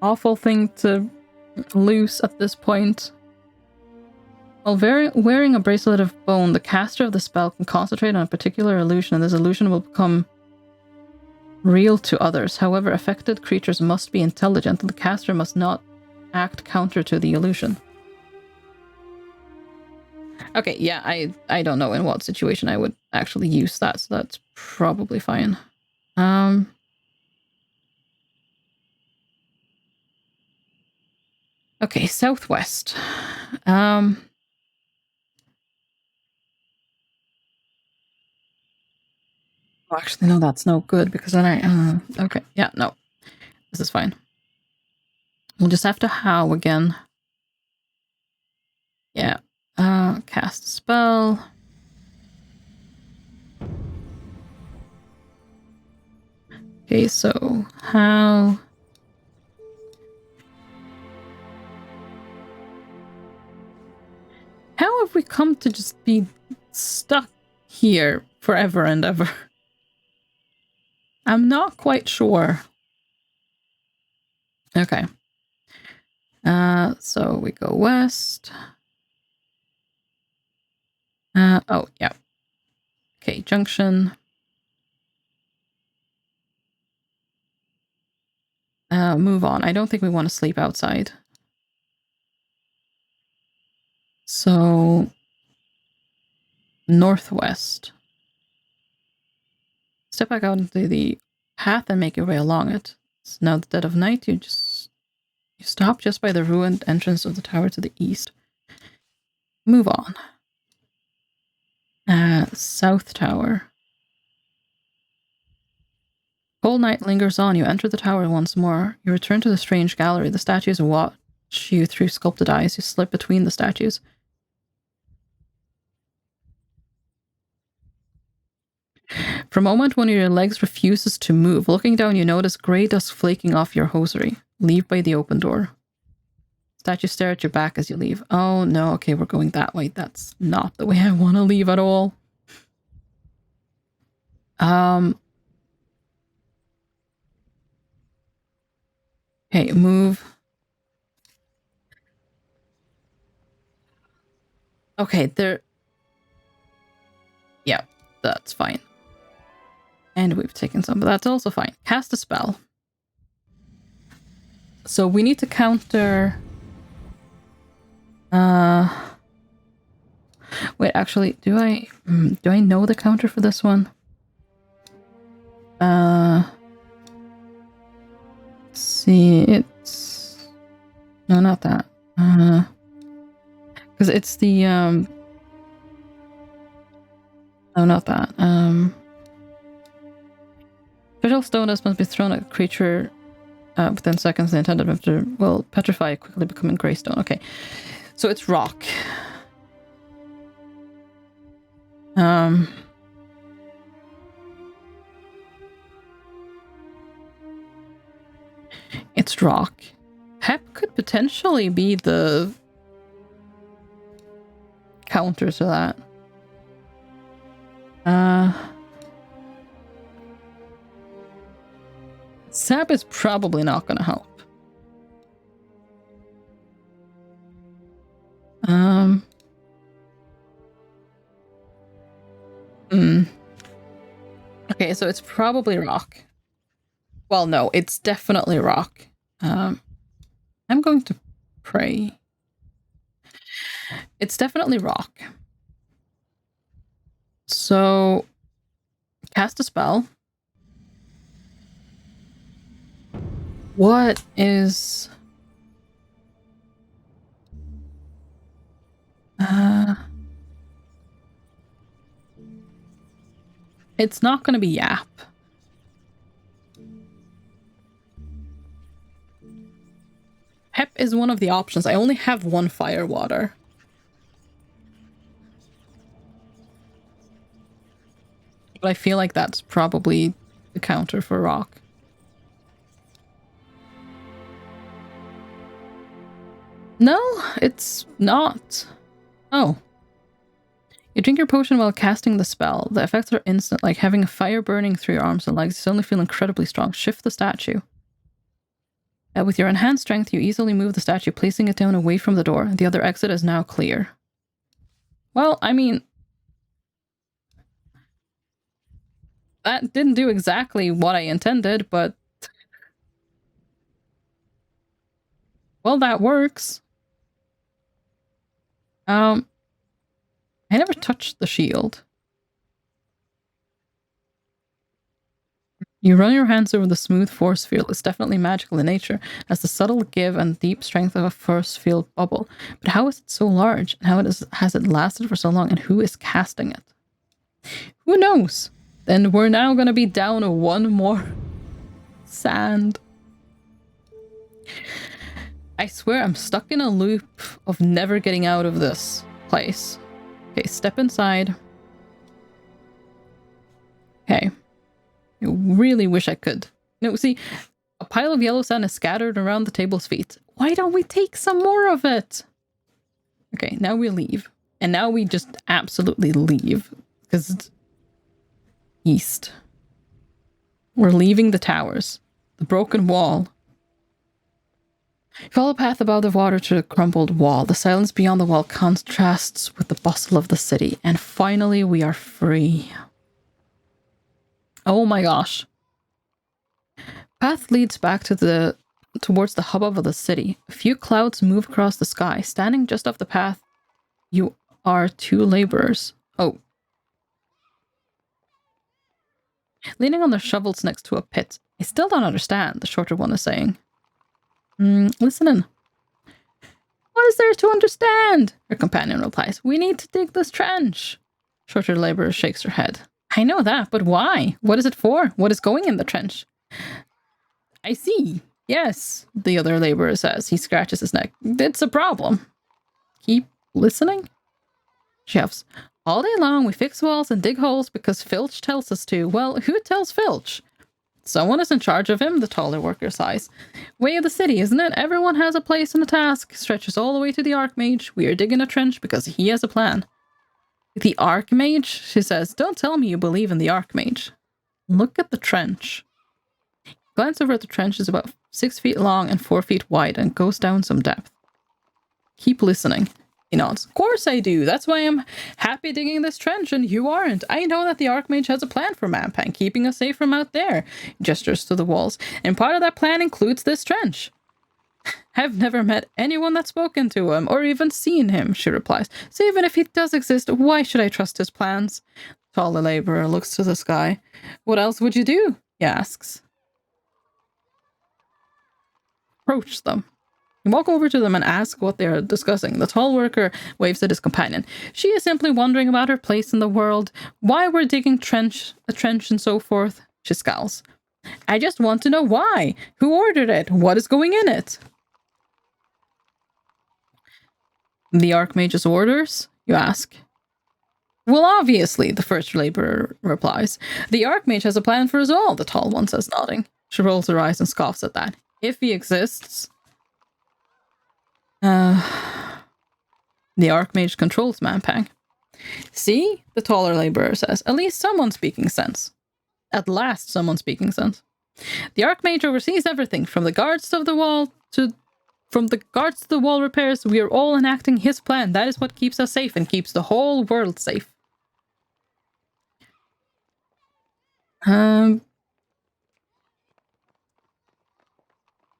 awful thing to lose at this point. While wearing a bracelet of bone, the caster of the spell can concentrate on a particular illusion, and this illusion will become real to others. However, affected creatures must be intelligent, and the caster must not act counter to the illusion. Okay, yeah, I don't know in what situation I would actually use that, so that's probably fine. Okay, southwest. Oh, actually, no, that's no good because then I... okay, yeah, no. This is fine. We'll just have to how again. Yeah. Cast a spell. Okay, so how... How have we come to just be stuck here forever and ever? I'm not quite sure. Okay. So we go west. Oh, yeah. Okay, junction. Move on. I don't think we want to sleep outside. So, northwest. Step back out into the path and make your way along it. It's now the dead of night. You stop just by the ruined entrance of the tower to the east. Move on. South tower. Cold night lingers on. You enter the tower once more. You return to the strange gallery. The statues watch you through sculpted eyes. You slip between the statues. For a moment, one of your legs refuses to move. Looking down, you notice grey dust flaking off your hosiery. Leave by the open door. Statues stare at your back as you leave. Oh no, okay, we're going that way. That's not the way I want to leave at all. Okay, move. Okay, there... Yeah, that's fine. And we've taken some, but that's also fine. Cast a spell. So we need to counter... Wait, actually, do I know the counter for this one? Let's see, it's... No, not that. Because it's the, No, not that. Special stone dust must be thrown at a creature within seconds. The intended after will petrify, quickly becoming grey stone. Okay, so it's rock. It's rock. Pep could potentially be the counter to that. Sap is probably not going to help. Okay, so it's probably rock. Well, no, it's definitely rock. I'm going to pray. It's definitely rock. So, cast a spell. What is... It's not going to be Yap. Pep is one of the options. I only have one fire water. But I feel like that's probably the counter for rock. No, it's not. Oh. You drink your potion while casting the spell. The effects are instant, like having a fire burning through your arms and legs. You suddenly feel incredibly strong. Shift the statue. With your enhanced strength, you easily move the statue, placing it down away from the door. The other exit is now clear. Well, I mean, that didn't do exactly what I intended, but... Well, that works. I never touched the shield. You run your hands over the smooth force field. It's definitely magical in nature, as the subtle give and deep strength of a force field bubble. But how is it so large? And has it lasted for so long? And who is casting it? Who knows? Then we're now going to be down one more sand. I swear I'm stuck in a loop of never getting out of this place. Okay, step inside. Okay. I really wish I could. No, see, a pile of yellow sand is scattered around the table's feet. Why don't we take some more of it? Okay, now we leave. And now we just absolutely leave. Because it's east. We're leaving the towers. The broken wall. You follow a path above the water to a crumbled wall. The silence beyond the wall contrasts with the bustle of the city. And finally, we are free. Oh my gosh. Path leads back towards the hubbub of the city. A few clouds move across the sky. Standing just off the path, you are two laborers. Oh. Leaning on their shovels next to a pit. I still don't understand, the shorter one is saying. Listen in. What is there to understand? Her companion replies. We need to dig this trench. Shorter laborer shakes her head. I know that, but why? What is it for? What is going in the trench? I see. Yes, the other laborer says. He scratches his neck. It's a problem. Keep listening? She huffs. All day long we fix walls and dig holes because Filch tells us to. Well, who tells Filch? Someone is in charge of him, the taller worker sighs. Way of the city, isn't it? Everyone has a place and a task. Stretches all the way to the Archmage. We are digging a trench because he has a plan. The Archmage? She says. Don't tell me you believe in the Archmage. Look at the trench. Glance over at the trench is about 6 feet long and 4 feet wide and goes down some depth. Keep listening. He nods. Of course I do. That's why I'm happy digging this trench and you aren't. I know that the Archmage has a plan for Manpang, keeping us safe from out there. He gestures to the walls. And part of that plan includes this trench. I've never met anyone that's spoken to him or even seen him, she replies. So even if he does exist, why should I trust his plans? The taller laborer looks to the sky. What else would you do? He asks. Approach them. You walk over to them and ask what they are discussing. The tall worker waves at his companion. She is simply wondering about her place in the world, why we're digging a trench and so forth. She scowls. I just want to know why. Who ordered it? What is going in it? The Archmage's orders? You ask. Well, obviously, the first laborer replies. The Archmage has a plan for us all, the tall one says, nodding. She rolls her eyes and scoffs at that. If he exists... The Archmage controls Manpang. See? The taller laborer says. At least someone's speaking sense. At last someone's speaking sense. The Archmage oversees everything, from the guards to the wall repairs. We are all enacting his plan. That is what keeps us safe and keeps the whole world safe.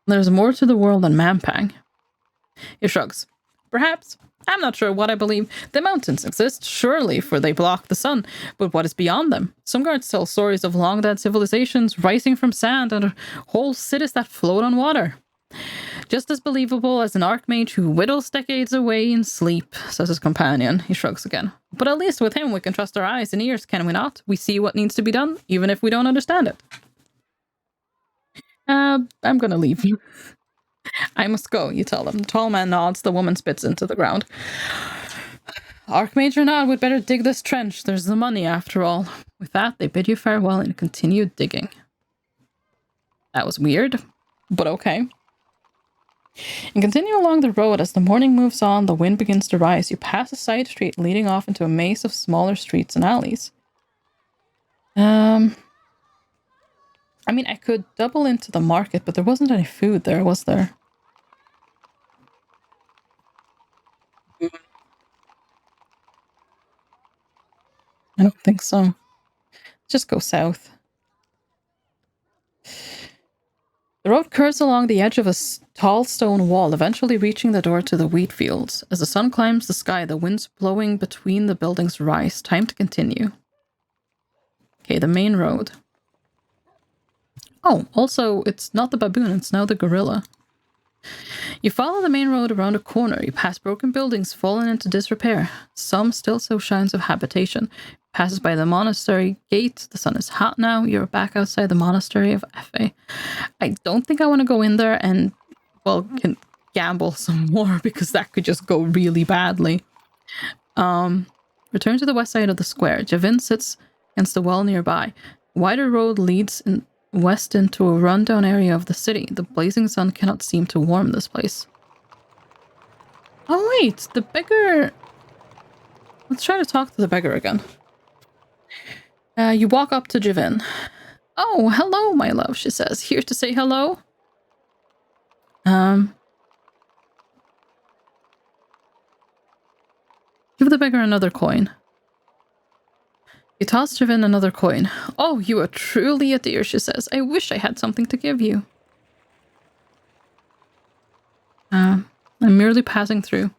There's more to the world than Manpang. He shrugs. Perhaps. I'm not sure what I believe. The mountains exist, surely, for they block the sun. But what is beyond them? Some guards tell stories of long-dead civilizations rising from sand and whole cities that float on water. Just as believable as an Archmage who whittles decades away in sleep, says his companion. He shrugs again. But at least with him we can trust our eyes and ears, can we not? We see what needs to be done, even if we don't understand it. I'm gonna leave you. I must go, you tell them. The tall man nods, the woman spits into the ground. Archmage or not, we'd better dig this trench. There's the money, after all. With that, they bid you farewell and continue digging. That was weird, but okay. And continue along the road. As the morning moves on, the wind begins to rise. You pass a side street leading off into a maze of smaller streets and alleys. I mean, I could double into the market, but there wasn't any food there, was there? I don't think so. Just go south. The road curves along the edge of a tall stone wall, eventually reaching the door to the wheat fields. As the sun climbs the sky, the winds blowing between the buildings rise. Time to continue. Okay, the main road. Oh, also, it's not the baboon, it's now the gorilla. You follow the main road around a corner. You pass broken buildings fallen into disrepair. Some still show signs of habitation. Passes by the monastery gate. The sun is hot now. You're back outside the monastery of Efe. I don't think I want to go in there and, well, can gamble some more because that could just go really badly. Return to the west side of the square. Javin sits against the well nearby. Wider road leads west into a rundown area of the city. The blazing sun cannot seem to warm this place. Oh wait, the beggar... Let's try to talk to the beggar again. You walk up to Javin. Oh, hello, my love, she says. Here to say hello? Give the beggar another coin. You toss Javin another coin. Oh, you are truly a dear, she says. I wish I had something to give you. I'm merely passing through,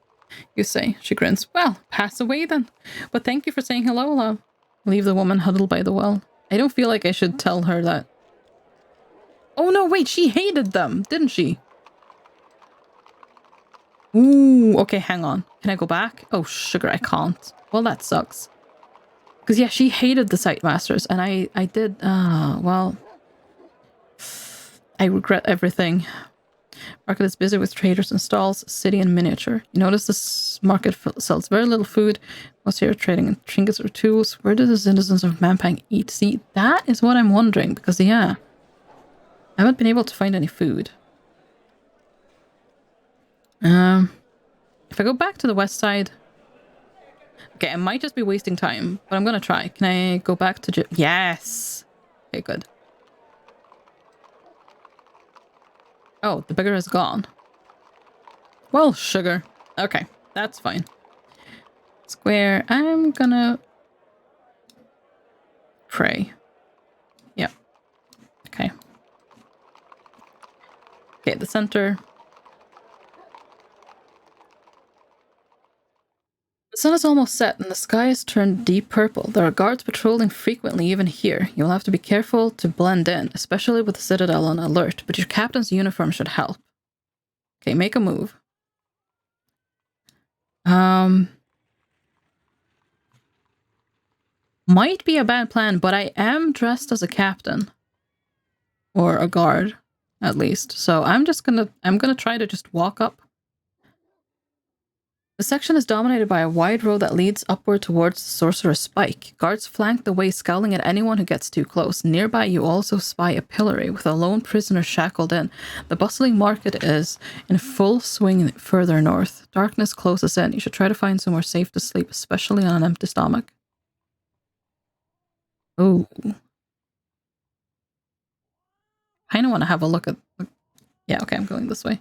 you say. She grins. Well, pass away then. But thank you for saying hello, love. Leave the woman huddled by the well. I don't feel like I should tell her that. Oh no, wait, she hated them, didn't she? Ooh, okay, hang on. Can I go back? Oh, sugar, I can't. Well, that sucks. Because, yeah, she hated the site masters, and I did, well... I regret everything. Market is busy with traders and stalls, city in miniature. You notice this market sells very little food. Most here are trading in trinkets or tools. Where do the citizens of Mampang eat? See, that is what I'm wondering, because, yeah, I haven't been able to find any food. If I go back to the west side... Okay, I might just be wasting time, but I'm gonna try. Can I go back to... Yes! Okay, good. Oh, the beggar has gone. Well, sugar. Okay, that's fine. Square, I'm gonna... pray. Yep. Okay. Okay, the center... The sun is almost set and the sky has turned deep purple. There are guards patrolling frequently even here. You'll have to be careful to blend in, especially with the Citadel on alert, but your captain's uniform should help. Okay, make a move. Might be a bad plan, but I am dressed as a captain. Or a guard, at least. So I'm gonna try to just walk up. The section is dominated by a wide road that leads upward towards the Sorcerer's Spike. Guards flank the way, scowling at anyone who gets too close. Nearby, you also spy a pillory with a lone prisoner shackled in. The bustling market is in full swing further north. Darkness closes in. You should try to find somewhere safe to sleep, especially on an empty stomach. Ooh. I kind of want to have a look at... Yeah, okay, I'm going this way.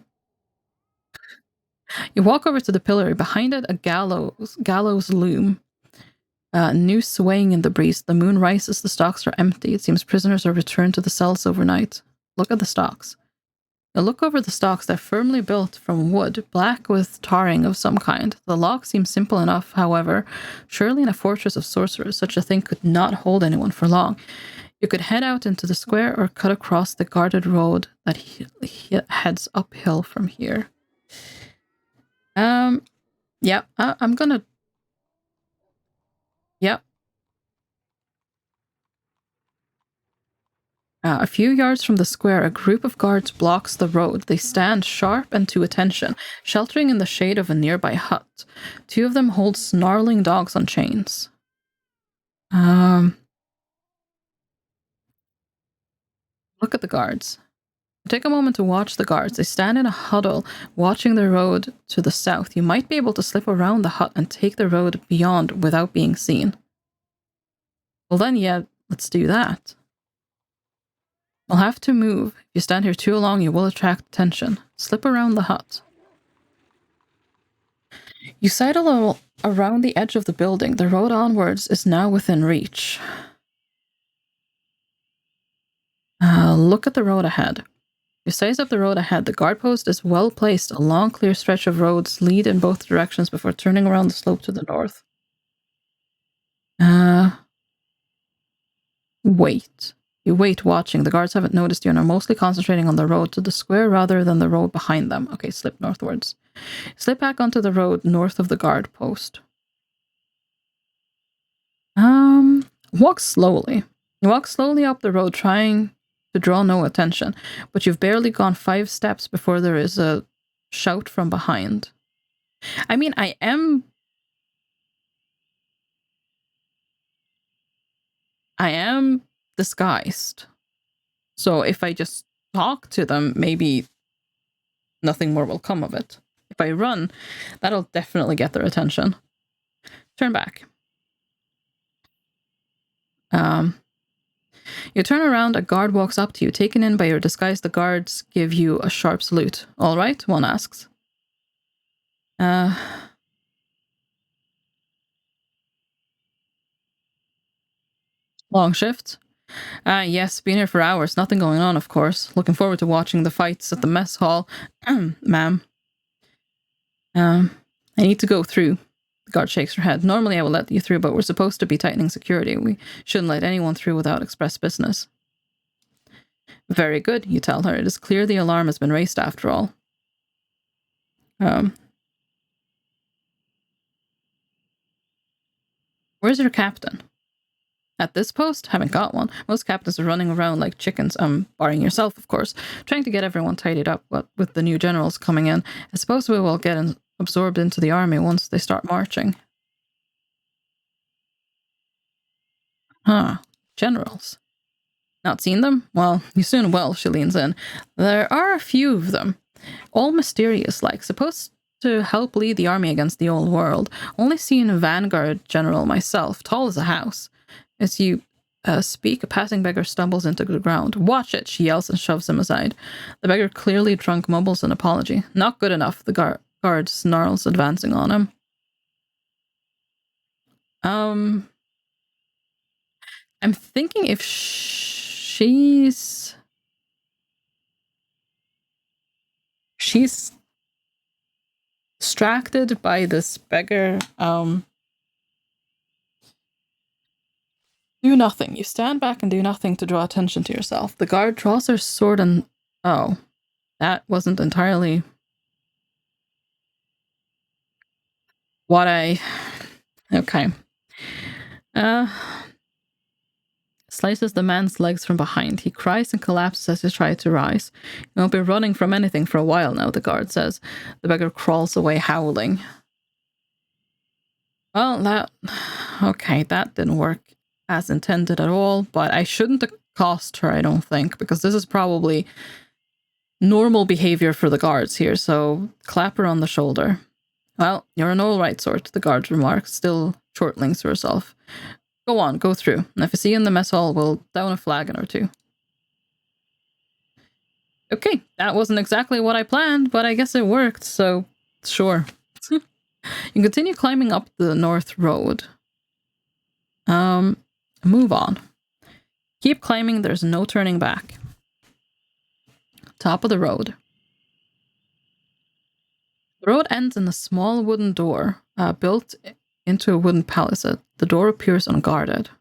You walk over to the pillory. Behind it, a gallows loom. Noose swaying in the breeze. The moon rises. The stocks are empty. It seems prisoners are returned to the cells overnight. Look at the stocks. Now look over the stocks. They're firmly built from wood, black with tarring of some kind. The lock seems simple enough, however. Surely in a fortress of sorcerers, such a thing could not hold anyone for long. You could head out into the square or cut across the guarded road that heads uphill from here. Yeah, I'm gonna... Yep. A few yards from the square, a group of guards blocks the road. They stand sharp and to attention, sheltering in the shade of a nearby hut. Two of them hold snarling dogs on chains. Look at the guards. Take a moment to watch the guards. They stand in a huddle, watching the road to the south. You might be able to slip around the hut and take the road beyond without being seen. Well then, yeah, let's do that. I'll have to move. If you stand here too long, you will attract attention. Slip around the hut. You sidle around the edge of the building. The road onwards is now within reach. Look at the road ahead. You size up the road ahead. The guard post is well placed. A long, clear stretch of roads lead in both directions before turning around the slope to the north. Wait. You wait, watching. The guards haven't noticed you and are mostly concentrating on the road to the square rather than the road behind them. Okay, slip northwards. Slip back onto the road north of the guard post. Walk slowly. You walk slowly up the road, trying to draw no attention, but you've barely gone 5 steps before there is a shout from behind. I mean, I am disguised. So if I just talk to them, maybe nothing more will come of it. If I run, that'll definitely get their attention. Turn back. You turn around, a guard walks up to you. Taken in by your disguise, the guards give you a sharp salute. All right, one asks. Long shift? Yes, been here for hours. Nothing going on, of course. Looking forward to watching the fights at the mess hall. Ma'am. I need to go through. The guard shakes her head. Normally I will let you through, but we're supposed to be tightening security. We shouldn't let anyone through without express business. Very good, you tell her. It is clear the alarm has been raised after all. Where's your captain? At this post? Haven't got one. Most captains are running around like chickens, barring yourself, of course, trying to get everyone tidied up. But with the new generals coming in, I suppose we will get absorbed into the army once they start marching. Generals. Not seen them? Well, you soon will, she leans in. There are a few of them, all mysterious-like, supposed to help lead the army against the old world. Only seen a vanguard general myself, tall as a house. As you speak, a passing beggar stumbles into the ground. Watch it, she yells and shoves him aside. The beggar, clearly drunk, mumbles an apology. Not good enough, the guard snarls, advancing on him. I'm thinking if she's distracted by this beggar. Do nothing. You stand back and do nothing to draw attention to yourself. The guard draws her sword and... Oh, that wasn't entirely what I... Okay. Slices the man's legs from behind. He cries and collapses as he tries to rise. You won't be running from anything for a while now, the guard says. The beggar crawls away howling. Well, okay, that didn't work as intended at all, but I shouldn't accost her, I don't think, because this is probably normal behavior for the guards here, so clap her on the shoulder. Well, you're an all right sort, the guard remarks, still chortling to herself. Go on, go through, and if I see you in the mess hall, we'll down a flagon or two. Okay, that wasn't exactly what I planned, but I guess it worked, so sure. You continue climbing up the north road. Move on. Keep climbing, there's no turning back. Top of the road. The road ends in a small wooden door, built into a wooden palisade. The door appears unguarded.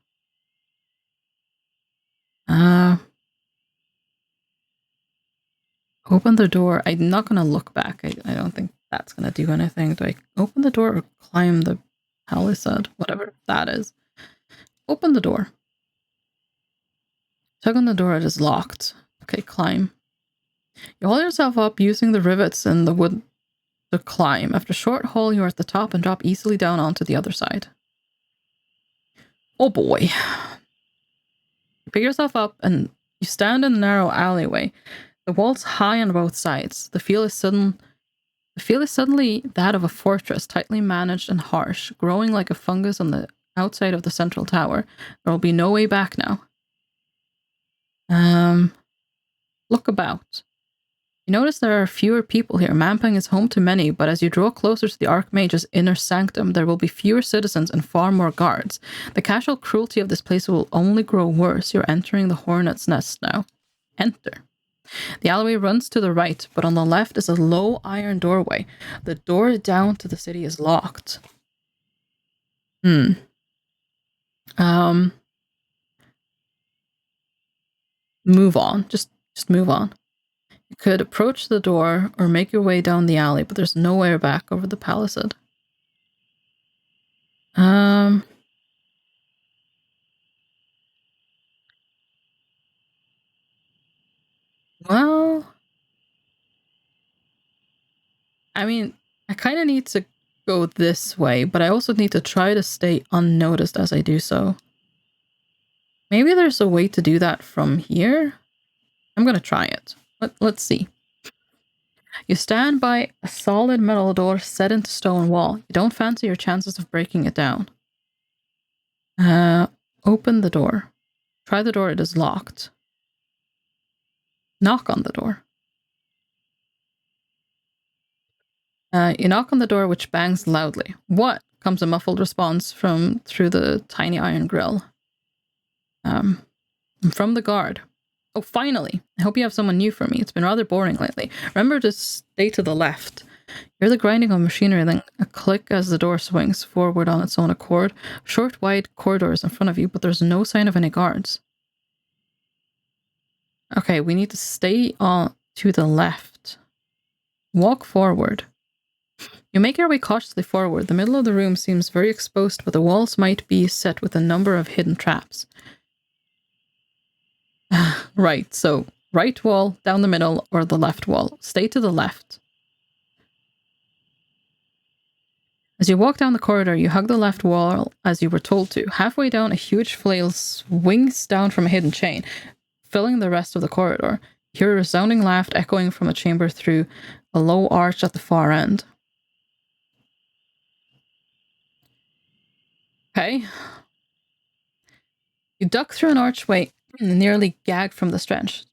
Open the door. I'm not going to look back. I don't think that's going to do anything. Do I open the door or climb the palisade? Whatever that is. Open the door. Tug on the door, it is locked. Okay, climb. You haul yourself up using the rivets in the wood to climb. After a short haul, you're at the top and drop easily down onto the other side. Oh boy. You pick yourself up and you stand in a narrow alleyway. The walls high on both sides. The feel is suddenly that of a fortress, tightly managed and harsh, growing like a fungus on the outside of the central tower. There will be no way back now. Look about. You notice there are fewer people here. Mampang is home to many, but as you draw closer to the Archmage's inner sanctum, there will be fewer citizens and far more guards. The casual cruelty of this place will only grow worse. You're entering the hornet's nest now. Enter. The alleyway runs to the right, but on the left is a low iron doorway. The door down to the city is locked. Move on. Just move on. You could approach the door or make your way down the alley, but there's nowhere back over the palisade. Well, I mean, I kind of need to go this way, but I also need to try to stay unnoticed as I do so. Maybe there's a way to do that from here? I'm going to try it. Let's see. You stand by a solid metal door set into stone wall. You don't fancy your chances of breaking it down. Open the door. Try the door, it is locked. Knock on the door. You knock on the door, which bangs loudly. What? Comes a muffled response from through the tiny iron grill. From the guard. Oh, finally! I hope you have someone new for me. It's been rather boring lately. Remember to stay to the left. You hear the grinding of machinery, then a click as the door swings forward on its own accord. Short, wide corridors in front of you, but there's no sign of any guards. Okay, we need to stay on to the left. Walk forward. You make your way cautiously forward. The middle of the room seems very exposed, but the walls might be set with a number of hidden traps. Right, so right wall, down the middle, or the left wall. Stay to the left. As you walk down the corridor, you hug the left wall as you were told to. Halfway down, a huge flail swings down from a hidden chain, filling the rest of the corridor. You hear a resounding laugh echoing from a chamber through a low arch at the far end. Okay. You duck through an archway, nearly gagged from the stench.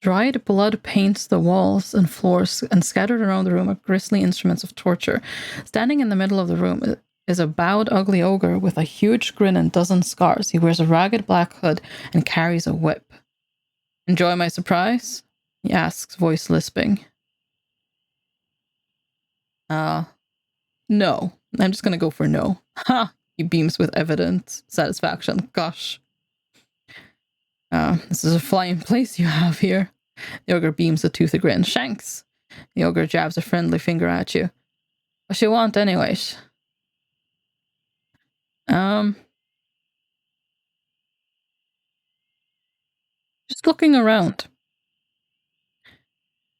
Dried blood paints the walls and floors, and scattered around the room are grisly instruments of torture. Standing in the middle of the room is a bowed, ugly ogre with a huge grin and dozen scars. He wears a ragged black hood and carries a whip. Enjoy my surprise? He asks, voice lisping. No. I'm just gonna go for no. Ha! He beams with evident satisfaction. Gosh. This is a flying place you have here. The ogre beams a toothy grin. Shanks! The ogre jabs a friendly finger at you. What you want, anyways? Just looking around.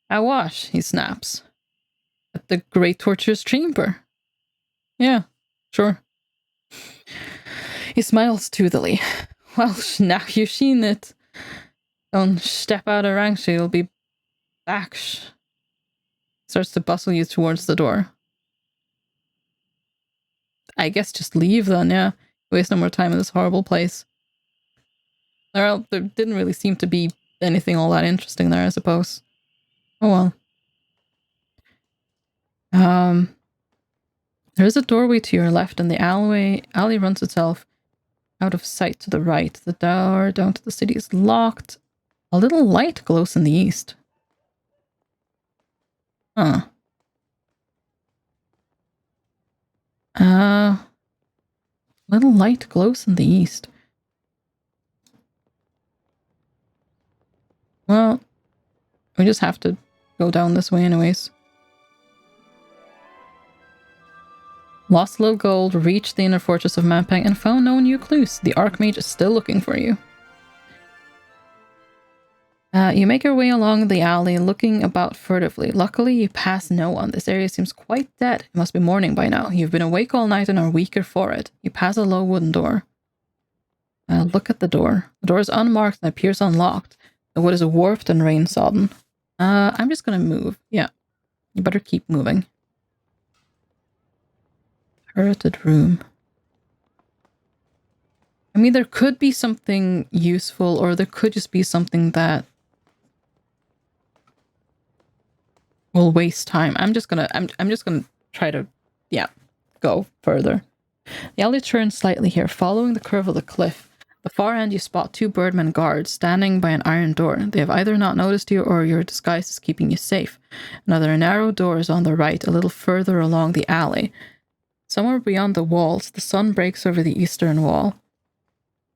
I wash, he snaps. At the Great Torture's Chamber. Yeah, sure. He smiles toothily. Well, now you've seen it. Don't step out of ranks, you'll be back. Starts to bustle you towards the door. I guess just leave then, yeah. Waste no more time in this horrible place. There didn't really seem to be anything all that interesting there, I suppose. Oh well. There is a doorway to your left, and the alley runs itself out of sight to the right. The door down to the city is locked. A little light glows in the east. Huh. Little light glows in the east. Well, we just have to go down this way anyways. Lost a little gold, reached the inner fortress of Mampang, and found no new clues. The Archmage is still looking for you. You make your way along the alley, looking about furtively. Luckily, you pass no one. This area seems quite dead. It must be morning by now. You've been awake all night and are weaker for it. You pass a low wooden door. Look at the door. The door is unmarked and appears unlocked. The wood is warped and rain-sodden. I'm just gonna move. Yeah. You better keep moving. Turreted room. I mean, there could be something useful, or there could just be something that... will waste time. I'm just gonna try to, yeah, go further. The alley turns slightly here, following the curve of the cliff. At the far end, you spot two birdmen guards standing by an iron door. They have either not noticed you or your disguise is keeping you safe. Another narrow door is on the right, a little further along the alley. Somewhere beyond the walls, the sun breaks over the eastern wall.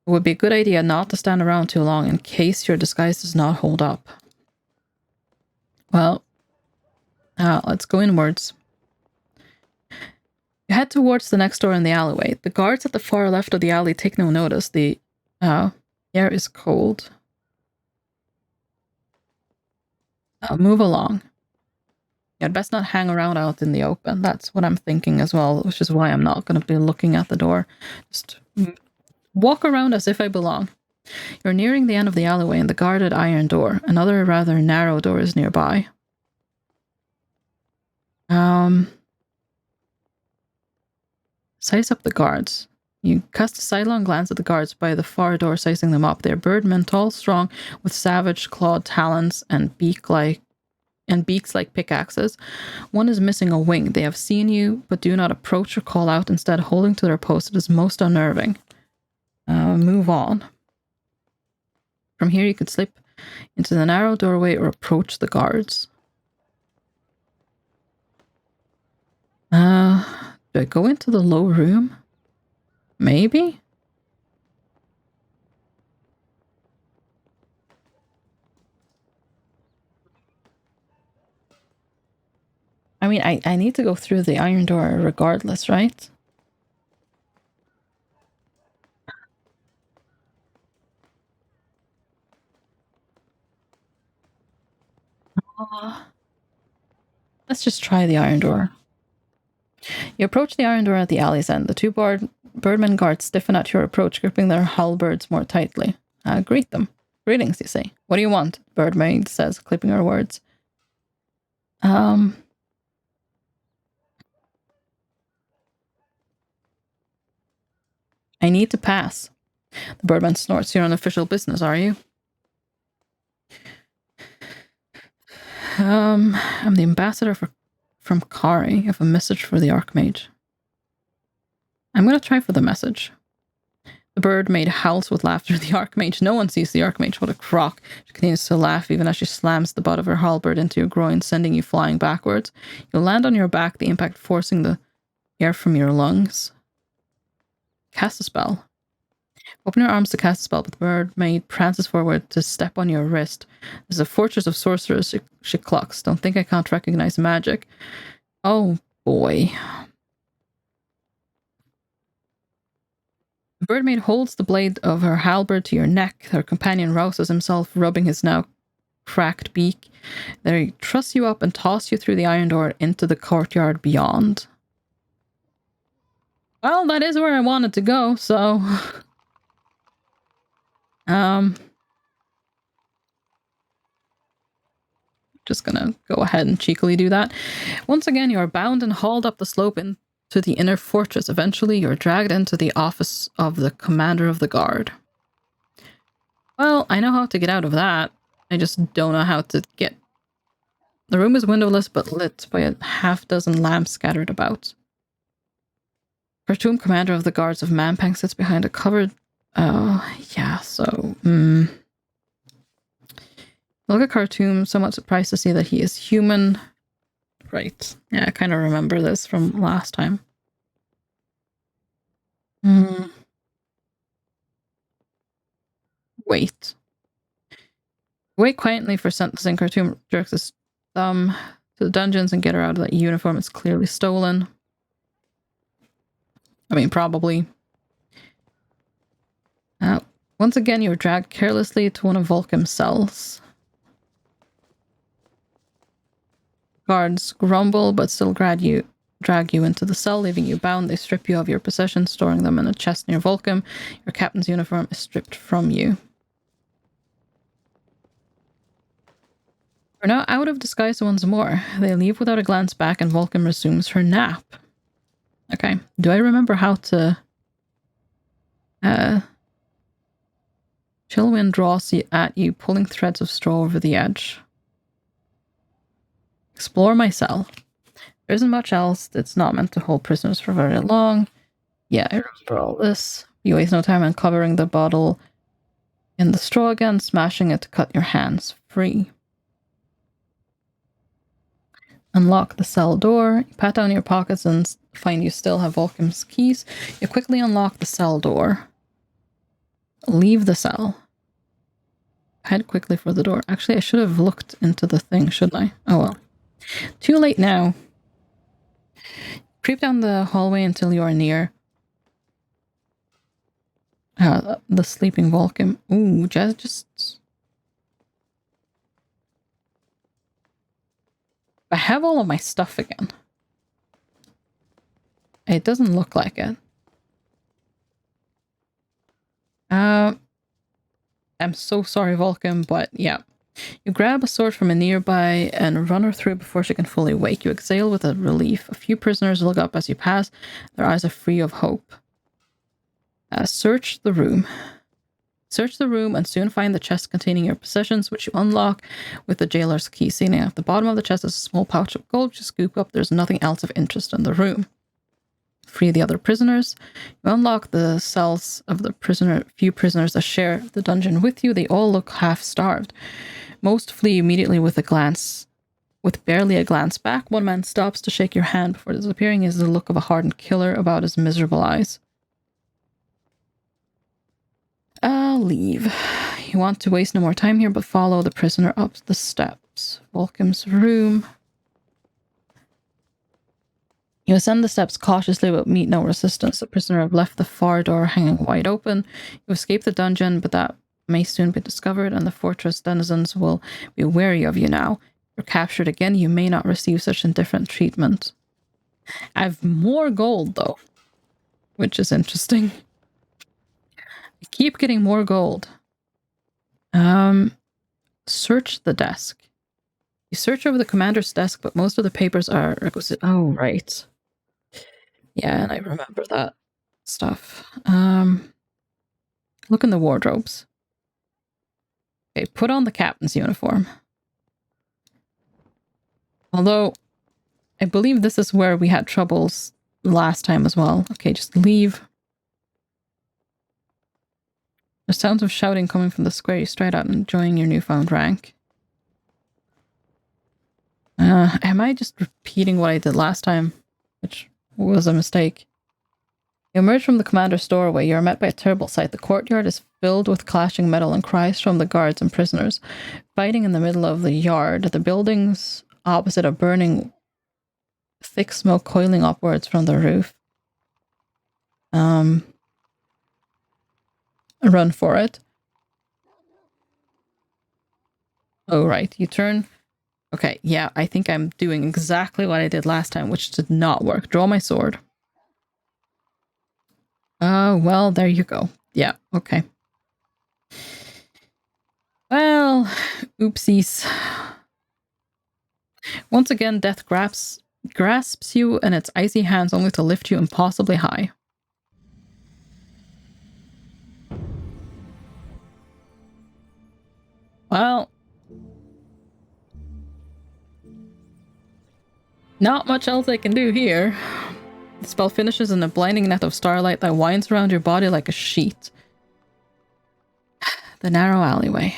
It would be a good idea not to stand around too long in case your disguise does not hold up. Well, let's go inwards. You head towards the next door in the alleyway. The guards at the far left of the alley take no notice. The air is cold. Move along. You'd best not hang around out in the open. That's what I'm thinking as well, which is why I'm not going to be looking at the door. Just walk around as if I belong. You're nearing the end of the alleyway and the guarded iron door. Another rather narrow door is nearby. Size up the guards. You cast a sidelong glance at the guards by the far door, sizing them up. They're birdmen, tall, strong, with savage clawed talons and beaks like pickaxes. One is missing a wing. They have seen you, but do not approach or call out, instead holding to their post. It is most unnerving. Move on. From here you could slip into the narrow doorway or approach the guards. Do I go into the low room? Maybe? I mean, I need to go through the iron door regardless, right? Let's just try the iron door. You approach the iron door at the alley's end. The two birdmen guards stiffen at your approach, gripping their halberds more tightly. Greet them. Greetings, you say. What do you want? Birdmaid says, clipping her words. I need to pass. The birdman snorts. You're on official business, are you? I'm the ambassador from Kari. I have a message for the Archmage. I'm going to try for the message. The birdmaid howls with laughter. The Archmage. No one sees the Archmage. What a crock. She continues to laugh even as she slams the butt of her halberd into your groin, sending you flying backwards. You'll land on your back, the impact forcing the air from your lungs. Cast a spell. Open your arms to cast a spell, but the birdmaid prances forward to step on your wrist. There's a fortress of sorcerers, she clucks. Don't think I can't recognize magic. Oh, boy. The birdmaid holds the blade of her halberd to your neck. Her companion rouses himself, rubbing his now cracked beak. Then he thrusts you up and tosses you through the iron door into the courtyard beyond. Well, that is where I wanted to go, so... Just gonna go ahead and cheekily do that. Once again, you are bound and hauled up the slope into the inner fortress. Eventually, you're dragged into the office of the commander of the guard. Well, I know how to get out of that. I just don't know how to get... The room is windowless but lit by a half-dozen lamps scattered about. Khartoum, commander of the guards of Mampang, sits behind a covered... yeah, so... Look at Khartoum, somewhat surprised to see that he is human. Right. Yeah, I kind of remember this from last time. Wait. Wait quietly for sentencing. Khartoum jerks his thumb to the dungeons and get her out of that uniform. It's clearly stolen. I mean, probably. Once again, you are dragged carelessly to one of Volcom's cells. Guards grumble, but still drag you into the cell, leaving you bound. They strip you of your possessions, storing them in a chest near Volcom. Your captain's uniform is stripped from you. You're now out of disguise once more. They leave without a glance back, and Volcom resumes her nap. Okay. Do I remember how to... Chill wind draws at you, pulling threads of straw over the edge. Explore my cell. There isn't much else. It's not meant to hold prisoners for very long. Yeah, I remember all this. You waste no time uncovering the bottle in the straw again, smashing it to cut your hands free. Unlock the cell door. You pat down your pockets and find you still have Volcom's keys. You quickly unlock the cell door. Leave the cell. Head quickly for the door. Actually, I should have looked into the thing, shouldn't I? Oh well. Too late now. Creep down the hallway until you are near the sleeping Volcom. Ooh, just... I have all of my stuff again. It doesn't look like it. I'm so sorry, Volcom, but yeah. You grab a sword from a nearby and run her through before she can fully wake. You exhale with a relief. A few prisoners look up as you pass. Their eyes are free of hope. Search the room. Search the room and soon find the chest containing your possessions, which you unlock with the jailer's key. Sitting at the bottom of the chest is a small pouch of gold. You scoop up. There's nothing else of interest in the room. Free the other prisoners. You unlock the cells of the few prisoners that share the dungeon with you. They all look half-starved. Most flee immediately with barely a glance back. One man stops to shake your hand before disappearing. He has the look of a hardened killer about his miserable eyes. Leave. You want to waste no more time here, but follow the prisoner up the steps. Volcom's room. You ascend the steps cautiously but meet no resistance. The prisoner have left the far door hanging wide open. You escape the dungeon, but that may soon be discovered, and the fortress denizens will be wary of you now. If you're captured again, you may not receive such indifferent treatment. I have more gold, though, which is interesting. I keep getting more gold. Search the desk. You search over the commander's desk, but most of the papers are requisite. Oh, right. Yeah, and I remember that stuff. Look in the wardrobes. Okay, put on the captain's uniform. Although, I believe this is where we had troubles last time as well. Okay, just leave. There's sounds of shouting coming from the square. You stride out, enjoying your newfound rank. Am I just repeating what I did last time? Which was a mistake. You emerge from the commander's doorway. You are met by a terrible sight. The courtyard is filled with clashing metal and cries from the guards and prisoners. Fighting in the middle of the yard. The buildings opposite are burning, thick smoke coiling upwards from the roof. Run for it. Oh, right. You turn. Okay, yeah, I think I'm doing exactly what I did last time, which did not work. Draw my sword. Well, there you go. Yeah, okay. Well, oopsies. Once again, death grasps you in its icy hands only to lift you impossibly high. Well, not much else I can do here. The spell finishes in a blinding net of starlight that winds around your body like a sheet. The narrow alleyway.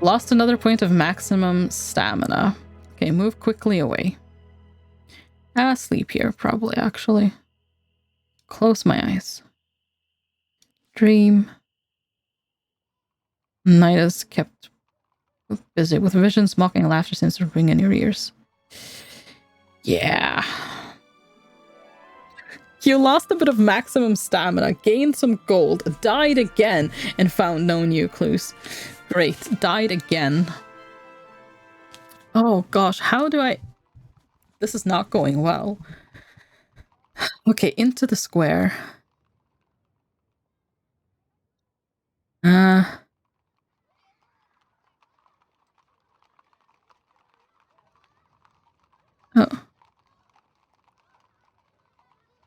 Lost another point of maximum stamina. Okay, move quickly away. Sleep here, probably, actually. Close my eyes. Dream. Night is kept busy with visions, mocking laughter seems to ring in your ears. Yeah. You lost a bit of maximum stamina, gained some gold, died again, and found no new clues. Great, died again. Oh gosh, how do I... This is not going well. Okay, into the square. Oh.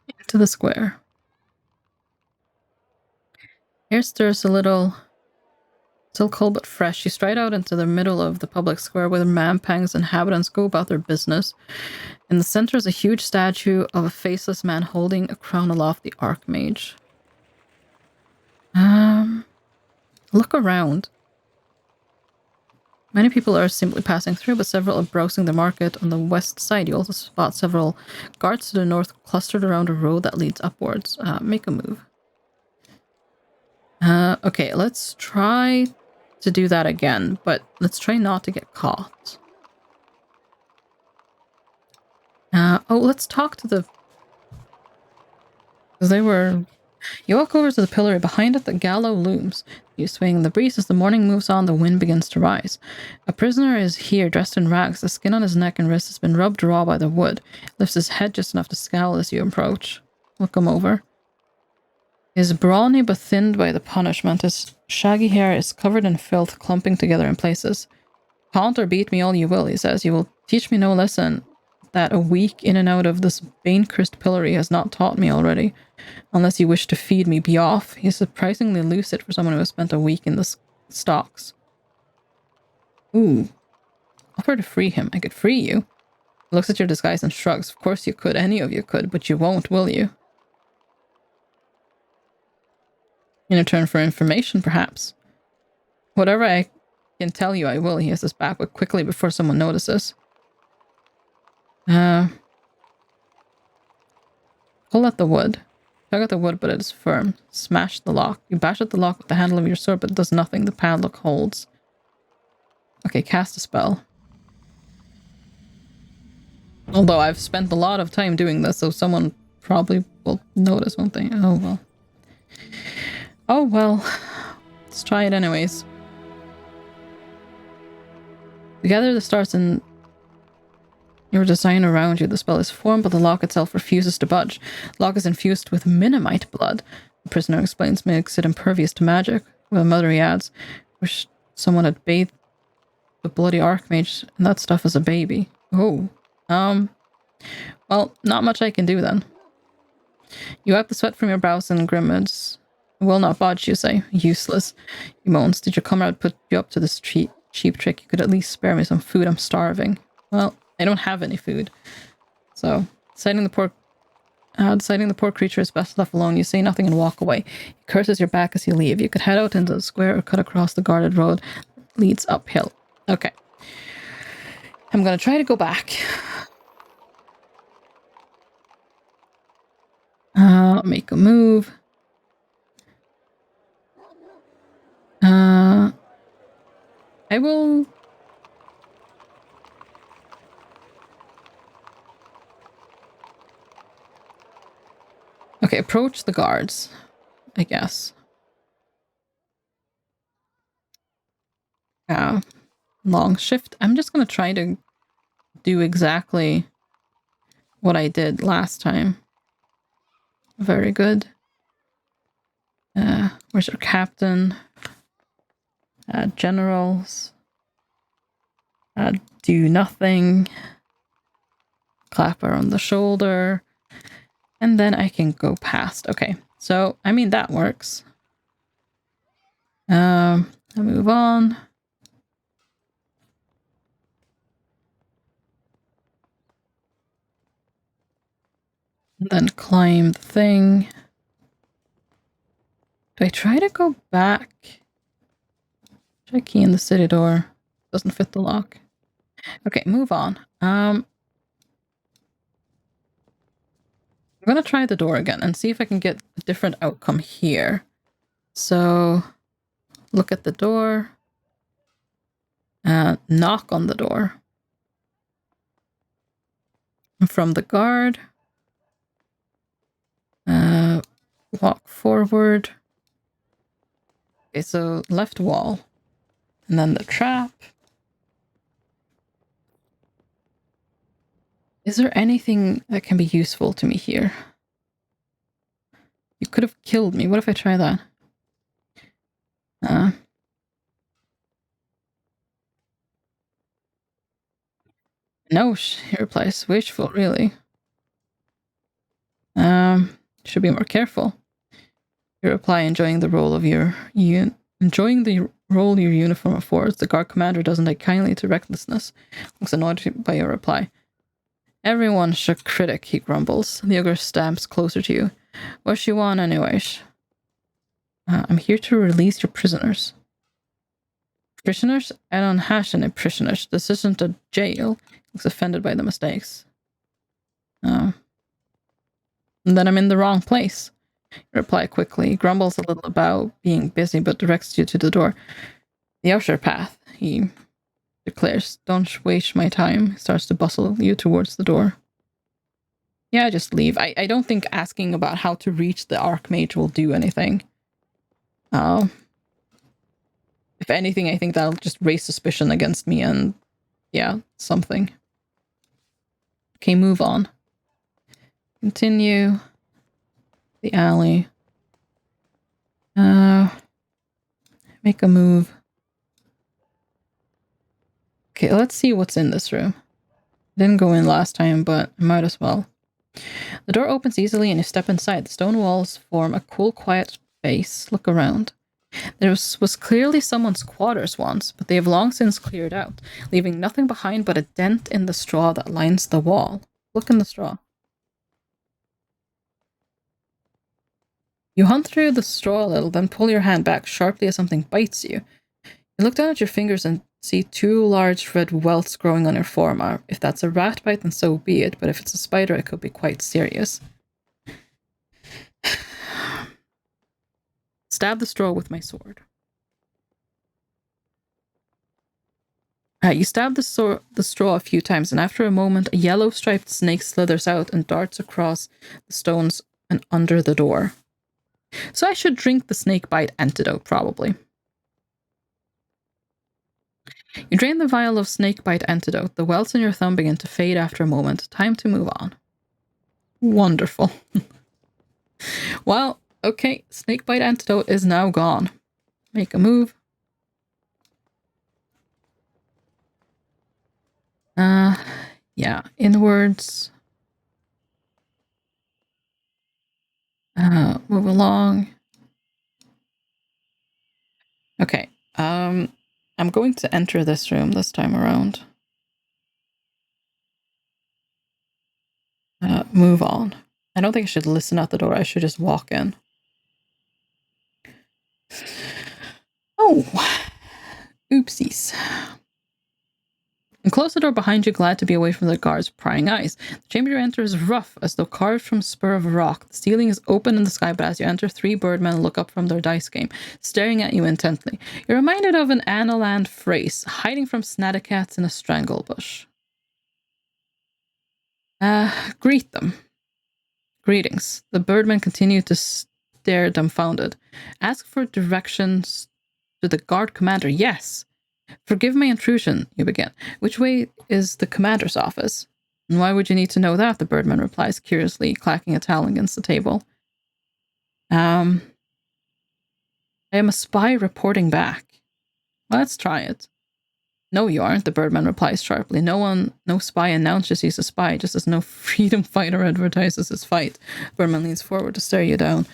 Into the square. air stirs a little. Still cold but fresh. You stride out into the middle of the public square where the Mampang's inhabitants go about their business. In the center is a huge statue of a faceless man holding a crown aloft the Archmage. Look around. Many people are simply passing through, but several are browsing the market on the west side. You also spot several guards to the north clustered around a road that leads upwards. Make a move. Okay, let's try to do that again, but let's try not to get caught. Let's talk to the... Because they were... You walk over to the pillory. Behind it, the gallows looms. You swing in the breeze. As the morning moves on, the wind begins to rise. A prisoner is here, dressed in rags. The skin on his neck and wrist has been rubbed raw by the wood. Lifts his head just enough to scowl as you approach. Look him over. He is brawny but thinned by the punishment. His shaggy hair is covered in filth, clumping together in places. Taunt or beat me all you will, he says. You will teach me no lesson that a week in and out of this bane-cursed pillory has not taught me already. Unless you wish to feed me, be off. He's surprisingly lucid for someone who has spent a week in the stocks. Ooh. Offer to free him. I could free you. He looks at your disguise and shrugs. Of course you could. Any of you could, but you won't, will you? In return for information, perhaps. Whatever I can tell you, I will. He has his back, but quickly before someone notices. Pull at the wood. Tug at the wood, but it is firm. Smash the lock. You bash at the lock with the handle of your sword, but it does nothing. The padlock holds. Okay, cast a spell. Although I've spent a lot of time doing this, so someone probably will notice, won't they? Oh, well. Oh, well. Let's try it anyways. You gather the stars in your design around you. The spell is formed, but the lock itself refuses to budge. The lock is infused with minimite blood. The prisoner explains, makes it impervious to magic. With a mutter, he adds, wish someone had bathed the bloody Archmage and that stuff as a baby. Oh. Well, not much I can do then. You wipe the sweat from your brows and grimace. Will not budge, you say. Useless. He moans. Did your comrade put you up to this cheap trick? You could at least spare me some food. I'm starving. Well, I don't have any food. So, deciding the poor creature is best left alone, you say nothing and walk away. He curses your back as you leave. You could head out into the square or cut across the guarded road that leads uphill. Okay. I'm gonna try to go back. Make a move. I will... Okay, approach the guards, I guess. Long shift. I'm just going to try to do exactly what I did last time. Very good. Where's your captain? Generals. Do nothing. Clap her on the shoulder. And then I can go past. Okay, so, I mean, that works. I'll move on. And then climb the thing. Do I try to go back? Try key in the city door. Doesn't fit the lock. Okay, move on. I'm gonna try the door again and see if I can get a different outcome here. So, look at the door. Knock on the door. From the guard. Walk forward. Okay, so left wall. And then the trap. Is there anything that can be useful to me here? You could have killed me. What if I try that? No, he replies. Wishful, really. Should be more careful. You reply, enjoying the role your uniform affords. The guard commander doesn't take kindly to recklessness. Looks annoyed by your reply. Everyone's a critic, he grumbles. The ogre stamps closer to you. What you want, anyways? I'm here to release your prisoners. Prisoners? I don't have any prisoners. This isn't a jail. Looks offended by the mistakes. Oh. And then I'm in the wrong place. You reply quickly. He grumbles a little about being busy, but directs you to the door. The usher path, he declares. Don't waste my time. He starts to bustle you towards the door. Yeah, just leave. I don't think asking about how to reach the Archmage will do anything. If anything, I think that'll just raise suspicion against me and, yeah, something. Okay, move on. Continue. The alley. Make a move. Okay, let's see what's in this room. Didn't go in last time, but I might as well. The door opens easily and you step inside. The stone walls form a cool, quiet space. Look around. There was clearly someone's quarters once, but they have long since cleared out, leaving nothing behind but a dent in the straw that lines the wall. Look in the straw. You hunt through the straw a little, then pull your hand back sharply as something bites you. You look down at your fingers and see 2 large red welts growing on your forearm. If that's a rat bite, then so be it, but if it's a spider, it could be quite serious. Stab the straw with my sword. You stab the straw a few times, and after a moment, a yellow striped snake slithers out and darts across the stones and under the door. So I should drink the snake bite antidote, probably. You drain the vial of snakebite antidote. The welts in your thumb begin to fade after a moment. Time to move on. Wonderful. Well, okay. Snakebite antidote is now gone. Make a move. Yeah. Inwards. Move along. Okay. I'm going to enter this room this time around. Move on. I don't think I should listen at the door. I should just walk in. Oh. Oopsies. And close the door behind you, glad to be away from the guard's prying eyes. The chamber you enter is rough, as though carved from spur of rock. The ceiling is open in the sky, but as you enter, 3 birdmen look up from their dice game, staring at you intently. You're reminded of an Analand phrase, hiding from snatticats in a strangle bush. Greet them. Greetings. The birdmen continue to stare dumbfounded. Ask for directions to the guard commander. Yes. Forgive my intrusion, you begin. Which way is the commander's office? And why would you need to know that? The birdman replies, curiously clacking a towel against the table. I am a spy reporting back. Let's try it. No, you aren't, the birdman replies sharply. No spy announces he's a spy, just as no freedom fighter advertises his fight. Birdman leans forward to stare you down.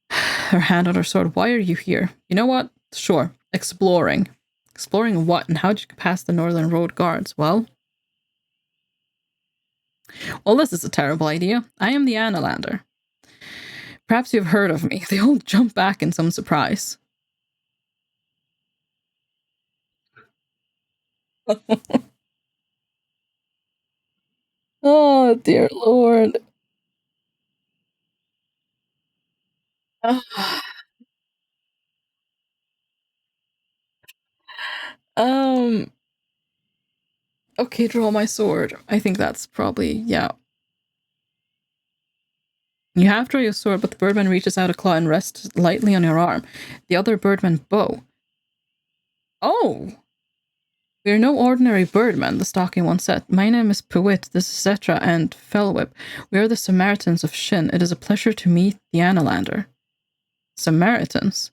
Her hand on her sword. Why are you here? You know what? Sure. Exploring. Exploring what, and how did you pass the Northern Road guards? Well, this is a terrible idea. I am the Analander. Perhaps you've heard of me. They all jump back in some surprise. Oh, dear Lord. Okay, draw my sword. I think that's probably, yeah. You have to draw your sword, but the birdman reaches out a claw and rests lightly on your arm. The other birdman bow. Oh! We are no ordinary birdmen, the stalking one said. My name is Pewit, this is Zetra and Felwhip. We are the Samaritans of Shin. It is a pleasure to meet the Analander. Samaritans?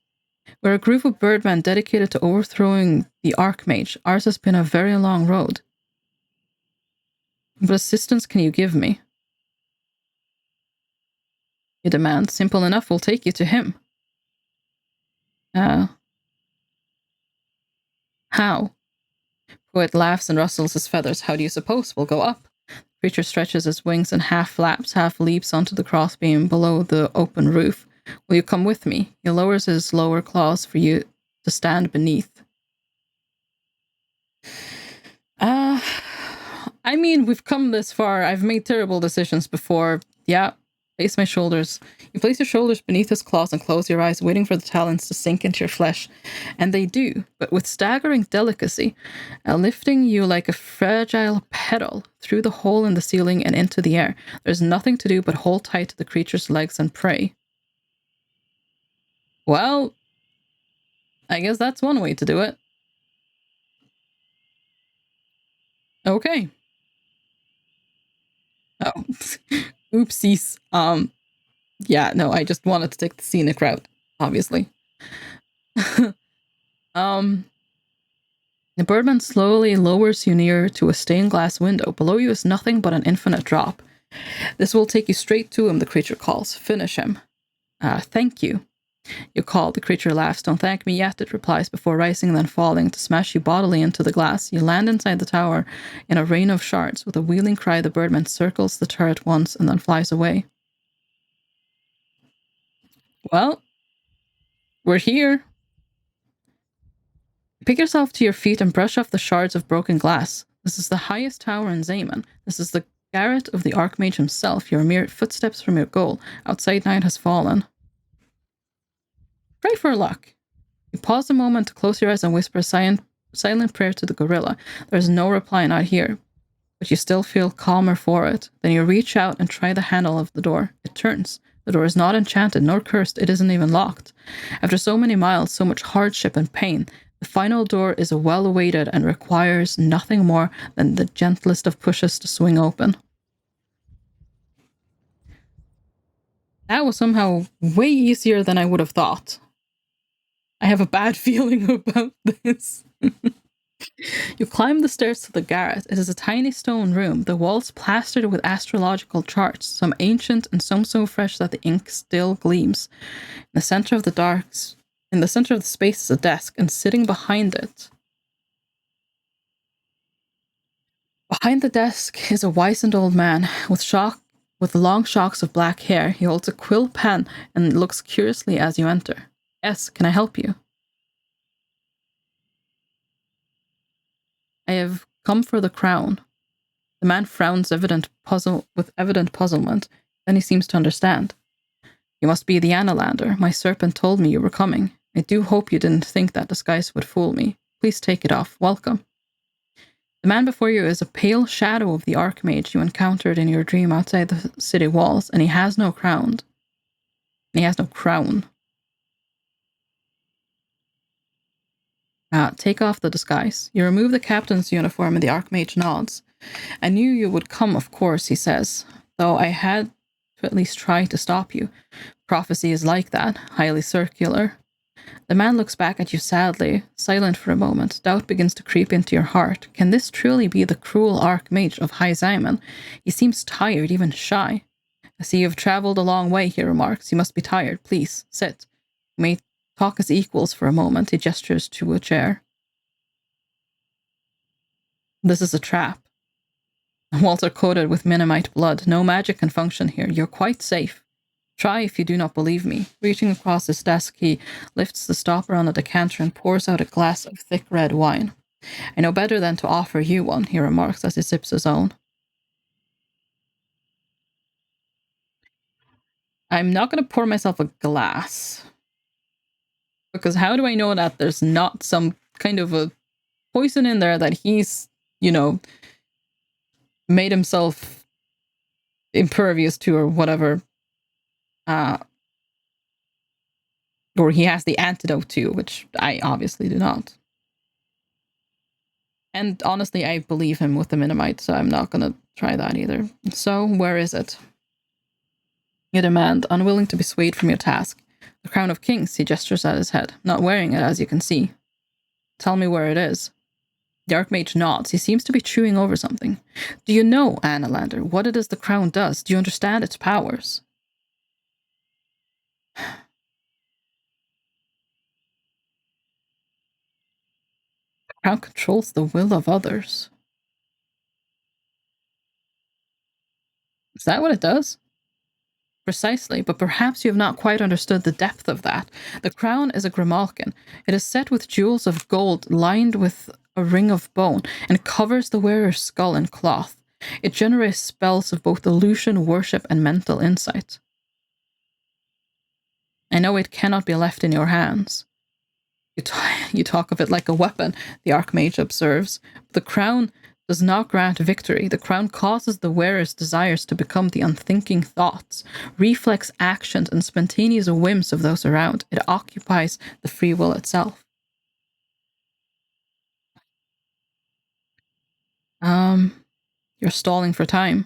We're a group of birdmen dedicated to overthrowing the Archmage. Ours has been a very long road. What assistance can you give me? You demand. Simple enough, we'll take you to him. How? Poet laughs and rustles his feathers. How do you suppose we'll go up? Creature stretches his wings and half flaps, half leaps onto the crossbeam below the open roof. Will you come with me? He lowers his lower claws for you to stand beneath. I mean, we've come this far. I've made terrible decisions before. Yeah, place my shoulders. You place your shoulders beneath his claws and close your eyes, waiting for the talons to sink into your flesh. And they do, but with staggering delicacy, lifting you like a fragile petal through the hole in the ceiling and into the air. There's nothing to do but hold tight to the creature's legs and pray. Well, I guess that's one way to do it. Okay. Oh, oopsies. Yeah, no, I just wanted to take the scenic route, obviously. The birdman slowly lowers you near to a stained glass window. Below you is nothing but an infinite drop. This will take you straight to him, the creature calls. Finish him. Thank you. You call. The creature laughs. Don't thank me yet, it replies, before rising and then falling to smash you bodily into the glass. You land inside the tower in a rain of shards. With a wheeling cry, the birdman circles the turret once and then flies away. Well, we're here. Pick yourself to your feet and brush off the shards of broken glass. This is the highest tower in Zaman. This is the garret of the Archmage himself. You're mere footsteps from your goal. Outside night has fallen. Pray for luck. You pause a moment to close your eyes and whisper a silent prayer to the gorilla. There is no reply, not here, but you still feel calmer for it. Then you reach out and try the handle of the door. It turns. The door is not enchanted nor cursed. It isn't even locked. After so many miles, so much hardship and pain, the final door is well awaited and requires nothing more than the gentlest of pushes to swing open. That was somehow way easier than I would have thought. I have a bad feeling about this. You climb the stairs to the garret. It is a tiny stone room, the walls plastered with astrological charts, some ancient and some so fresh that the ink still gleams. In the center of the space is a desk, and sitting behind it, behind the desk is a wizened old man with long shocks of black hair. He holds a quill pen and looks curiously as you enter. Yes, can I help you? I have come for the crown. The man frowns with evident puzzlement. Then he seems to understand. You must be the Analander. My serpent told me you were coming. I do hope you didn't think that disguise would fool me. Please take it off. Welcome. The man before you is a pale shadow of the Archmage you encountered in your dream outside the city walls, and he has no crown. Take off the disguise. You remove the captain's uniform and the Archmage nods. I knew you would come, of course, he says, though I had to at least try to stop you. Prophecy is like that, highly circular. The man looks back at you sadly, silent for a moment. Doubt begins to creep into your heart. Can this truly be the cruel Archmage of High Zaman? He seems tired, even shy. I see you've traveled a long way, he remarks. You must be tired. Please, sit. You may talk as equals for a moment. He gestures to a chair. This is a trap. Walls are coated with Minimite blood. No magic can function here. You're quite safe. Try if you do not believe me. Reaching across his desk, he lifts the stopper on a decanter and pours out a glass of thick red wine. I know better than to offer you one, he remarks as he sips his own. I'm not going to pour myself a glass. Because how do I know that there's not some kind of a poison in there that he's, made himself impervious to or whatever, or he has the antidote to, which I obviously do not. And honestly, I believe him with the Minimite, so I'm not going to try that either. So, where is it? You demand, unwilling to be swayed from your task. The crown of kings, he gestures at his head, not wearing it, as you can see. Tell me where it is. The Archmage nods. He seems to be chewing over something. Do you know, Analander, what it is the crown does? Do you understand its powers? The crown controls the will of others. Is that what it does? Precisely, but perhaps you have not quite understood the depth of that. The crown is a grimalkin. It is set with jewels of gold lined with a ring of bone and covers the wearer's skull in cloth. It generates spells of both illusion, worship, and mental insight. I know it cannot be left in your hands. You talk of it like a weapon, the Archmage observes. The crown does not grant victory. The crown causes the wearer's desires to become the unthinking thoughts, reflex actions, and spontaneous whims of those around. It occupies the free will itself. You're stalling for time,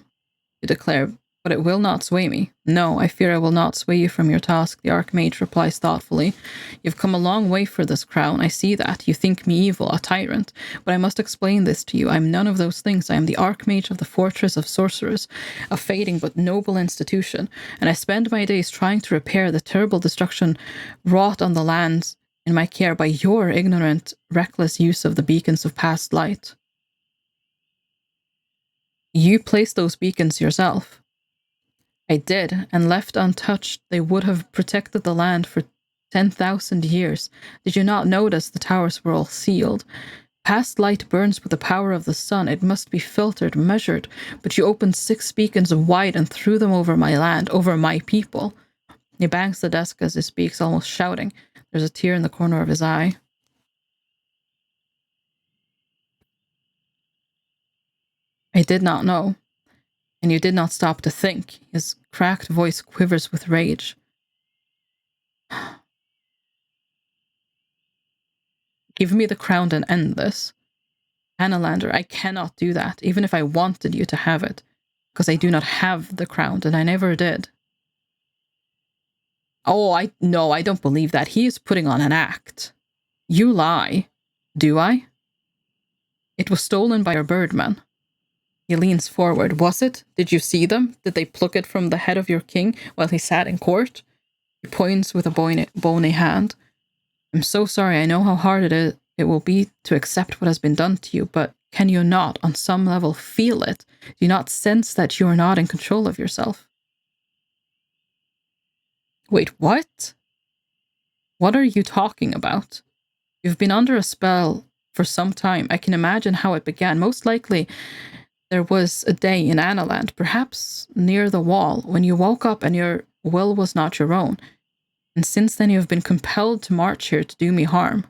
you declare, but it will not sway me. No, I fear I will not sway you from your task, the Archmage replies thoughtfully. You've come a long way for this crown, I see that. You think me evil, a tyrant. But I must explain this to you. I am none of those things. I am the Archmage of the Fortress of Sorcerers, a fading but noble institution, and I spend my days trying to repair the terrible destruction wrought on the lands in my care by your ignorant, reckless use of the beacons of past light. You placed those beacons yourself. I did, and left untouched, they would have protected the land for 10,000 years. Did you not notice the towers were all sealed? Past light burns with the power of the sun. It must be filtered, measured, but you opened 6 beacons wide and threw them over my land, over my people. He bangs the desk as he speaks, almost shouting. There's a tear in the corner of his eye. I did not know. And you did not stop to think. His cracked voice quivers with rage. Give me the crown and end this. Annalander, I cannot do that, even if I wanted you to have it, because I do not have the crown, and I never did. Oh, I don't believe that. He is putting on an act. You lie. Do I? It was stolen by your birdman. He leans forward. Was it? Did you see them? Did they pluck it from the head of your king while he sat in court? He points with a bony hand. I'm so sorry. I know how hard it will be to accept what has been done to you, but can you not, on some level, feel it? Do you not sense that you are not in control of yourself? Wait, what? What are you talking about? You've been under a spell for some time. I can imagine how it began. Most likely, there was a day in Analand, perhaps near the wall, when you woke up and your will was not your own. And since then you have been compelled to march here to do me harm.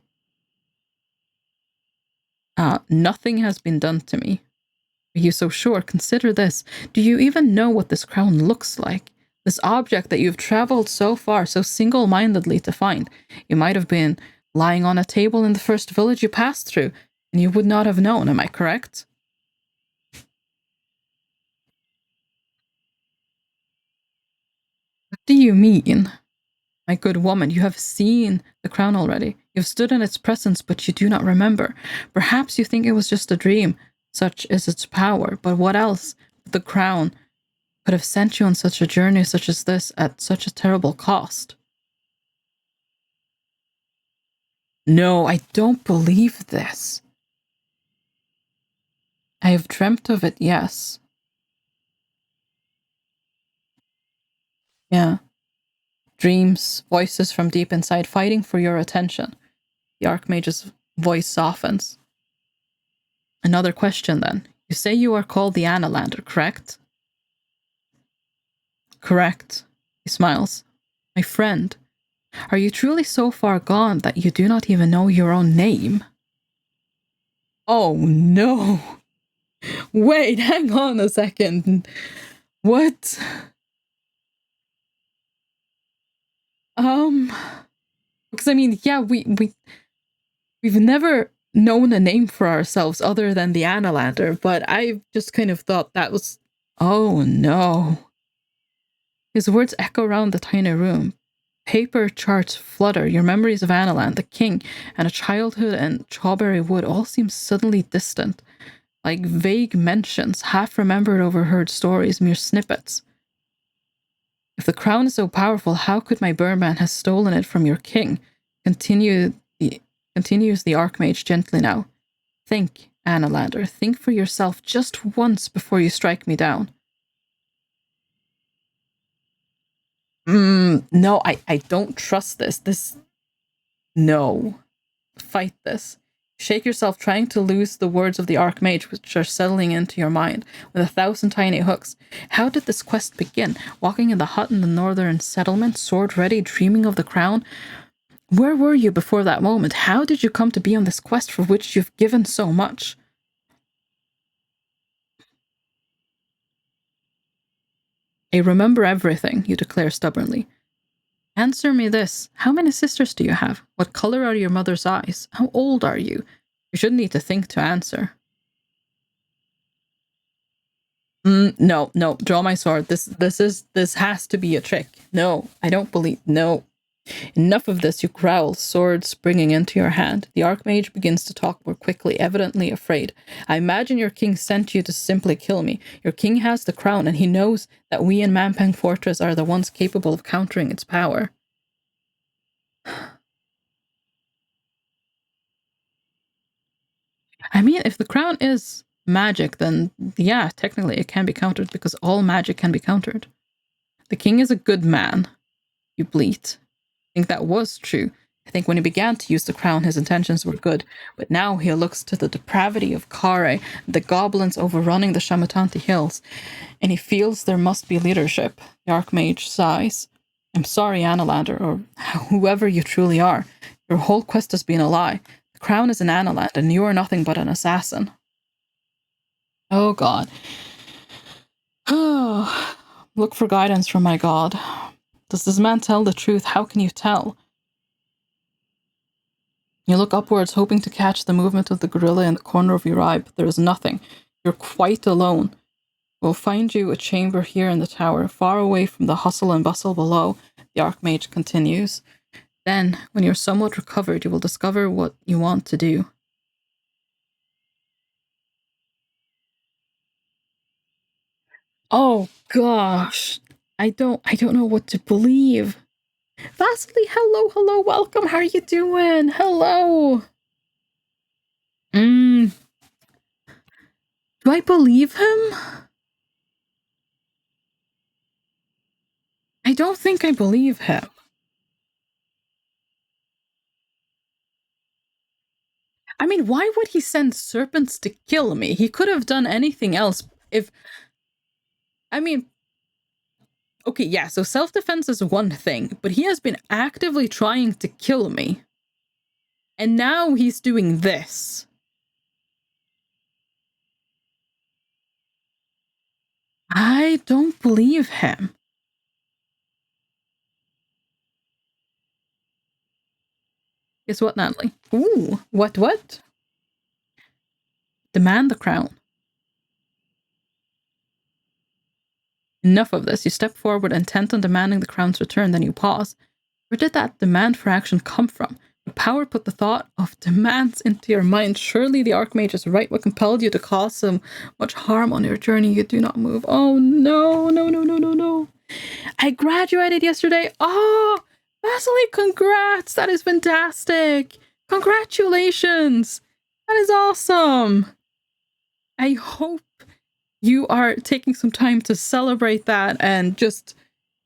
Nothing has been done to me. Are you so sure? Consider this. Do you even know what this crown looks like? This object that you've traveled so far, so single-mindedly to find. You might have been lying on a table in the first village you passed through, and you would not have known, am I correct? What do you mean? My good woman, you have seen the crown already. You have stood in its presence, but you do not remember. Perhaps you think it was just a dream. Such is its power. But what else? The crown could have sent you on such a journey such as this at such a terrible cost. No, I don't believe this. I have dreamt of it, yes. Yeah. Dreams, voices from deep inside fighting for your attention. The Archmage's voice softens. Another question then. You say you are called the Annalander, correct? Correct. He smiles. My friend, are you truly so far gone that you do not even know your own name? Oh no. Wait, hang on a second. What? Because I mean, yeah, we've never known a name for ourselves other than the Annalander, but I just kind of thought that was, oh no. His words echo around the tiny room. Paper charts flutter. Your memories of Analand, the king, and a childhood and Strawberry Wood all seem suddenly distant, like vague mentions, half remembered overheard stories, mere snippets. If the crown is so powerful, how could my birdman have stolen it from your king? Continues the Archmage gently now. Think, Annalander, think for yourself just once before you strike me down. No, I don't trust this. No. Fight this. Shake yourself, trying to lose the words of the Archmage, which are settling into your mind with 1,000 tiny hooks. How did this quest begin? Walking in the hut in the northern settlement, sword ready, dreaming of the crown? Where were you before that moment? How did you come to be on this quest for which you've given so much? I remember everything, you declare stubbornly. Answer me this. How many sisters do you have? What color are your mother's eyes? How old are you? You shouldn't need to think to answer. No, draw my sword. This has to be a trick. No, I don't believe. No. Enough of this, you growl, sword springing into your hand. The Archmage begins to talk more quickly, evidently afraid. I imagine your king sent you to simply kill me. Your king has the crown, and he knows that we in Mampang Fortress are the ones capable of countering its power. I mean, if the crown is magic, then yeah, technically it can be countered because all magic can be countered. The king is a good man, you bleat. I think that was true. I think when he began to use the crown, his intentions were good, but now he looks to the depravity of Kare, the goblins overrunning the Shamatanti Hills, and he feels there must be leadership. The Archmage sighs. I'm sorry, Annalander, or whoever you truly are. Your whole quest has been a lie. The crown is in Annaland, and you are nothing but an assassin. Oh, God. Oh, look for guidance from my God. Does this man tell the truth? How can you tell? You look upwards, hoping to catch the movement of the gorilla in the corner of your eye, but there is nothing. You're quite alone. We'll find you a chamber here in the tower, far away from the hustle and bustle below, the Archmage continues. Then, when you're somewhat recovered, you will discover what you want to do. Oh gosh. I don't know what to believe. Vasily, hello, welcome. How are you doing? Hello. Do I believe him? I don't think I believe him. I mean, why would he send serpents to kill me? He could have done anything else if... I mean... Okay, yeah, so self-defense is one thing, but he has been actively trying to kill me. And now he's doing this. I don't believe him. Guess what, Natalie? Ooh, what? Demand the crown. Enough of this. You step forward, intent on demanding the crown's return, then you pause. Where did that demand for action come from? What power put the thought of demands into your mind? Surely the Archmage is right. What compelled you to cause so much harm on your journey? You do not move. Oh, no. I graduated yesterday. Oh, Vasily, congrats. That is fantastic. Congratulations. That is awesome. I hope you are taking some time to celebrate that and just,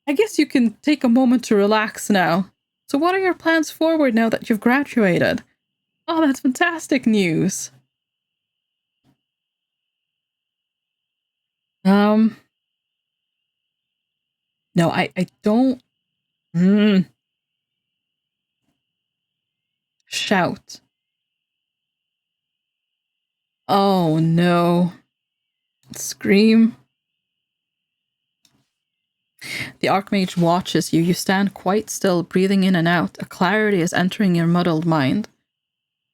I guess you can take a moment to relax now. So what are your plans forward now that you've graduated? Oh, that's fantastic news. No, I don't. Shout. Oh, no. Scream. The Archmage watches you. You stand quite still, breathing in and out. A clarity is entering your muddled mind.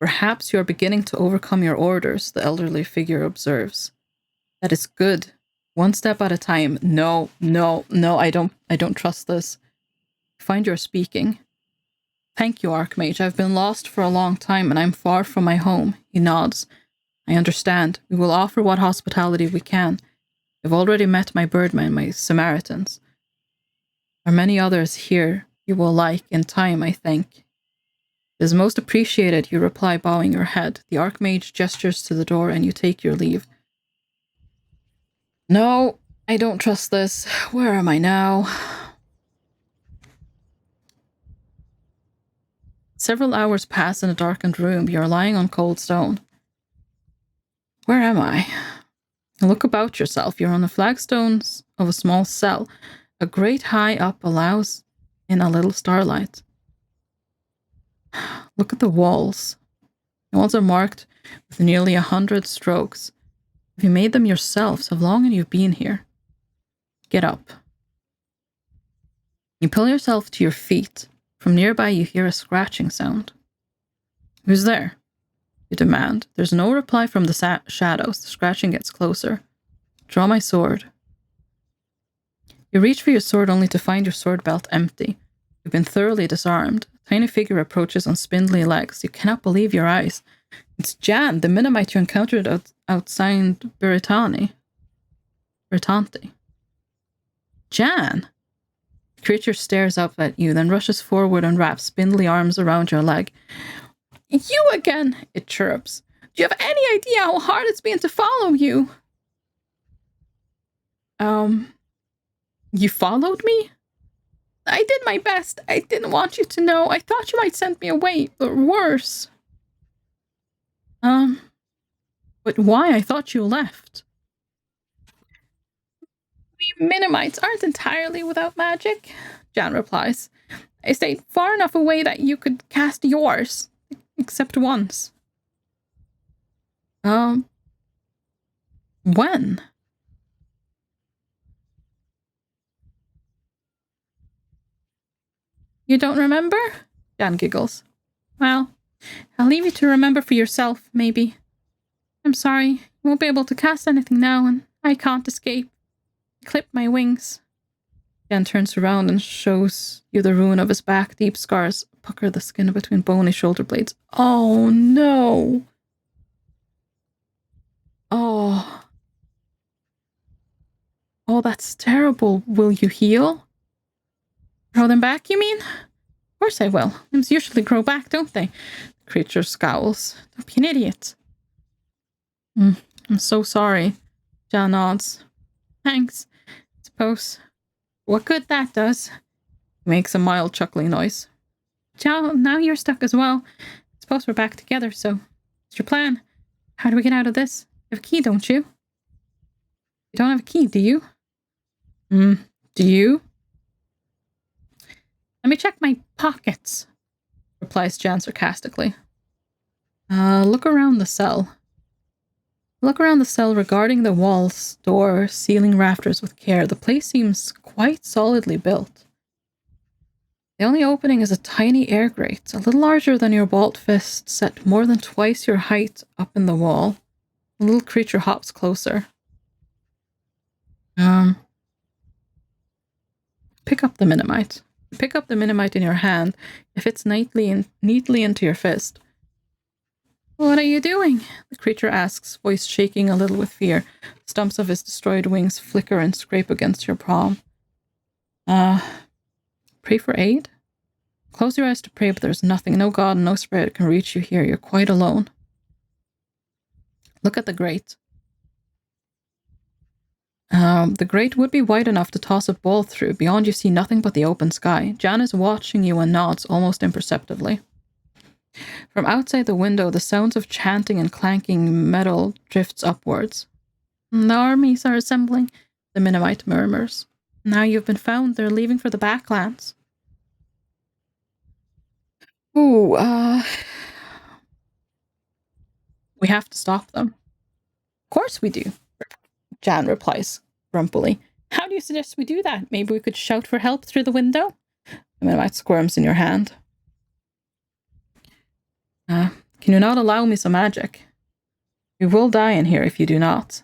Perhaps you are beginning to overcome your orders, the elderly figure observes. That is good. One step at a time. No, I don't trust this. Find your speaking. Thank you, Archmage. I've been lost for a long time, and I'm far from my home. He nods. I understand. We will offer what hospitality we can. I've already met my birdmen, my Samaritans. are many others here you will like in time, I think. It is most appreciated, you reply, bowing your head. The Archmage gestures to the door and you take your leave. No, I don't trust this. Where am I now? Several hours pass in a darkened room. You are lying on cold stone. Where am I? Look about yourself. You're on the flagstones of a small cell. A grate high up allows in a little starlight. Look at the walls. The walls are marked with nearly 100 strokes. Have you made them yourselves? How long have you been here? Get up. You pull yourself to your feet. From nearby, you hear a scratching sound. Who's there? You demand. There's no reply from the shadows. The scratching gets closer. Draw my sword. You reach for your sword only to find your sword belt empty. You've been thoroughly disarmed. A tiny figure approaches on spindly legs. You cannot believe your eyes. It's Jan, the Minimite you encountered outside Britanti. Jan! The creature stares up at you, then rushes forward and wraps spindly arms around your leg. You again, it chirps. Do you have any idea how hard it's been to follow you? You followed me? I did my best. I didn't want you to know. I thought you might send me away, or worse. But why? I thought you left. We Minimites aren't entirely without magic, Jan replies. I stayed far enough away that you could cast yours, except once. When? You don't remember? Jan giggles. Well, I'll leave you to remember for yourself, maybe. I'm sorry, you won't be able to cast anything now, and I can't escape. I clipped my wings. Jan turns around and shows you the ruin of his back. Deep scars pucker the skin between bony shoulder blades. Oh, no. Oh, that's terrible. Will you heal? Grow them back, you mean? Of course I will. Limbs usually grow back, don't they? The creature scowls. Don't be an idiot. I'm so sorry. Jan nods. Thanks. I suppose. What good that does. He makes a mild chuckling noise. Now you're stuck as well. I suppose we're back together, so what's your plan? How do we get out of this? You have a key, don't you? You don't have a key, do you? Do you? Let me check my pockets, replies Jan sarcastically. Look around the cell. Look around the cell regarding the walls, door, ceiling, rafters with care. The place seems quite solidly built. The only opening is a tiny air grate, a little larger than your balled fist, set more than twice your height up in the wall. The little creature hops closer. Pick up the Minimite. Pick up the Minimite in your hand. It fits neatly into your fist. What are you doing? The creature asks, voice shaking a little with fear. Stumps of his destroyed wings flicker and scrape against your palm. Pray for aid? Close your eyes to pray, but there's nothing. No god, no spirit can reach you here. You're quite alone. Look at the grate. The grate would be wide enough to toss a ball through. Beyond you see nothing but the open sky. Jan is watching you and nods almost imperceptibly. From outside the window, the sounds of chanting and clanking metal drifts upwards. The armies are assembling, the Minimite murmurs. Now you've been found, they're leaving for the Backlands. We have to stop them. Of course we do, Jan replies grumpily. How do you suggest we do that? Maybe we could shout for help through the window? The Minimite squirms in your hand. Can you not allow me some magic? You will die in here if you do not.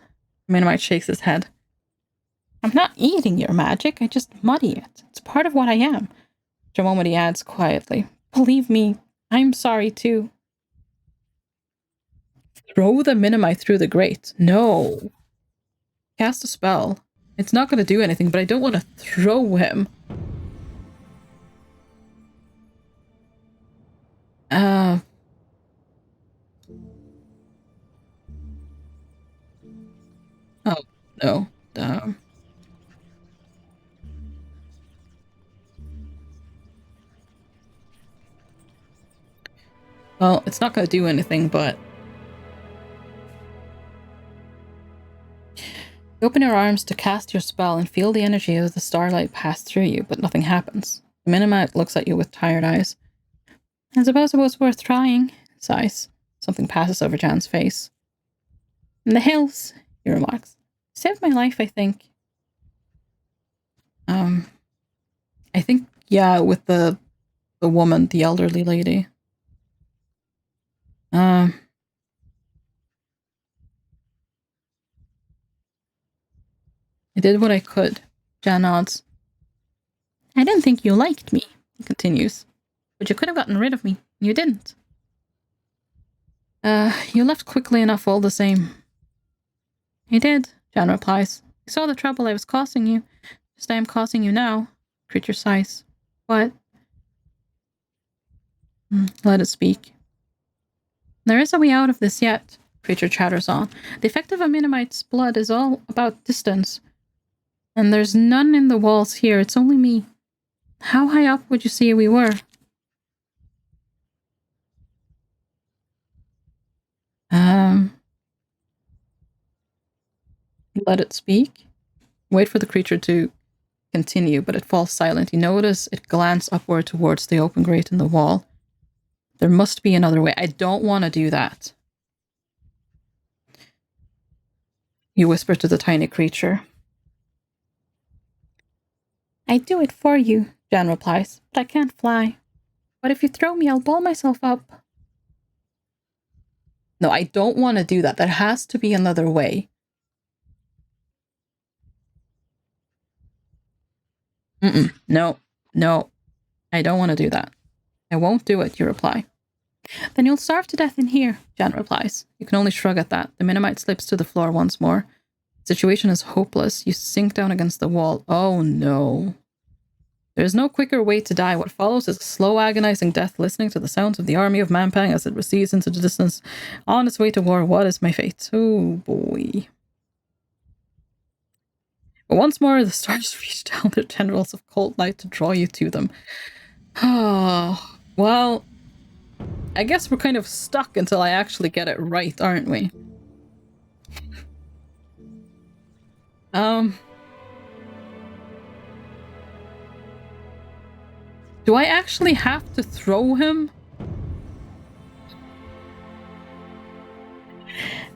Minimite shakes his head. I'm not eating your magic, I just muddy it. It's part of what I am. After a moment he adds quietly, believe me, I'm sorry too. Throw the Minimite through the grate. No. Cast a spell. It's not going to do anything, but I don't want to throw him. Oh, no. Well, it's not going to do anything, but... You open your arms to cast your spell and feel the energy of the starlight pass through you, but nothing happens. The Minimat looks at you with tired eyes. I suppose it was worth trying, sighs. Something passes over Jan's face. In the hills, he remarks. Saved my life, I think. I think, yeah, with the woman, the elderly lady. I did what I could. Jan nods. I didn't think you liked me, he continues. But you could have gotten rid of me. You didn't. You left quickly enough all the same. I did, Jan replies. You saw the trouble I was causing you. Just I am causing you now. Creature sighs. What? Let it speak. There is a way out of this yet, Creature chatters on. The effect of a Minimite's blood is all about distance. And there's none in the walls here, it's only me. How high up would you say we were? Let it speak. Wait for the creature to continue, but it falls silent. You notice it glance upward towards the open grate in the wall. There must be another way. I don't want to do that. You whisper to the tiny creature. I'd do it for you, Jan replies, but I can't fly. But if you throw me, I'll ball myself up. No, I don't want to do that. There has to be another way. No, I don't want to do that. I won't do it, you reply. Then you'll starve to death in here, Jan replies. You can only shrug at that. The Minimite slips to the floor once more. The situation is hopeless. You sink down against the wall. Oh no. There is no quicker way to die. What follows is a slow, agonizing death, listening to the sounds of the army of Mampang as it recedes into the distance. On its way to war, what is my fate? Oh boy. But once more, the stars reach down their tendrils of cold light to draw you to them. Oh, well, I guess we're kind of stuck until I actually get it right, aren't we? Do I actually have to throw him?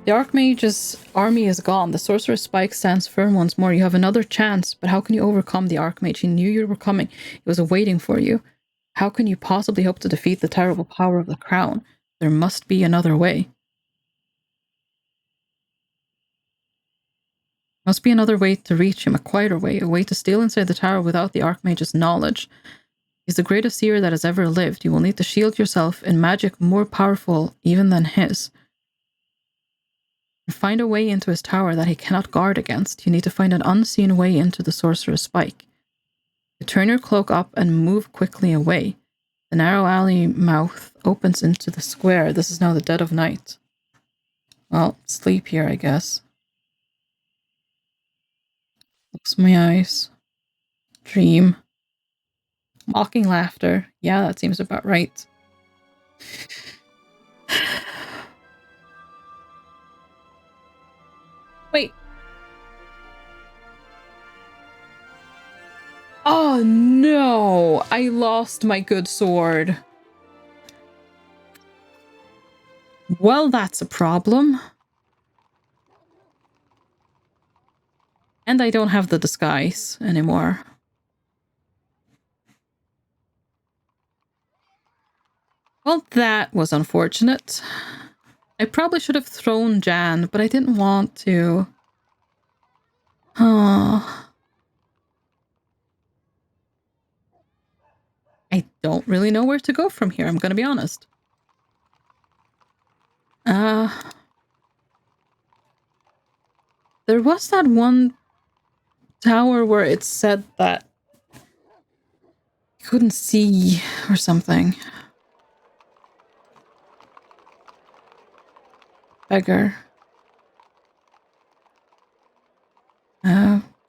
The Archmage's army is gone. The Sorcerer's spike stands firm once more. You have another chance, but how can you overcome the Archmage? He knew you were coming. He was waiting for you. How can you possibly hope to defeat the terrible power of the crown? There must be another way. Must be another way to reach him, a quieter way, a way to steal inside the tower without the Archmage's knowledge. He's the greatest seer that has ever lived. You will need to shield yourself in magic more powerful even than his. Find a way into his tower that he cannot guard against. You need to find an unseen way into the Sorcerer's spike. You turn your cloak up and move quickly away. The narrow alley mouth opens into the square. This is now the dead of night. Well, sleep here, I guess. Close my eyes. Dream. Mocking laughter. Yeah, that seems about right. Wait. Oh no! I lost my good sword. Well, that's a problem. And I don't have the disguise anymore. Well, that was unfortunate. I probably should have thrown Jan, but I didn't want to. Oh. I don't really know where to go from here, I'm gonna be honest. There was that one tower where it said that you couldn't see or something. beggar.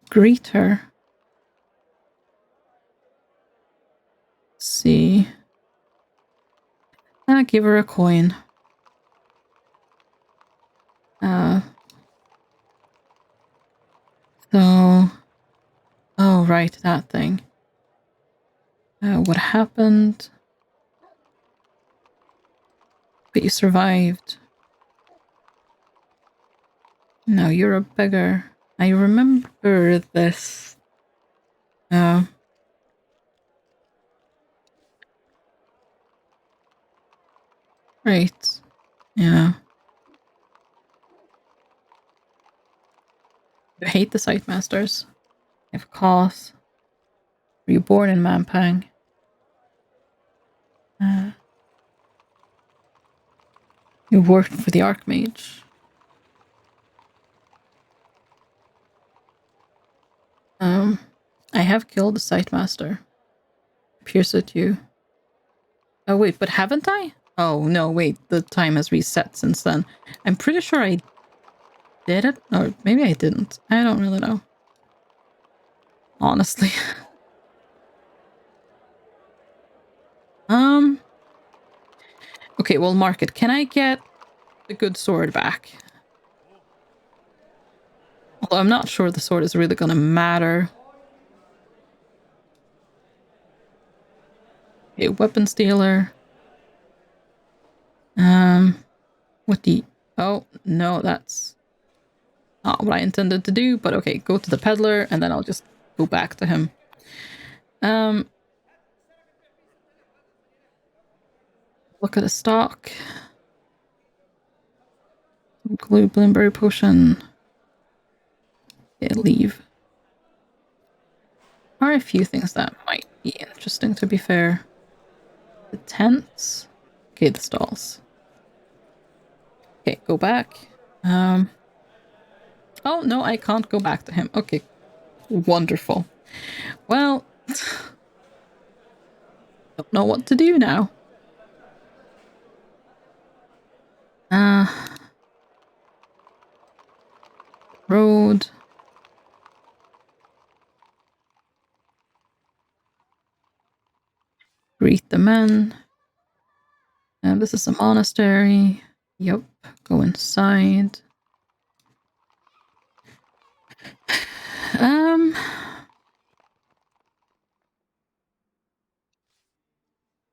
Greet her. Let's see. Give her a coin. So... Oh, right, that thing. What happened? But you survived. No, you're a beggar. I remember this. Right. Yeah. I hate the site masters. Of course. Were you born in Mampang? You worked for the Archmage. I have killed the site master. Appears at you. Oh wait, but haven't I? Oh no, wait, the time has reset since then. I'm pretty sure I did it, or maybe I didn't. I don't really know. Honestly. Okay, well, market. Can I get the good sword back? Although I'm not sure the sword is really gonna matter. Okay, weapon stealer. What do you... Oh, no, that's not what I intended to do, but okay, go to the peddler, and then I'll just go back to him. Look at the stock. Glue Blimberry potion. Okay, leave. There are a few things that might be interesting, to be fair. The tents. Okay, the stalls. Okay, go back. Oh, no, I can't go back to him. Okay, wonderful. Well, don't know what to do now. Road. Greet the men. And this is a monastery. Yep, go inside.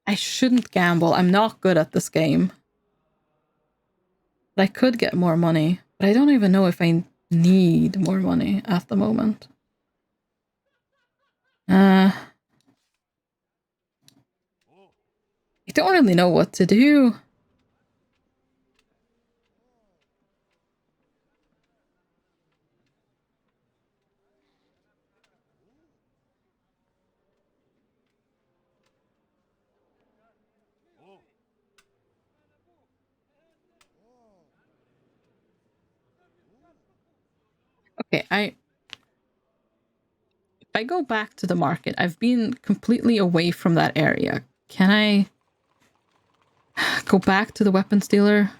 I shouldn't gamble. I'm not good at this game. But I could get more money. But I don't even know if I need more money at the moment. I don't really know what to do. Okay, if I go back to the market, I've been completely away from that area. Can I go back to the weapons dealer?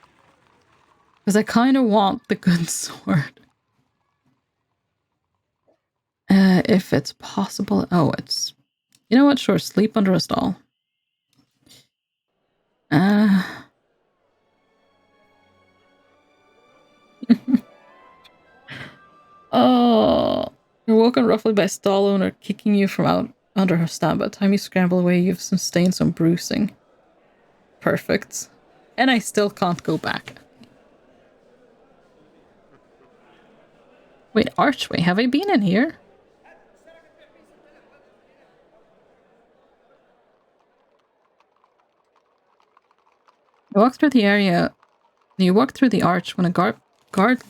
Because I kind of want the good sword. If it's possible. Oh, it's... You know what? Sure, sleep under a stall. Oh, you're woken roughly by a stall owner kicking you from out under her stand. By the time you scramble away, you've sustained some bruising. Perfect. And I still can't go back. Wait, archway. Have I been in here? You walk through the area. You walk through the arch when a guard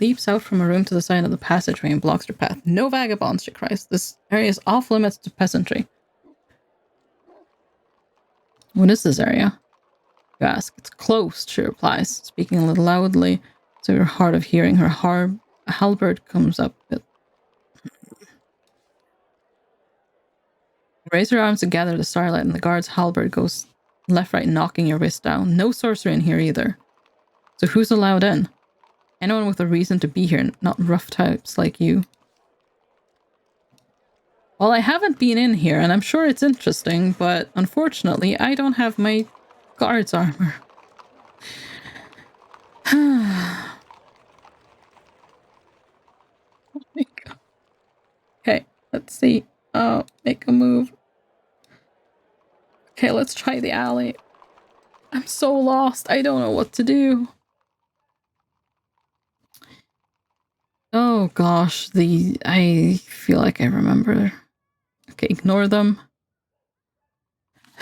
leaps out from a room to the side of the passageway and blocks your path. No vagabonds, she cries. This area is off limits to peasantry. What is this area? You ask. It's closed, she replies, speaking a little loudly, so you're hard of hearing. Her halberd comes up. Raise your arms to gather the starlight, and the guard's halberd goes left, right, knocking your wrist down. No sorcery in here either. So who's allowed in? Anyone with a reason to be here, not rough types like you. Well, I haven't been in here, and I'm sure it's interesting, but unfortunately, I don't have my guard's armor. Oh my god. Okay, let's see. Oh, make a move. Okay, let's try the alley. I'm so lost. I don't know what to do. Oh gosh, I feel like I remember. Okay, ignore them.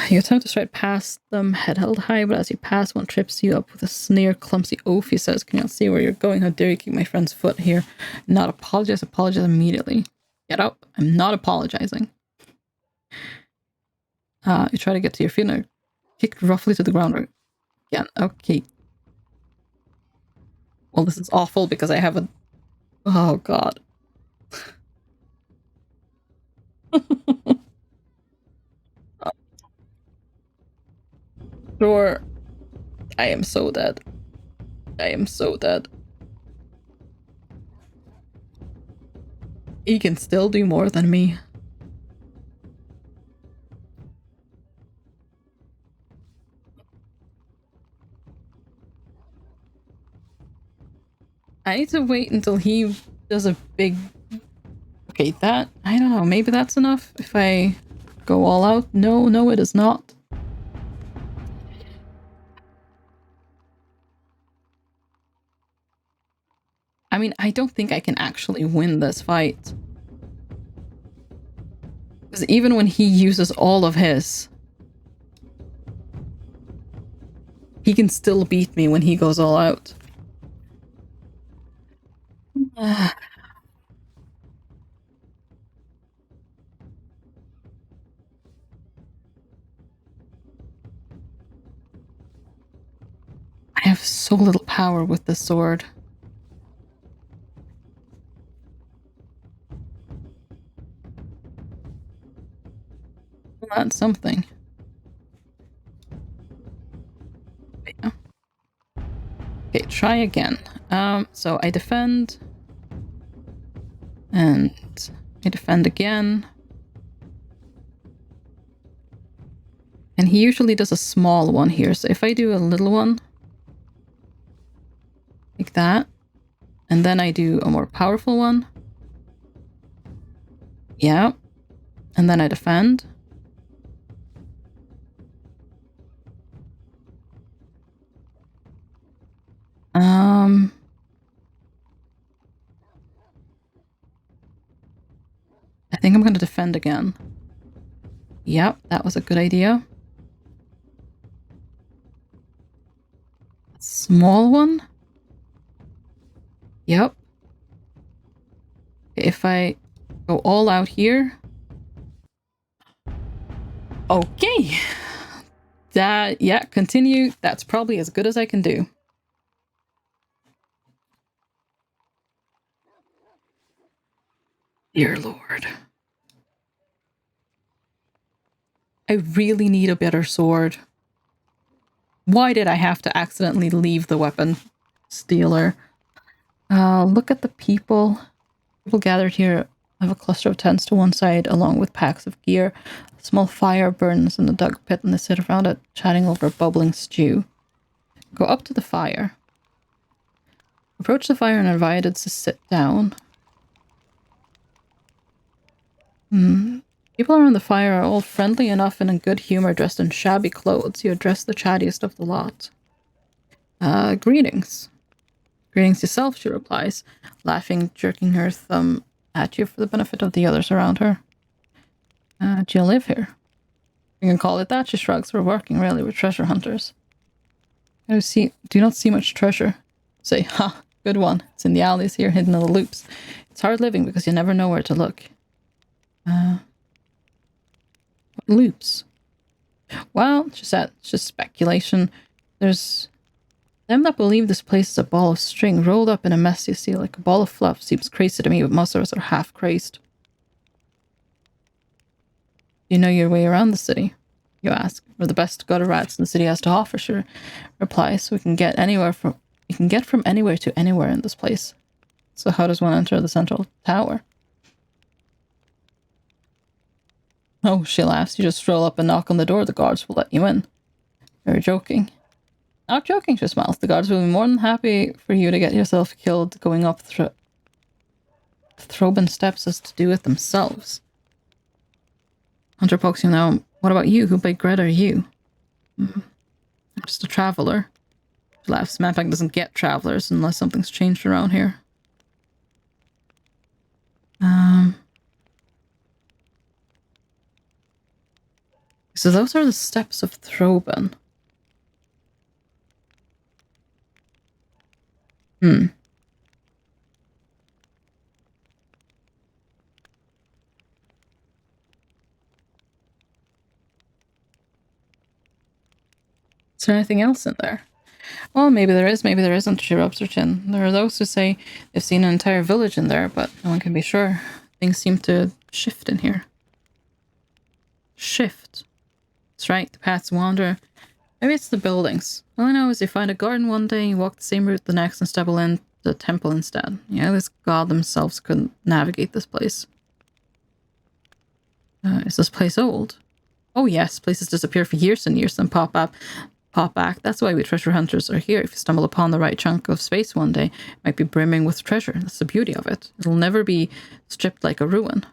You attempt to stride past them, head held high, but as you pass, one trips you up with a sneer, clumsy oath. He says, "Can you not see where you're going? How dare you kick my friend's foot here? Not apologize, apologize immediately. Get up. I'm not apologizing." You try to get to your feet and are kicked roughly to the ground again. Okay. Well, this is awful because I have a... Oh, God. Sure. I am so dead. I am so dead. He can still do more than me. I need to wait until he does a big... Okay, that... I don't know. Maybe that's enough if I go all out? No, it is not. I mean, I don't think I can actually win this fight. Because even when he uses all of his, he can still beat me when he goes all out. I have so little power with this sword. Well, that's something. Yeah. Okay, try again. So I defend. And I defend again. And he usually does a small one here. So if I do a little one, like that, and then I do a more powerful one. Yeah. And then I defend. I think I'm going to defend again. Yep, that was a good idea. Small one? Yep. If I go all out here... Okay. That, yeah, continue. That's probably as good as I can do. Dear Lord. I really need a better sword. Why did I have to accidentally leave the weapon stealer? Look at the people. People gathered here have a cluster of tents to one side, along with packs of gear. A small fire burns in the dug pit, and they sit around it, chatting over a bubbling stew. Go up to the fire. Approach the fire and are invited to sit down. People around the fire are all friendly enough and in good humor, dressed in shabby clothes. You address the chattiest of the lot. Greetings. Greetings yourself, she replies, laughing, jerking her thumb at you for the benefit of the others around her. Do you live here? You can call it that, she shrugs. We're working, really. We're treasure hunters. Do not see much treasure. Say, ha, good one. It's in the alleys here, hidden in the loops. It's hard living because you never know where to look. What loops? Well, she said, it's just speculation. There's them that believe this place is a ball of string rolled up in a mess you see, like a ball of fluff. Seems crazy to me, but most of us are half crazed. You know your way around the city? You ask. We're the best gutter rats the city has to offer, she replies. We can get anywhere from You can get from anywhere to anywhere in this place. So how does one enter the central tower? Oh, she laughs. You just stroll up and knock on the door. The guards will let you in. You're joking. Not joking, she smiles. The guards will be more than happy for you to get yourself killed going up Throben steps as to do it themselves. Hunter pokes you now. What about you? Who by Gret are you? I'm just a traveler. She laughs. Manpack doesn't get travelers unless something's changed around here. So those are the steps of Throben. Is there anything else in there? Well, maybe there is, maybe there isn't. She rubs her chin. There are those who say they've seen an entire village in there, but no one can be sure. Things seem to shift in here. Shift. That's right, the paths wander. Maybe it's the buildings. All I know is you find a garden one day, you walk the same route the next, and stumble in the temple instead. Yeah, this god themselves couldn't navigate this place. Is this place old? Oh yes, places disappear for years and years and pop back. That's why we treasure hunters are here. If you stumble upon the right chunk of space one day, it might be brimming with treasure. That's the beauty of it. It'll never be stripped like a ruin.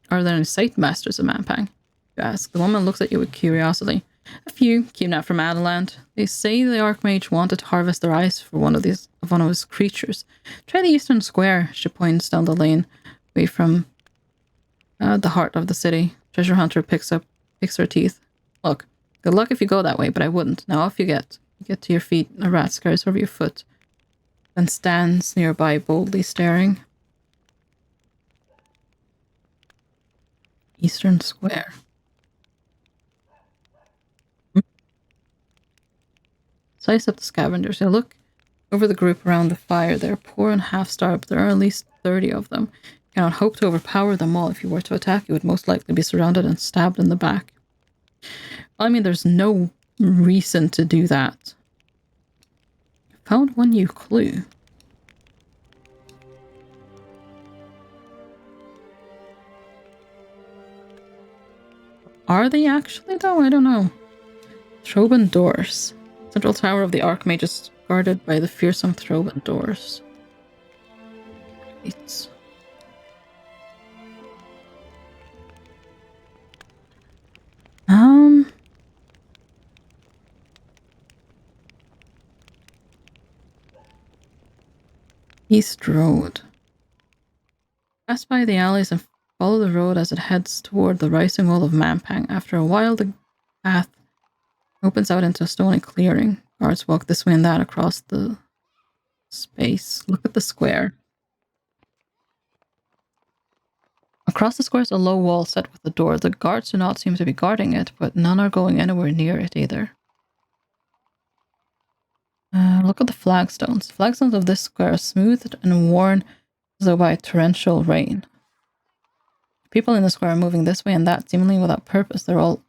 Are there any site masters of Manpang? You ask. The woman looks at you with curiosity. A few, kidnapped from Adeland. They say the Archmage wanted to harvest their eyes for one of his creatures. Try the eastern square. She points down the lane, away from the heart of the city. Treasure hunter picks her teeth. Look, good luck if you go that way, but I wouldn't. Now off you get. You get to your feet, a rat scares over your foot, then stands nearby, boldly staring. Eastern Square. Slice up the scavengers. Now look over the group around the fire. They're poor and half-starved. There are at least 30 of them. You cannot hope to overpower them all. If you were to attack, you would most likely be surrounded and stabbed in the back. Well, I mean, there's no reason to do that. Found one new clue. Are they actually, though? I don't know. Throben doors. Central tower of the Archmage is guarded by the fearsome Throben doors. Great. East Road. Pass by the alleys and follow the road as it heads toward the rising wall of Manpang. After a while, the path opens out into a stony clearing. Guards walk this way and that across the space. Look at the square. Across the square is a low wall set with a door. The guards do not seem to be guarding it, but none are going anywhere near it either. Look at the flagstones. The flagstones of this square are smoothed and worn as though by torrential rain. People in the square are moving this way and that, seemingly without purpose. They all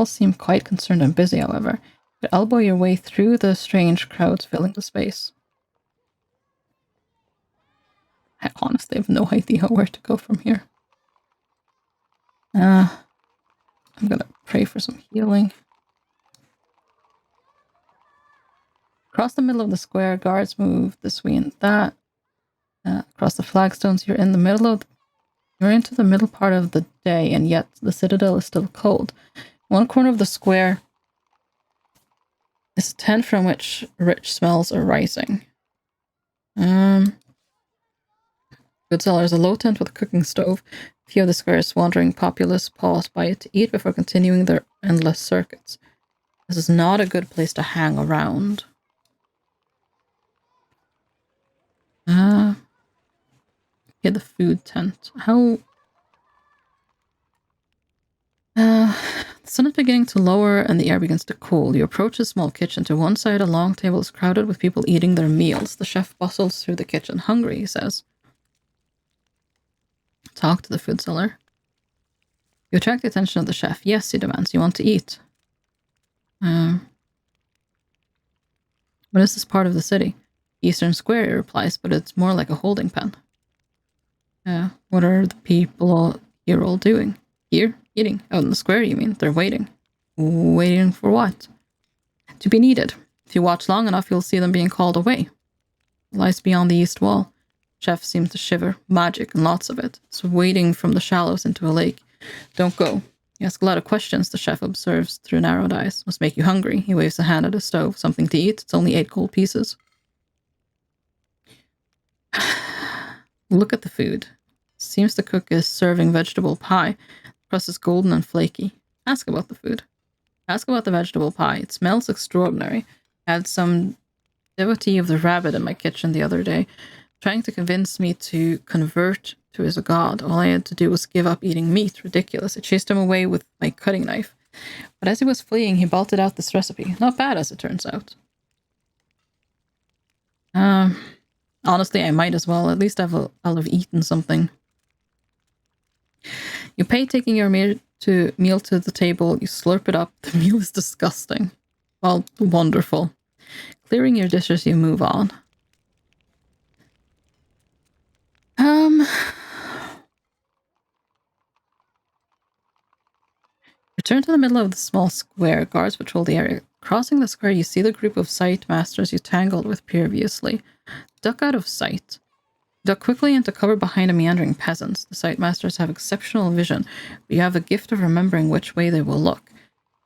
seem quite concerned and busy, however. You elbow your way through the strange crowds filling the space. I honestly have no idea where to go from here. I'm gonna pray for some healing. Across the middle of the square, guards move this way and that. Across the flagstones, you're into the middle part of the day, and yet the citadel is still cold. One corner of the square is a tent from which rich smells are rising. Good cellar is a low tent with a cooking stove. A few of the square's wandering populace pause by it to eat before continuing their endless circuits. This is not a good place to hang around. Yeah, the food tent. The sun is beginning to lower and the air begins to cool. You approach a small kitchen. To one side, a long table is crowded with people eating their meals. The chef bustles through the kitchen. Hungry, he says. Talk to the food seller. You attract the attention of the chef. Yes, he demands. You want to eat? What is this part of the city? Eastern Square, he replies, but it's more like a holding pen. What are the people here all doing? Here? Eating? Out in the square, you mean? They're waiting. Waiting for what? To be needed. If you watch long enough, you'll see them being called away. It lies beyond the east wall. Chef seems to shiver. Magic, and lots of it. It's wading from the shallows into a lake. Don't go. You ask a lot of questions, the chef observes through narrowed eyes. Must make you hungry. He waves a hand at a stove. Something to eat? It's only 8 gold pieces. Look at the food. Seems the cook is serving vegetable pie. The crust is golden and flaky. Ask about the food. Ask about the vegetable pie. It smells extraordinary. I had some devotee of the rabbit in my kitchen the other day, trying to convince me to convert to his god. All I had to do was give up eating meat. Ridiculous. I chased him away with my cutting knife. But as he was fleeing, he bolted out this recipe. Not bad, as it turns out. Honestly, I might as well. At least I'll have eaten something. You pay taking your meal to the table. You slurp it up. The meal is disgusting. Well, wonderful. Clearing your dishes, you move on. Return to the middle of the small square. Guards patrol the area. Crossing the square, you see the group of sight masters you tangled with previously. Duck out of sight. Duck quickly into cover behind the meandering peasants. The sight masters have exceptional vision, but you have a gift of remembering which way they will look.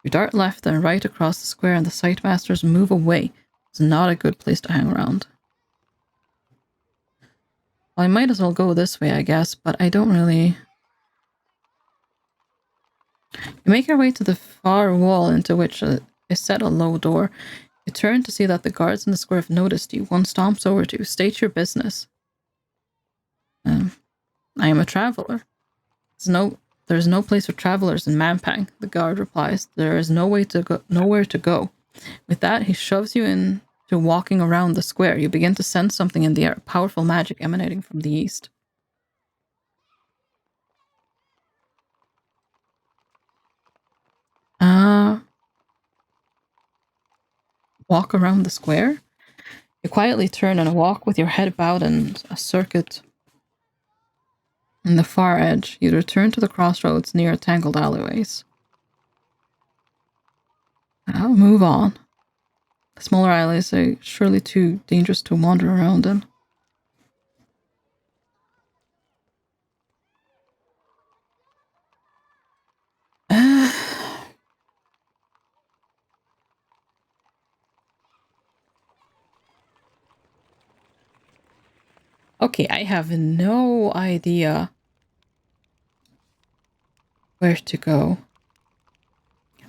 You dart left and right across the square, and the sight masters move away. It's not a good place to hang around. Well, I might as well go this way, I guess, but I don't really... You make your way to the far wall into which is set a low door. You turn to see that the guards in the square have noticed you. One stomps over to you. State your business. I am a traveler. There's no place for travelers in Mampang, the guard replies. There is nowhere to go. With that, he shoves you into walking around the square. You begin to sense something in the air, powerful magic emanating from the east. Walk around the square? You quietly turn and walk with your head bowed and a circuit in the far edge. You return to the crossroads near tangled alleyways. I'll move on. The smaller alleyways are surely too dangerous to wander around in. Okay, I have no idea where to go.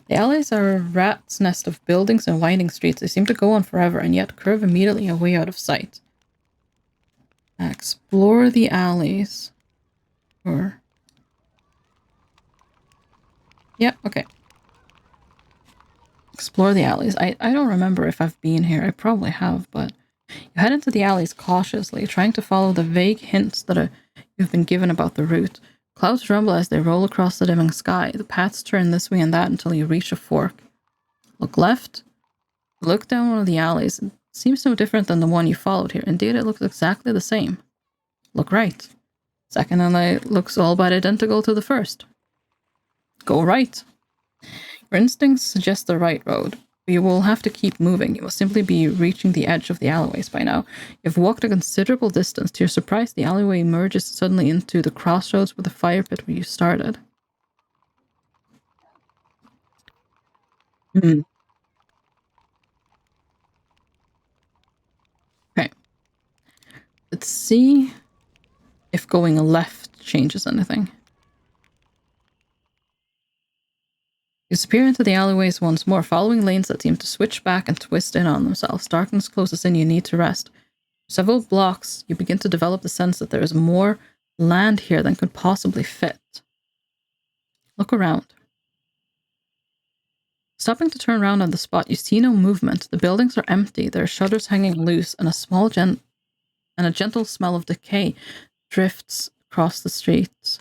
The alleys are a rat's nest of buildings and winding streets. They seem to go on forever and yet curve immediately away out of sight. Explore the alleys. Or... yeah, okay. Explore the alleys. I don't remember if I've been here. I probably have, but... You head into the alleys cautiously, trying to follow the vague hints that you've been given about the route. Clouds rumble as they roll across the dimming sky. The paths turn this way and that until you reach a fork. Look left. Look down one of the alleys. It seems no different than the one you followed here. Indeed, it looks exactly the same. Look right. Second alley looks all but identical to the first. Go right. Your instincts suggest the right road. You will have to keep moving. You must simply be reaching the edge of the alleyways by now. You've walked a considerable distance. To your surprise, the alleyway merges suddenly into the crossroads with the fire pit where you started. Okay. Let's see if going left changes anything. You disappear into the alleyways once more, following lanes that seem to switch back and twist in on themselves. Darkness closes in, you need to rest. Several blocks, you begin to develop the sense that there is more land here than could possibly fit. Look around. Stopping to turn around on the spot, you see no movement. The buildings are empty, there are shutters hanging loose, and a gentle smell of decay drifts across the streets.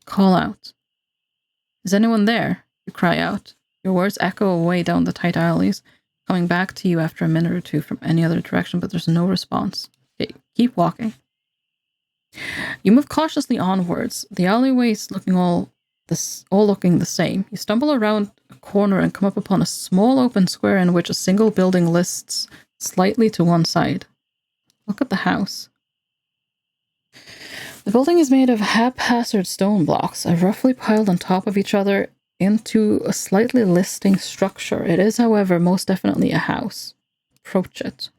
Call out. Is anyone there? You cry out. Your words echo away down the tight alleys. coming back to you after a minute or two from any other direction, but there's no response. Okay, keep walking. You move cautiously onwards. The alleyways all looking the same. You stumble around a corner and come up upon a small open square in which a single building lists slightly to one side. Look at the house. The building is made of haphazard stone blocks, roughly piled on top of each other into a slightly listing structure. It is, however, most definitely a house. Approach it.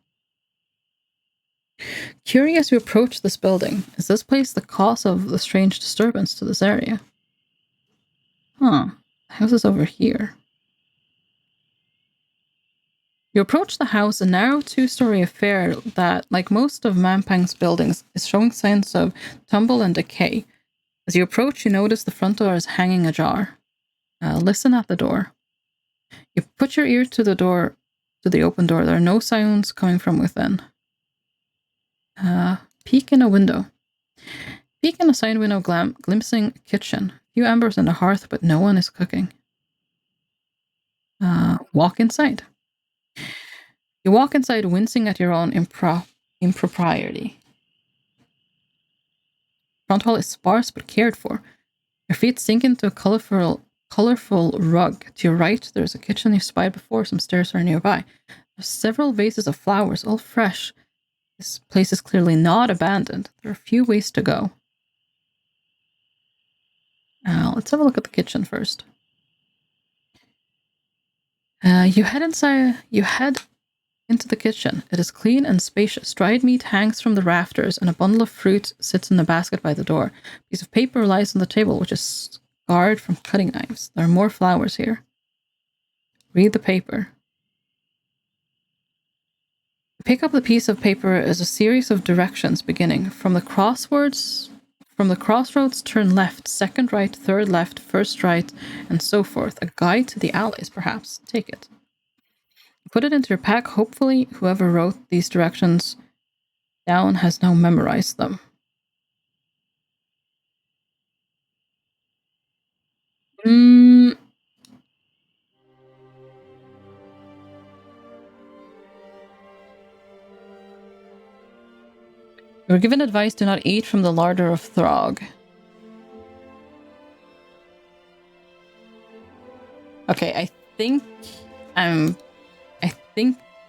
Curious, you approach this building. Is this place the cause of the strange disturbance to this area? Huh. The house is over here. You approach the house, a narrow two-story affair that, like most of Mampang's buildings, is showing signs of tumble and decay. As you approach, you notice the front door is hanging ajar. Listen at the door. You put your ear to the open door. There are no sounds coming from within. Peek in a window. Peek in a side window, glimpsing a kitchen. A few embers in the hearth, but no one is cooking. Walk inside. You walk inside, wincing at your own impropriety. Front hall is sparse but cared for. Your feet sink into a colorful rug. To your right, there's a kitchen you spied before. Some stairs are nearby. There's several vases of flowers, all fresh. This place is clearly not abandoned. There are a few ways to go. Let's have a look at the kitchen first. You head into the kitchen. It is clean and spacious. Dried meat hangs from the rafters, and a bundle of fruit sits in a basket by the door. A piece of paper lies on the table, which is scarred from cutting knives. There are more flowers here. Read the paper. Pick up the piece of paper as a series of directions beginning from the crossroads, turn left, second right, third left, first right, and so forth. A guide to the alleys, perhaps. Take it. Put it into your pack. Hopefully, whoever wrote these directions down has now memorized them. You were given advice to not eat from the larder of Throg. Okay, I think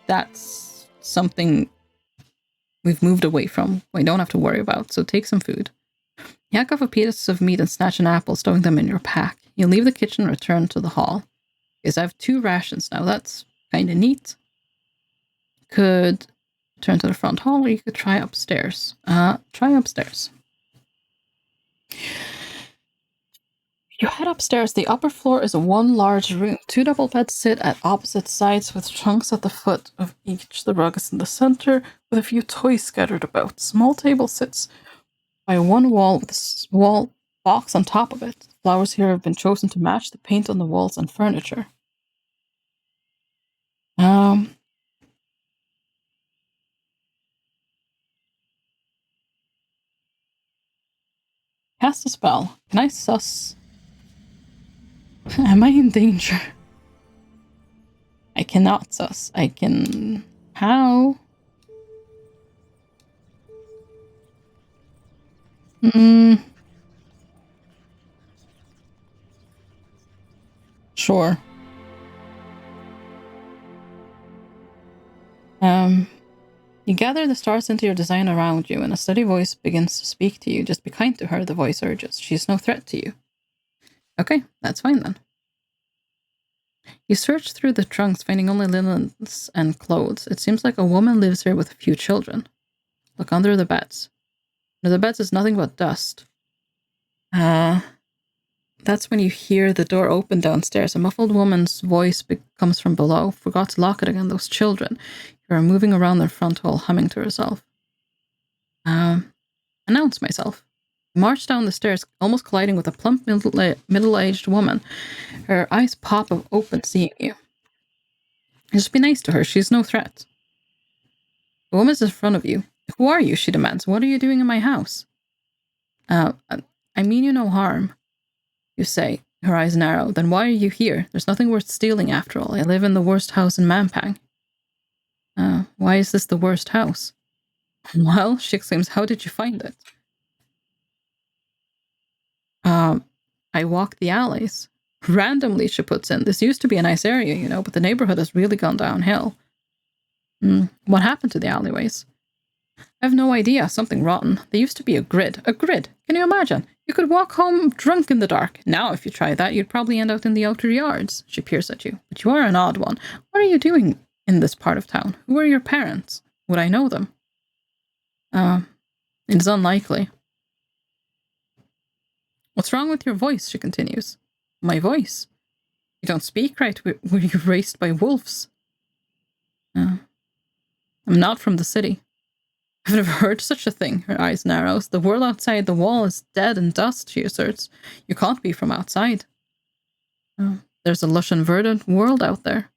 that's something we've moved away from. We don't have to worry about, so take some food. You hack off a piece of meat and snatch an apple, stowing them in your pack. You leave the kitchen and return to the hall. Because I have 2 rations now. That's kind of neat. Could turn to the front hall, or you could try upstairs. Try upstairs. You head upstairs. The upper floor is one large room. 2 double beds sit at opposite sides with trunks at the foot of each. The rug is in the center with a few toys scattered about. Small table sits by one wall with a small box on top of it. Flowers here have been chosen to match the paint on the walls and furniture. Cast a spell. Can I suss? Am I in danger? I cannot suss. I can... How? Sure. You gather the stars into your design around you, and a steady voice begins to speak to you. Just be kind to her, the voice urges. She's no threat to you. Okay, that's fine then. You search through the trunks, finding only linens and clothes. It seems like a woman lives here with a few children. Look under the beds. Under the beds is nothing but dust. That's when you hear the door open downstairs. A muffled woman's voice comes from below. Forgot to lock it again. Those children. You are moving around their front hall, humming to herself. Announce myself. March down the stairs, almost colliding with a plump middle-aged woman. Her eyes pop open, seeing you. Just be nice to her. She's no threat. The woman is in front of you. Who are you? She demands. What are you doing in my house? I mean you no harm. You say. Her eyes narrow. Then why are you here? There's nothing worth stealing after all. I live in the worst house in Mampang. Why is this the worst house? Well, she exclaims, how did you find it? I walk the alleys. Randomly, she puts in. This used to be a nice area, you know, but the neighborhood has really gone downhill. What happened to the alleyways? I have no idea. Something rotten. There used to be a grid. A grid. Can you imagine? You could walk home drunk in the dark. Now, if you try that, you'd probably end out in the outer yards. She peers at you. But you are an odd one. What are you doing in this part of town? Who are your parents? Would I know them? It is unlikely. What's wrong with your voice? She continues. My voice? You don't speak right. Were you raised by wolves? I'm not from the city. I've never heard such a thing. Her eyes narrows. The world outside the wall is dead and dust, she asserts. You can't be from outside. There's a lush and verdant world out there.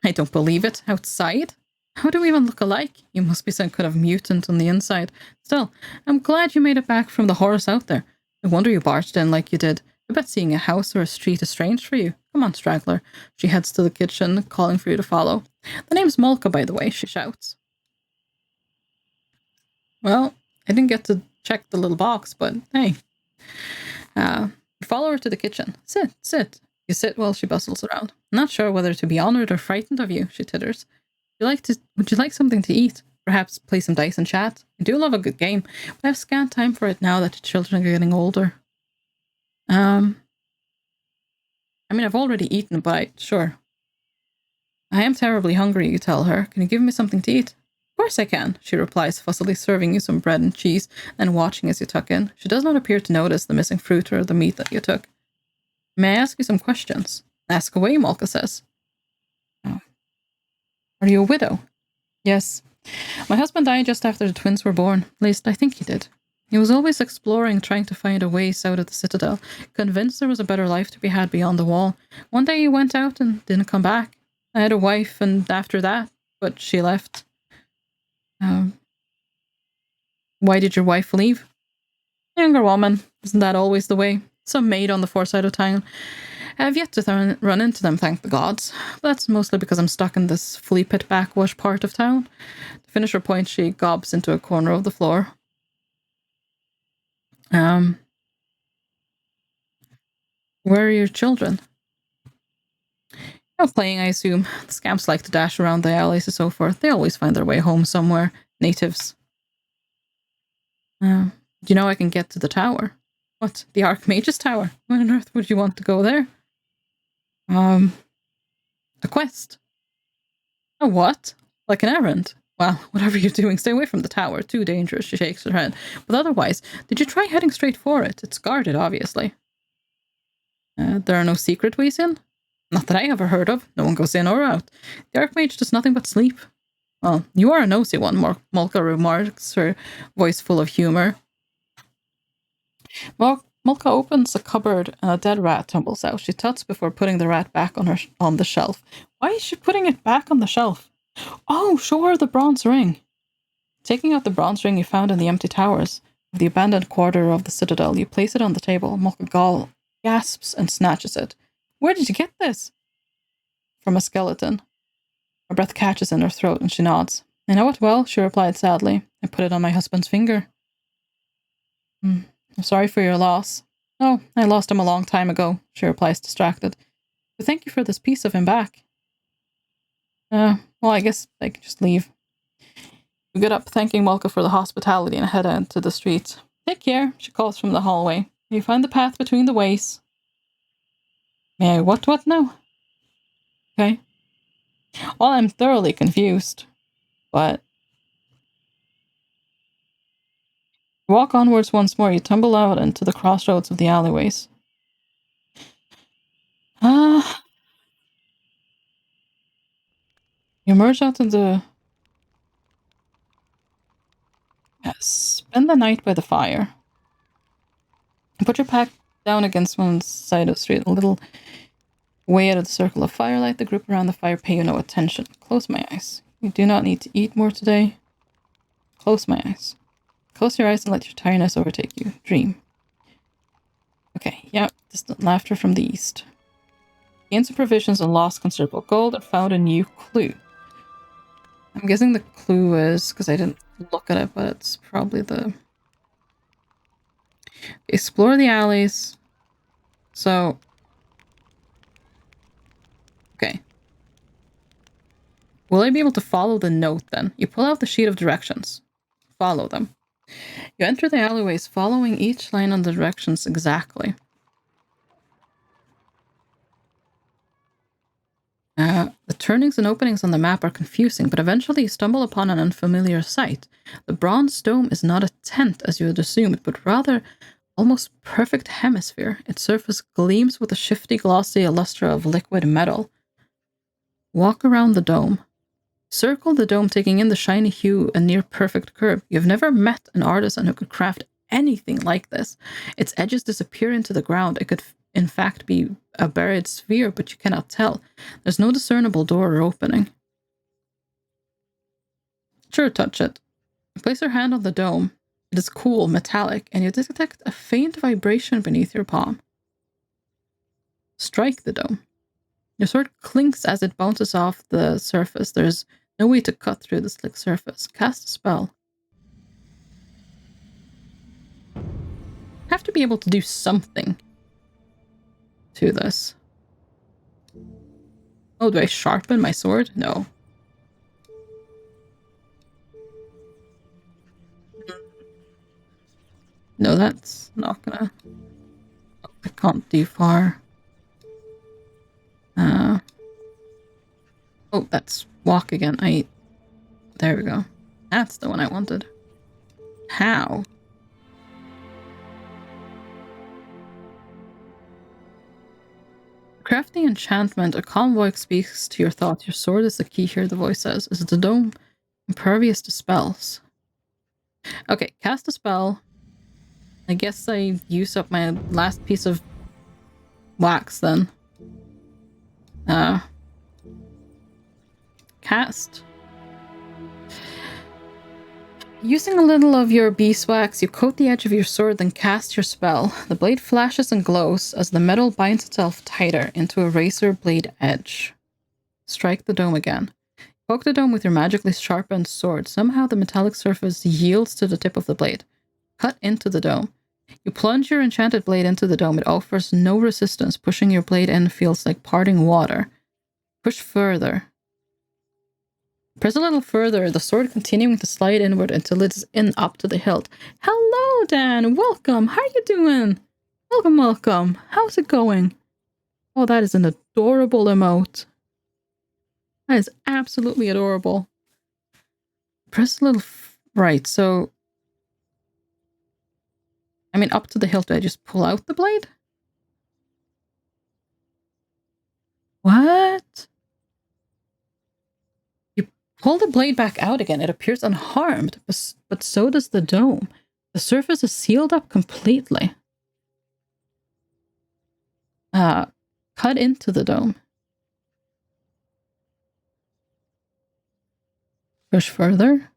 I don't believe it. Outside? How do we even look alike? You must be some kind of mutant on the inside. Still, I'm glad you made it back from the horrors out there. I wonder you barged in like you did. I bet seeing a house or a street is strange for you. Come on, straggler. She heads to the kitchen, calling for you to follow. The name's Molka, by the way, she shouts. Well, I didn't get to check the little box, but hey. Follow her to the kitchen. Sit, sit. You sit while she bustles around. I'm not sure whether to be honored or frightened of you, she titters. Would you like something to eat? Perhaps play some dice and chat? I do love a good game, but I have scant time for it now that the children are getting older. I mean, I've already eaten, but sure. I am terribly hungry, you tell her. Can you give me something to eat? Of course I can, she replies, fussily serving you some bread and cheese and watching as you tuck in. She does not appear to notice the missing fruit or the meat that you took. May I ask you some questions? Ask away, Molka says. Are you a widow? Yes. My husband died just after the twins were born. At least I think he did. He was always exploring, trying to find a way out of the citadel, convinced there was a better life to be had beyond the wall. One day he went out and didn't come back. I had a wife, and after that, but she left. Why did your wife leave? Younger woman. Isn't that always the way? Some maid on the far side of town. I have yet to run into them, thank the gods. But that's mostly because I'm stuck in this flea pit backwash part of town. To finish her point, she gobs into a corner of the floor. Where are your children? Playing, I assume. The scamps like to dash around the alleys and so forth. They always find their way home somewhere. Natives. Do you know I can get to the tower? What? The Archmage's tower? When on earth would you want to go there? A quest. A what? Like an errand? Well, whatever you're doing, stay away from the tower. Too dangerous, she shakes her head. But otherwise, did you try heading straight for it? It's guarded, obviously. There are no secret ways in? Not that I ever heard of. No one goes in or out. The Archmage does nothing but sleep. Well, you are a nosy one, Molka remarks, her voice full of humour. Molka opens a cupboard and a dead rat tumbles out. She tuts before putting the rat back on the shelf. Why is she putting it back on the shelf? Oh, show her the bronze ring. Taking out the bronze ring you found in the empty towers of the abandoned quarter of the citadel, you place it on the table. Molka gasps and snatches it. Where did you get this? From a skeleton. Her breath catches in her throat and she nods. I know it well, she replied sadly. I put it on my husband's finger. I'm sorry for your loss. Oh, I lost him a long time ago, she replies distracted. But thank you for this piece of him back. Well, I guess I can just leave. You get up, thanking Molka for the hospitality, and head out to the street. Take care, she calls from the hallway. You find the path between the ways. May I what now? Okay. Well, I'm thoroughly confused, but... You walk onwards once more, you tumble out into the crossroads of the alleyways. You emerge out into... Spend the night by the fire. Put your pack down against one side of the street, a little way out of the circle of firelight. The group around the fire pay you no attention. Close my eyes. You do not need to eat more today. Close my eyes. Close your eyes and let your tiredness overtake you. Dream. Okay, yeah, distant laughter from the east. Gained some provisions and lost considerable gold and found a new clue. I'm guessing the clue is, because I didn't look at it, but it's probably the... Explore the alleys. So... Okay. Will I be able to follow the note then? You pull out the sheet of directions. Follow them. You enter the alleyways, following each line on the directions exactly. The turnings and openings on the map are confusing, but eventually you stumble upon an unfamiliar sight. The bronze dome is not a tent, as you had assumed, but rather almost perfect hemisphere. Its surface gleams with a shifty, glossy lustre of liquid metal. Walk around the dome. Circle the dome, taking in the shiny hue and near-perfect curve. You've never met an artisan who could craft anything like this. Its edges disappear into the ground. It could, in fact, be a buried sphere, but you cannot tell. There's no discernible door or opening. Sure, touch it. Place your hand on the dome. It is cool, metallic, and you detect a faint vibration beneath your palm. Strike the dome. Your sword clinks as it bounces off the surface. There's no way to cut through the slick surface. Cast a spell. Have to be able to do something to this. Oh, do I sharpen my sword? No. No, that's not gonna... I can't do far. Oh, that's walk again. There we go. That's the one I wanted. How? Crafting enchantment. A calm voice speaks to your thoughts. Your sword is the key here, the voice says. Is the dome impervious to spells? Okay, cast a spell. I guess I use up my last piece of wax then. Cast. Using a little of your beeswax, you coat the edge of your sword, then cast your spell. The blade flashes and glows as the metal binds itself tighter into a razor blade edge. Strike the dome again. Poke the dome with your magically sharpened sword. Somehow the metallic surface yields to the tip of the blade. Cut into the dome. You plunge your enchanted blade into the dome. It offers no resistance. Pushing your blade in feels like parting water. Push further. Press a little further, the sword continuing to slide inward until it is in up to the hilt. Hello, Dan! Welcome! How are you doing? Welcome, welcome. How's it going? Oh, that is an adorable emote. That is absolutely adorable. Press a little... right, so... I mean, up to the hilt, do I just pull out the blade? What? Pull the blade back out again. It appears unharmed, but so does the dome. The surface is sealed up completely. Cut into the dome. Push further.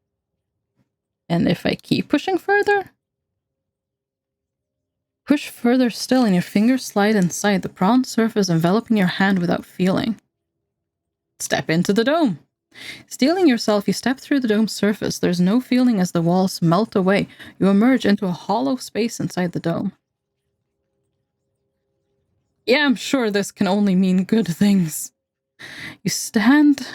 And if I keep pushing further? Push further still and your fingers slide inside the bronze surface enveloping your hand without feeling. Step into the dome. Steeling yourself, you step through the dome's surface. There's no feeling as the walls melt away. You emerge into a hollow space inside the dome. Yeah, I'm sure this can only mean good things. You stand...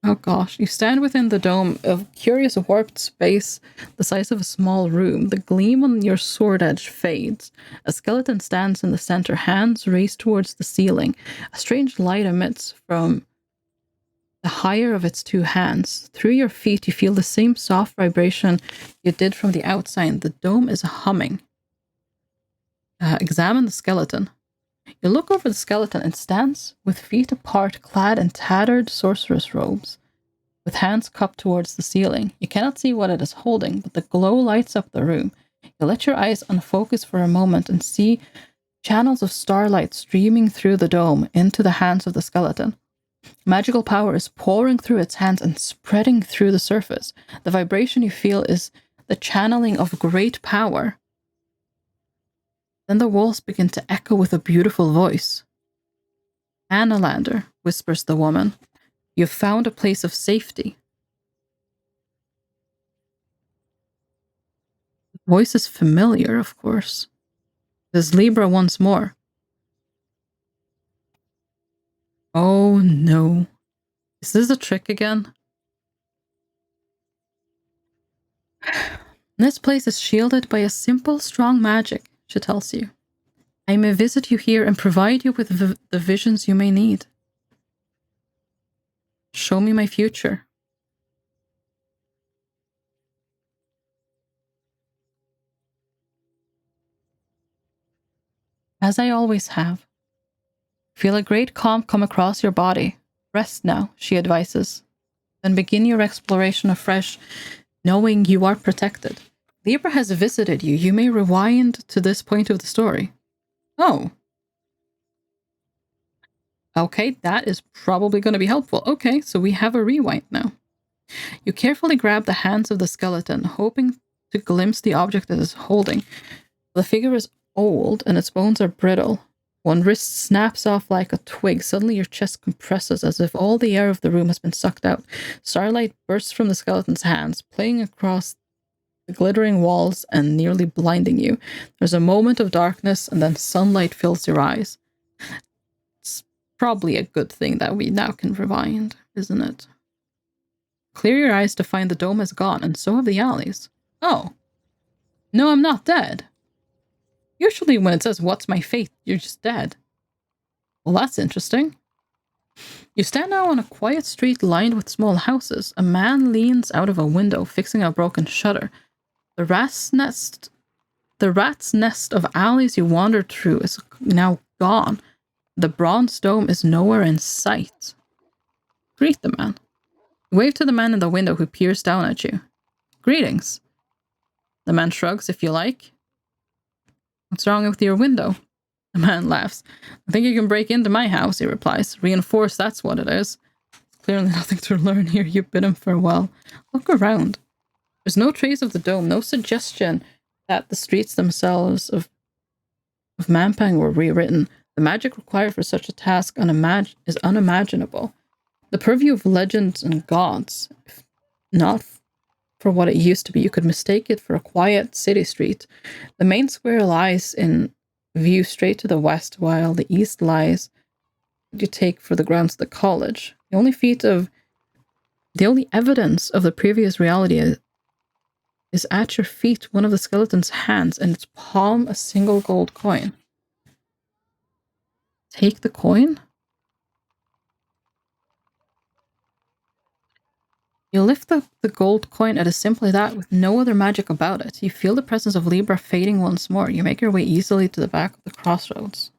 oh gosh. You stand within the dome, a curious warped space the size of a small room. The gleam on your sword edge fades. A skeleton stands in the center, hands raised towards the ceiling. A strange light emits from the higher of its two hands. Through your feet, you feel the same soft vibration you did from the outside. The dome is humming. Examine the skeleton. You look over the skeleton. It stands with feet apart, clad in tattered sorceress robes, with hands cupped towards the ceiling. You cannot see what it is holding, but the glow lights up the room. You let your eyes unfocus for a moment and see channels of starlight streaming through the dome into the hands of the skeleton. Magical power is pouring through its hands and spreading through the surface. The vibration you feel is the channeling of great power. Then the walls begin to echo with a beautiful voice. Annalander, whispers the woman, you've found a place of safety. Voice is familiar, of course. There's Libra once more. Oh no. Is this a trick again? This place is shielded by a simple, strong magic, she tells you. I may visit you here and provide you with the visions you may need. Show me my future. As I always have. Feel a great calm come across your body. Rest now, she advises. Then begin your exploration afresh, knowing you are protected. Libra has visited you. You may rewind to this point of the story. Oh. Okay, that is probably going to be helpful. Okay, so we have a rewind now. You carefully grab the hands of the skeleton, hoping to glimpse the object it is holding. The figure is old and its bones are brittle. One wrist snaps off like a twig. Suddenly your chest compresses as if all the air of the room has been sucked out. Starlight bursts from the skeleton's hands, playing across the glittering walls and nearly blinding you. There's a moment of darkness and then sunlight fills your eyes. It's probably a good thing that we now can rewind, isn't it? Clear your eyes to find the dome is gone, and so have the alleys. Oh. No, I'm not dead. Usually when it says, what's my fate, you're just dead. Well, that's interesting. You stand now on a quiet street lined with small houses. A man leans out of a window, fixing a broken shutter. The rat's nest of alleys you wandered through is now gone. The bronze dome is nowhere in sight. Greet the man. Wave to the man in the window who peers down at you. Greetings. The man shrugs, if you like. What's wrong with your window? The man laughs. I think you can break into my house, he replies. Reinforced, that's what it is. Clearly nothing to learn here. You've bid him farewell. Look around. There's no trace of the dome, no suggestion that the streets themselves of Mampang were rewritten. The magic required for such a task is unimaginable. The purview of legends and gods, if not for what it used to be. You could mistake it for a quiet city street. The main square lies in view straight to the west, while the east lies you take for the grounds of the college. The only evidence of the previous reality is at your feet, one of the skeleton's hands, and its palm a single gold coin. Take the coin? You lift up the gold coin. It is simply that, with no other magic about it. You feel the presence of Libra fading once more. You make your way easily to the back of the crossroads.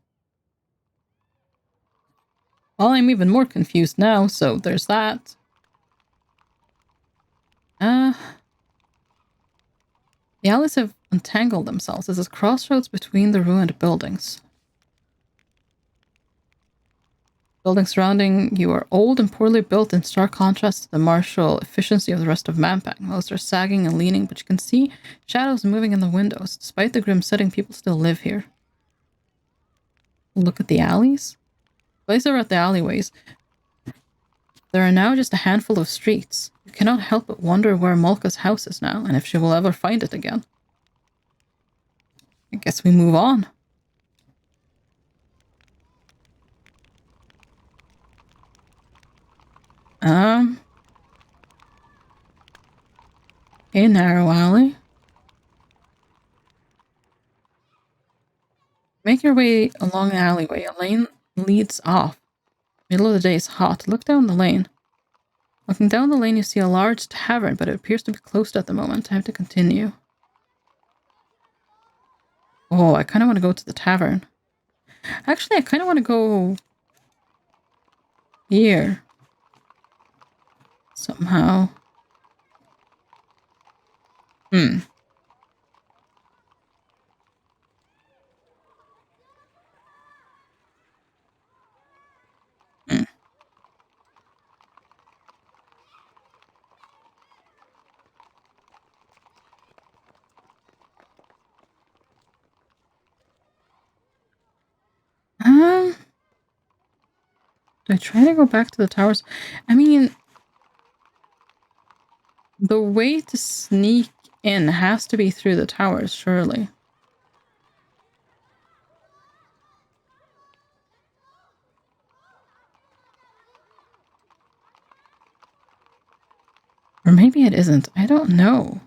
Well, I'm even more confused now, so there's that. The alleys have untangled themselves. This is crossroads between the ruined buildings. Buildings surrounding you are old and poorly built, in stark contrast to the martial efficiency of the rest of Mampang. Most are sagging and leaning, but you can see shadows moving in the windows. Despite the grim setting, people still live here. Look at the alleys. Place over at the alleyways. There are now just a handful of streets. You cannot help but wonder where Molka's house is now, and if she will ever find it again. I guess we move on. A narrow alley. Make your way along an alleyway. A lane leads off. Middle of the day is hot. Look down the lane. Looking down the lane, you see a large tavern, but it appears to be closed at the moment. Time to continue. Oh, I kind of want to go to the tavern. Actually, I kind of want to go here. Somehow. Hmm. Do I try to go back to the towers? I mean, the way to sneak in has to be through the towers, surely. Or maybe it isn't. I don't know.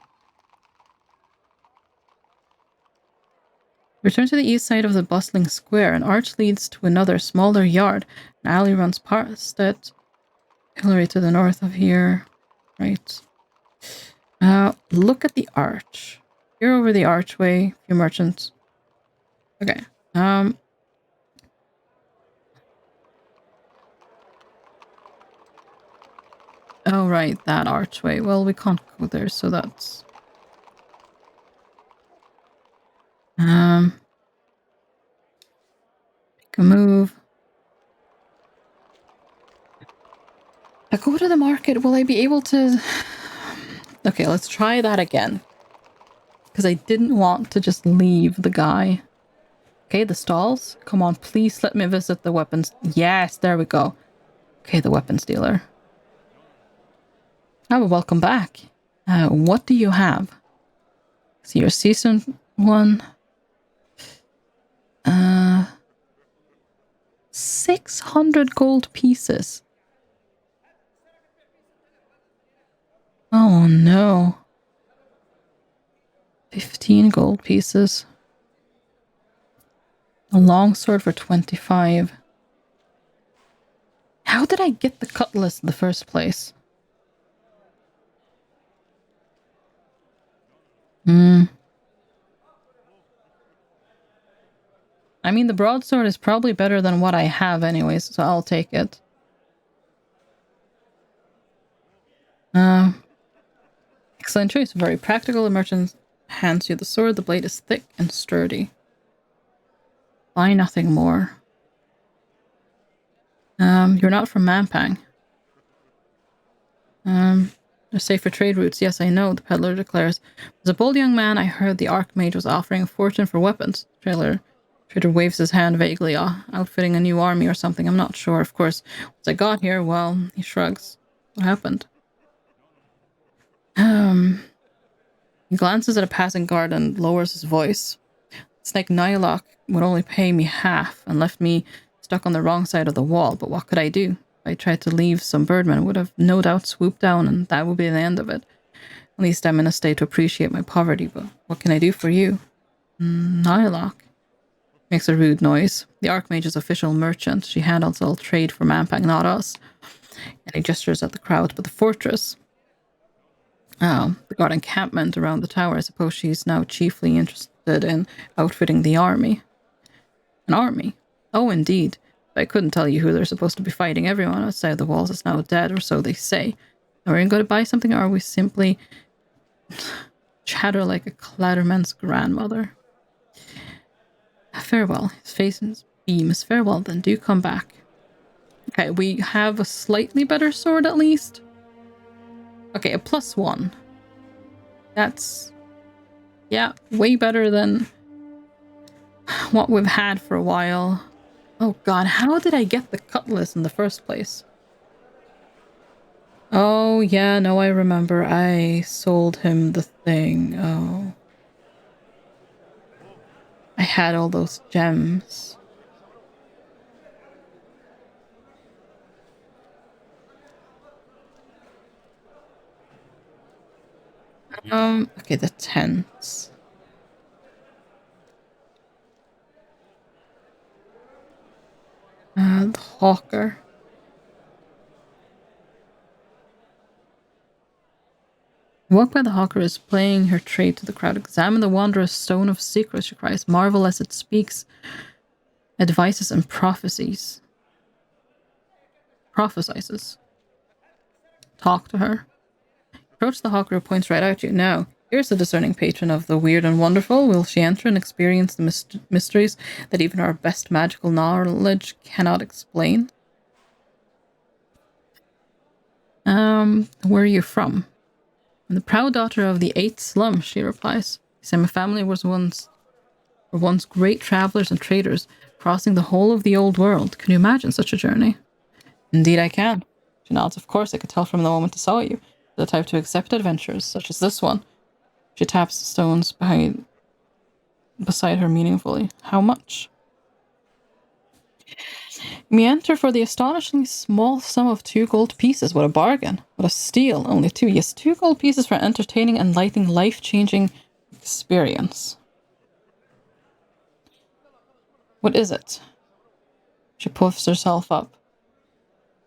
Return to the east side of the bustling square. An arch leads to another, smaller yard. An alley runs past it. Pillory to the north of here. Right. Look at the arch. Here over the archway, few merchants. Okay. Oh, right, that archway. Well, we can't go there, so that's... Make a move. I go to the market. Will I be able to... Okay, let's try that again. Because I didn't want to just leave the guy. Okay, the stalls. Come on, please let me visit the weapons. Yes, there we go. Okay, the weapons dealer. Oh, well, welcome back. What do you have? So your season one. 600 gold pieces. Oh no. 15 gold pieces. A longsword for 25. How did I get the cutlass in the first place? I mean, the broadsword is probably better than what I have anyways, so I'll take it. Excellent choice. Very practical. The merchant hands you the sword. The blade is thick and sturdy. Buy nothing more. You're not from Mampang. They're safe for trade routes. Yes, I know, the peddler declares. As a bold young man, I heard the Archmage was offering a fortune for weapons. Trader waves his hand vaguely, outfitting a new army or something. I'm not sure. Of course, once I got here, well, he shrugs. What happened? He glances at a passing guard and lowers his voice. Snake Nylock would only pay me half and left me stuck on the wrong side of the wall, but what could I do? If I tried to leave, some birdmen would have no doubt swooped down and that would be the end of it. At least I'm in a state to appreciate my poverty, but what can I do for you? Nylock makes a rude noise. The Archmage's official merchant. She handles all trade for Mampang, not us. And he gestures at the crowd, but the fortress. The guard encampment around the tower. I suppose she's now chiefly interested in outfitting the army. An army? Oh, indeed. But I couldn't tell you who they're supposed to be fighting. Everyone outside the walls is now dead, or so they say. Are we going to buy something, or are we simply chatter like a clatterman's grandmother? Farewell. His face beams. Farewell, then do come back. Okay, we have a slightly better sword at least. Okay, a +1. That's, yeah, way better than what we've had for a while. Oh god, how did I get the cutlass in the first place? Oh yeah, no, I remember. I sold him the thing. Oh. I had all those gems. Okay, the tents. The hawker. Walk by the hawker is playing her trade to the crowd. Examine the wondrous stone of secrets, she cries. Marvel as it speaks advices and prophecies. Prophesizes. Talk to her. Approach the hawker who points right at you. Now, here's the discerning patron of the weird and wonderful. Will she enter and experience the mysteries that even our best magical knowledge cannot explain? Where are you from? I'm the proud daughter of the 8th slum, she replies. She said my family were once great travelers and traders, crossing the whole of the old world. Can you imagine such a journey? Indeed I can. She nods. Of course, I could tell from the moment I saw you. The type to accept adventures, such as this one. She taps the stones beside her meaningfully. How much? Me enter for the astonishingly small sum of 2 gold pieces. What a bargain. What a steal. Only 2. Yes, 2 gold pieces for entertaining and enlightening, life-changing experience. What is it? She puffs herself up.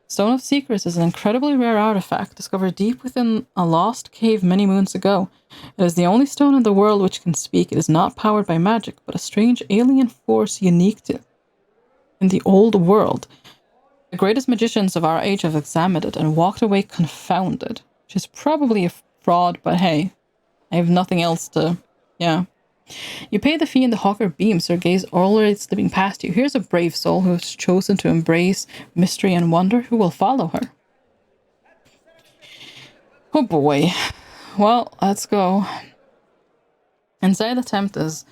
Stone of Secrets is an incredibly rare artifact discovered deep within a lost cave many moons ago. It is the only stone in the world which can speak. It is not powered by magic, but a strange alien force unique to in the old world. The greatest magicians of our age have examined it and walked away confounded. Which is probably a fraud, but hey, I have nothing else to... Yeah. You pay the fee and the hawker beams, her gaze already slipping past you. Here's a brave soul who has chosen to embrace mystery and wonder. Who will follow her? Oh boy. Well, let's go. Inside the tent is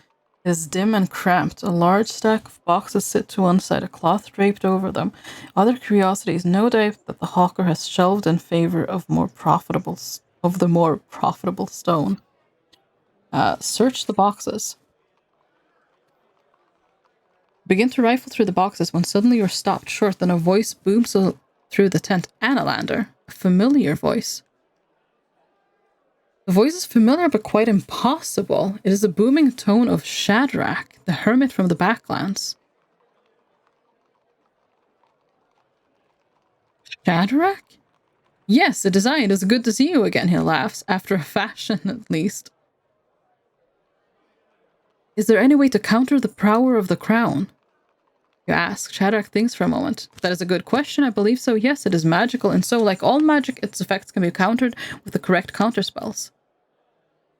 dim and cramped. A large stack of boxes sit to one side, a cloth draped over them. Other curiosities, no doubt that the hawker has shelved in favor of the more profitable stone. Search the boxes. Begin to rifle through the boxes when suddenly you're stopped short. Then a voice booms through the tent. Annalander, a familiar voice. The voice is familiar but quite impossible. It is the booming tone of Shadrach, the hermit from the Backlands. Shadrach? Yes, it is I. It is good to see you again, he laughs, after a fashion at least. Is there any way to counter the power of the crown? You ask. Shadrach thinks for a moment. That is a good question. I believe so. Yes, it is magical, and so, like all magic, its effects can be countered with the correct counterspells.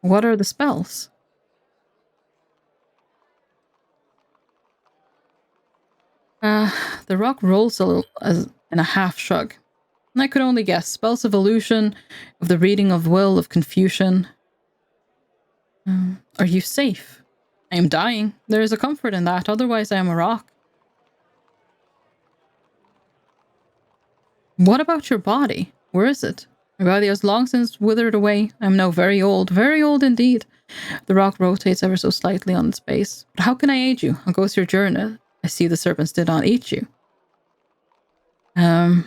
What are the spells? The rock rolls a little in a half shrug. I could only guess. Spells of illusion, of the reading of will, of confusion. Are you safe? I am dying. There is a comfort in that. Otherwise, I am a rock. What about your body? Where is it? My body has long since withered away. I am now very old indeed. The rock rotates ever so slightly on its base. But how can I aid you? How goes your journey? I see the serpents did not eat you. Tell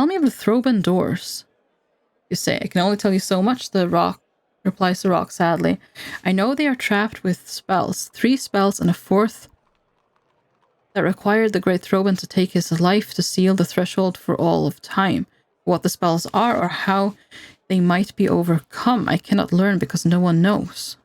me of the Throban doors. You say, I can only tell you so much, the rock replies the rock sadly. I know they are trapped with spells, 3 spells and a 4th that required the great Throban to take his life to seal the threshold for all of time. What the spells are or how they might be overcome, I cannot learn because no one knows.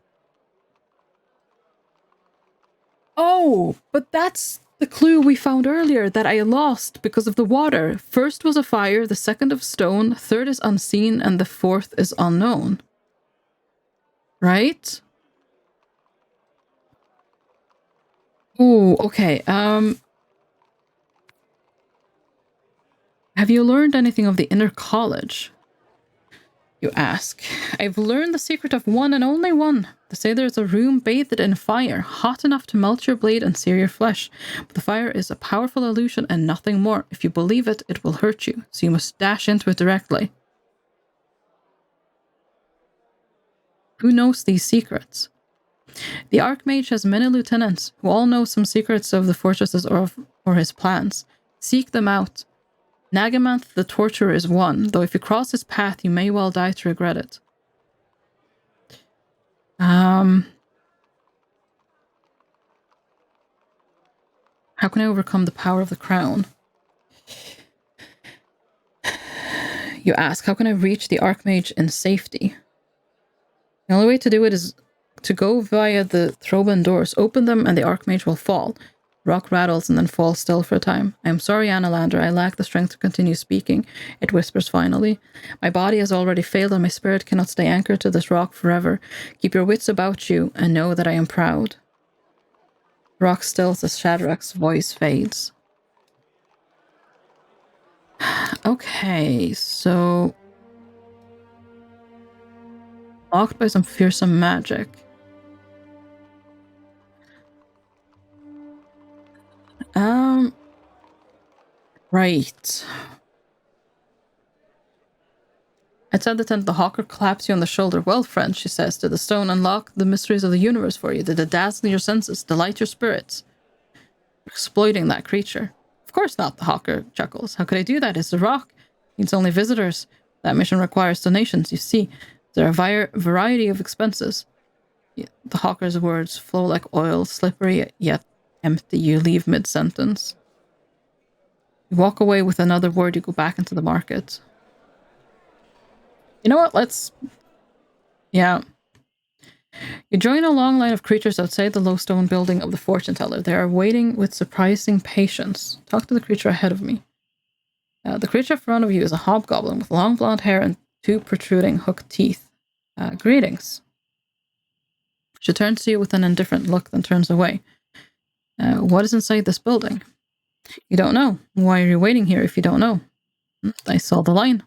Oh, but that's the clue we found earlier that I lost because of the water. First was a fire, the second of stone, third is unseen, and the 4th is unknown. Right? Oh, okay. Have you learned anything of the inner college? You ask. I've learned the secret of one and only one. They say there's a room bathed in fire, hot enough to melt your blade and sear your flesh. But the fire is a powerful illusion and nothing more. If you believe it, it will hurt you, so you must dash into it directly. Who knows these secrets? The Archmage has many lieutenants who all know some secrets of the fortresses or his plans. Seek them out. Nagamanth the Torturer is one, though if you cross his path, you may well die to regret it. How can I overcome the power of the crown? You ask, how can I reach the Archmage in safety? The only way to do it is to go via the Throban doors. Open them and the Archmage will fall. Rock rattles and then falls still for a time. I am sorry, Annalander, I lack the strength to continue speaking, it whispers finally. My body has already failed and my spirit cannot stay anchored to this rock forever. Keep your wits about you and know that I am proud. The rock stills as Shadrach's voice fades. Okay, so... blocked by some fearsome magic. Right. Outside the tent, the hawker claps you on the shoulder. Well, friend, she says, did the stone unlock the mysteries of the universe for you? Did it dazzle your senses, delight your spirits? Exploiting that creature. Of course not, the hawker chuckles. How could I do that? It's a rock. Needs only visitors. That mission requires donations. You see, there are a variety of expenses. The hawker's words flow like oil, slippery yet empty. You leave mid-sentence. You walk away with another word. You go back into the market. You know what? Let's... Yeah. You join a long line of creatures outside the low stone building of the fortune teller. They are waiting with surprising patience. Talk to the creature ahead of me. The creature in front of you is a hobgoblin with long blonde hair and 2 protruding hooked teeth. Greetings. She turns to you with an indifferent look, then turns away. What is inside this building? You don't know. Why are you waiting here if you don't know? I saw the line.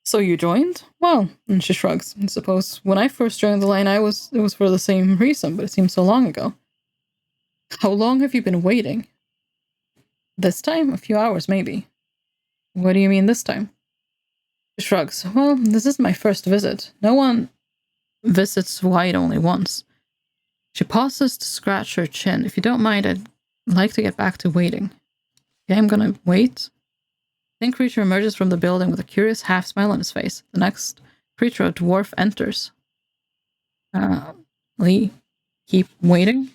So you joined? Well, and she shrugs. I suppose when I first joined the line, it was for the same reason, but it seems so long ago. How long have you been waiting? This time? A few hours, maybe. What do you mean this time? She shrugs. Well, this is my first visit. No one visits White only once. She pauses to scratch her chin. If you don't mind, I'd like to get back to waiting. Okay, I'm gonna wait. The thin creature emerges from the building with a curious half smile on his face. The next creature, a dwarf, enters. Lee, keep waiting.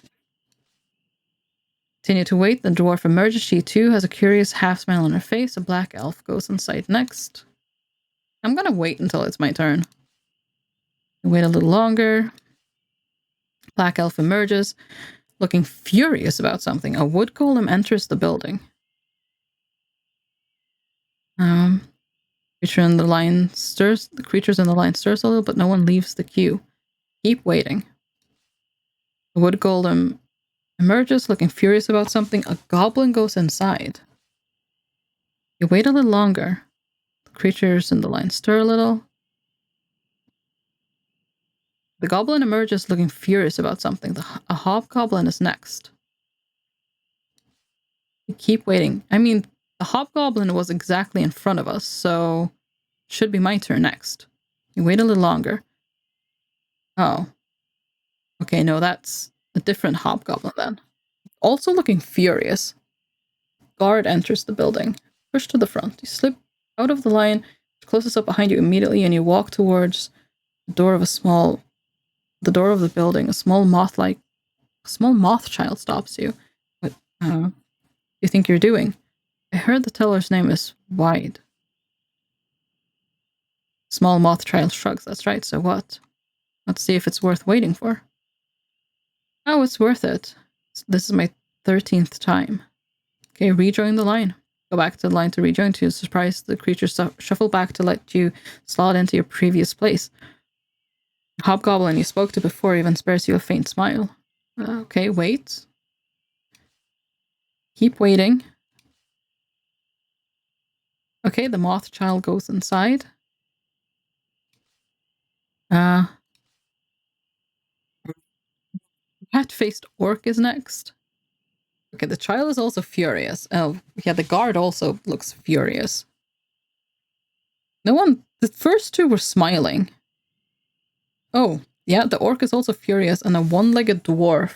Continue to wait. The dwarf emerges. She too has a curious half smile on her face. A black elf goes inside next. I'm gonna wait until it's my turn. Wait a little longer. Black elf emerges, looking furious about something. A wood golem enters the building. The creatures in the line stirs a little, but no one leaves the queue. Keep waiting. The wood golem emerges, looking furious about something. A goblin goes inside. You wait a little longer. The creatures in the line stir a little. The goblin emerges, looking furious about something. A hobgoblin is next. You keep waiting. I mean, the hobgoblin was exactly in front of us, so it should be my turn next. You wait a little longer. Oh. Okay, no, that's a different hobgoblin then. Also looking furious. Guard enters the building. Push to the front. You slip out of the line, closes up behind you immediately, and you walk towards the door of the building. A small moth child stops you. What do you think you're doing? I heard the teller's name is Wide. Small moth child shrugs. That's right, so what? Let's see if it's worth waiting for. Oh, it's worth it. This is my 13th time. Okay, rejoin the line. Go back to the line to rejoin. To your surprise, the creatures shuffle back to let you slot into your previous place. Hobgoblin you spoke to before even spares you a faint smile. Okay, wait. Keep waiting. Okay, the moth child goes inside. Rat-faced orc is next. Okay, the child is also furious. Oh, yeah, the guard also looks furious. The first two were smiling. Oh, yeah, the orc is also furious, and a one-legged dwarf.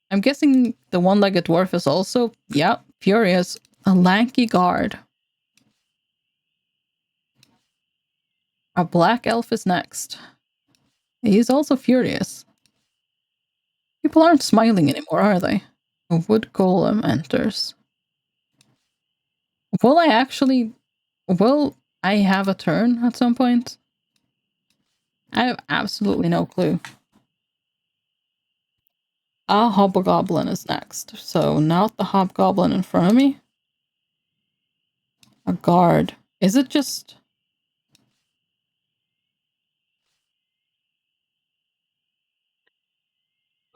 I'm guessing the one-legged dwarf is also, yeah, furious. A lanky guard. A black elf is next. He's also furious. People aren't smiling anymore, are they? A wood golem enters. Will I have a turn at some point? I have absolutely no clue. A hobgoblin is next. So not the hobgoblin in front of me. A guard. Is it just...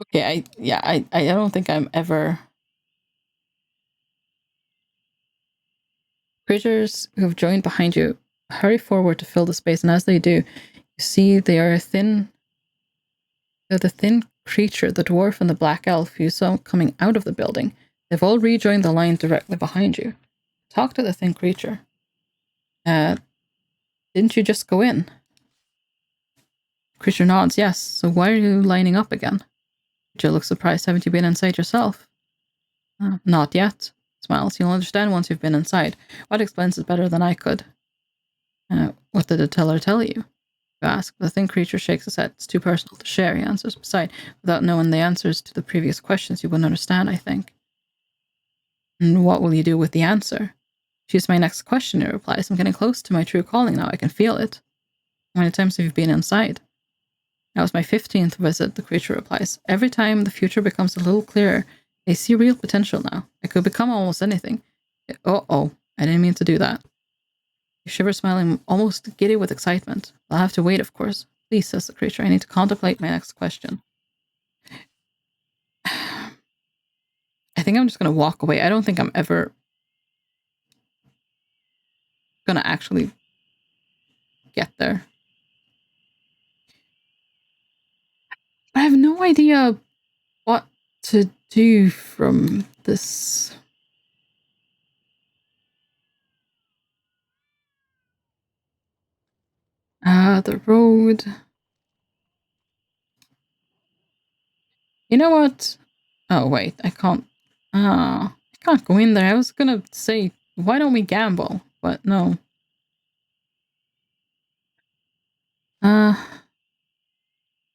Okay, I don't think I'm ever... Creatures who have joined behind you hurry forward to fill the space, and as they do, you see they are the thin creature, the dwarf and the black elf you saw coming out of the building. They've all rejoined the line directly behind you. Talk to the thin creature. Didn't you just go in? Creature nods, yes. So why are you lining up again? Jill looks surprised. Haven't you been inside yourself? Not yet. Smiles. You'll understand once you've been inside. What explains it better than I could? What did the teller tell you? You ask. The thin creature shakes his head. It's too personal to share, he answers. Besides, without knowing the answers to the previous questions, you wouldn't understand, I think. And what will you do with the answer? She's my next question, he replies. I'm getting close to my true calling now. I can feel it. How many times have you been inside? That was my 15th visit, the creature replies. Every time the future becomes a little clearer. I see real potential now. I could become almost anything. Uh-oh, I didn't mean to do that. You shiver, smiling, almost giddy with excitement. I'll have to wait, of course. Please, says the creature. I need to contemplate my next question. I think I'm just going to walk away. I don't think I'm ever going to actually get there. I have no idea what to do from this. The road. You know what? Oh, wait, I can't. I can't go in there. I was gonna say, why don't we gamble? But no.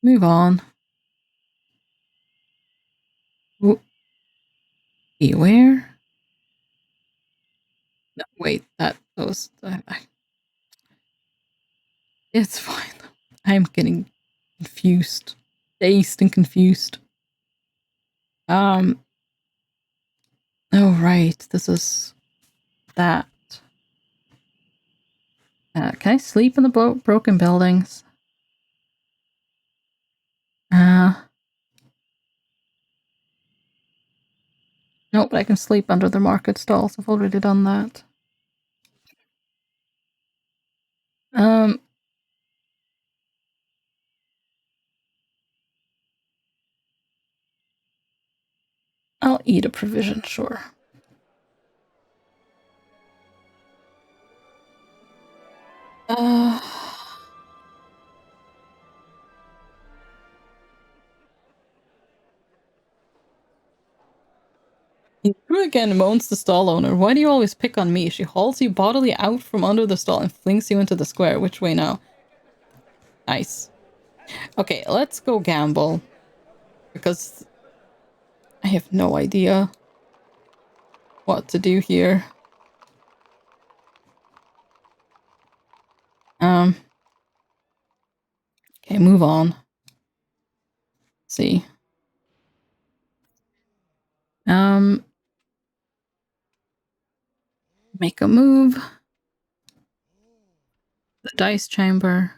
Move on. Beware? No, wait, that was... it's fine. I'm getting confused. Dazed and confused. Oh, right. This is that. Can I sleep in the broken buildings? No, but I can sleep under the market stalls. I've already done that. I'll eat a provision, sure. Who again moans the stall owner? Why do you always pick on me? She hauls you bodily out from under the stall and flings you into the square. Which way now? Nice. Okay, let's go gamble. Because I have no idea what to do here. Okay, move on. Let's see. Make a move. The dice chamber.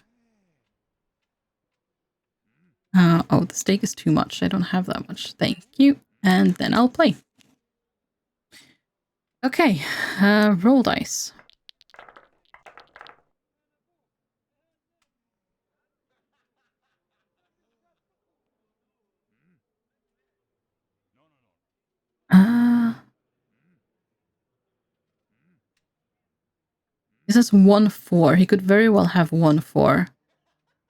Oh, the stake is too much. I don't have that much. Thank you. And then I'll play. Okay, roll dice. This is 1-4. He could very well have 1-4.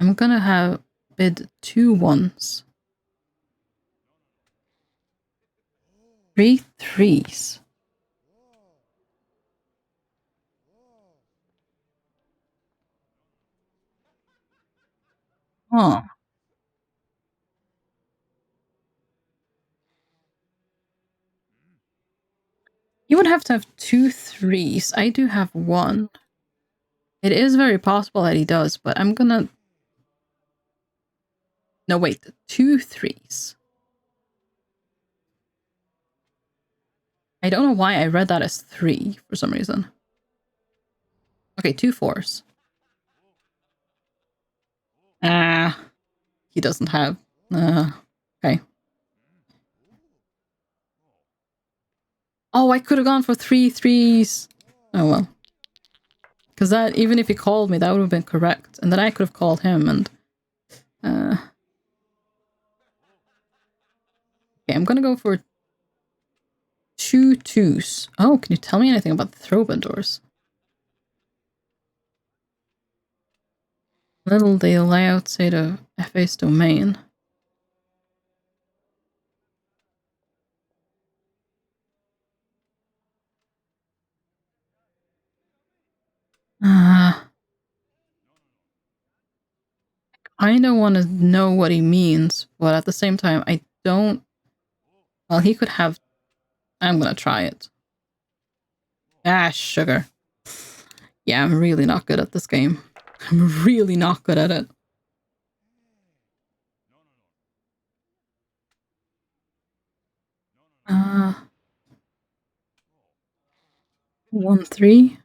I'm gonna have bid 2 ones. 3 3s. Huh. You would have to have 2 3s. I do have 1. It is very possible that he does, but I'm gonna... No, wait. 2 3s. I don't know why I read that as 3 for some reason. Okay, 2 4s. He doesn't have... okay. Oh, I could have gone for 3 3s. Oh, well. Because that, even if he called me, that would have been correct. And then I could have called him and... okay, I'm gonna go for 2 2s. Oh, can you tell me anything about the throw-bin doors? Little they lay outside of FA's domain. I kinda wanna know what he means, but at the same time, I don't... Well, he could have... I'm gonna try it. Ah, sugar. Yeah, I'm really not good at this game. I'm really not good at it. 1-3.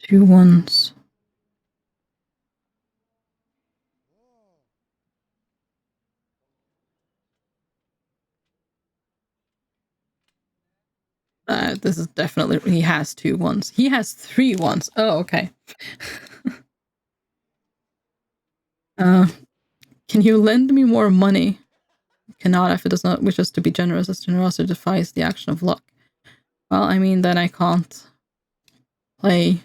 2 1s. This is definitely... He has 2 1s. He has 3 1s. Oh, okay. Can you lend me more money? Cannot if it does not wish us to be generous, as generosity defies the action of luck. Well, I mean, then I can't play.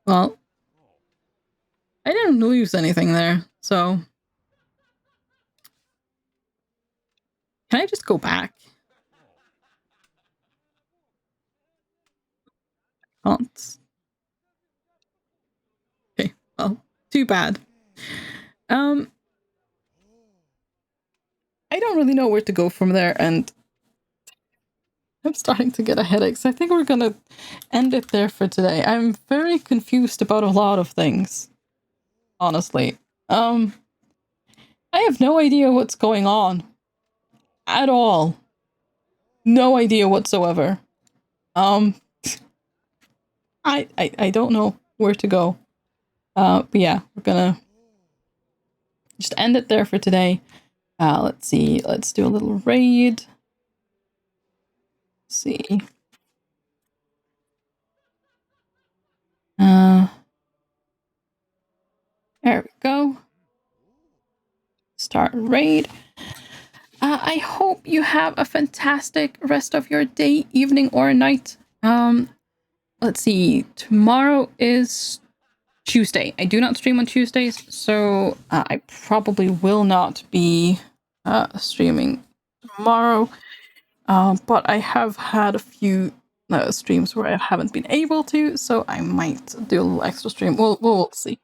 Well, I didn't lose anything there, so... Can I just go back? Can't. Okay, well, too bad. I don't really know where to go from there, and I'm starting to get a headache, so I think we're gonna end it there for today. I'm very confused about a lot of things, honestly. I have no idea what's going on at all. No idea whatsoever. I don't know where to go. But yeah, we're gonna just end it there for today. Let's see. Let's do a little raid. Let's see. There we go. Start raid. I hope you have a fantastic rest of your day, evening, or night. Let's see. Tomorrow is Tuesday. I do not stream on Tuesdays, so I probably will not be streaming tomorrow. But I have had a few streams where I haven't been able to, so I might do a little extra stream. We'll see.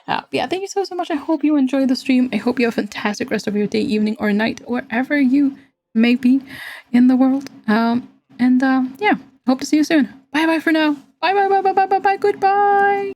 Yeah, thank you so much. I hope you enjoy the stream. I hope you have a fantastic rest of your day, evening, or night, wherever you may be in the world. Yeah, hope to see you soon. Bye bye for now. Bye bye bye bye bye bye bye. Goodbye.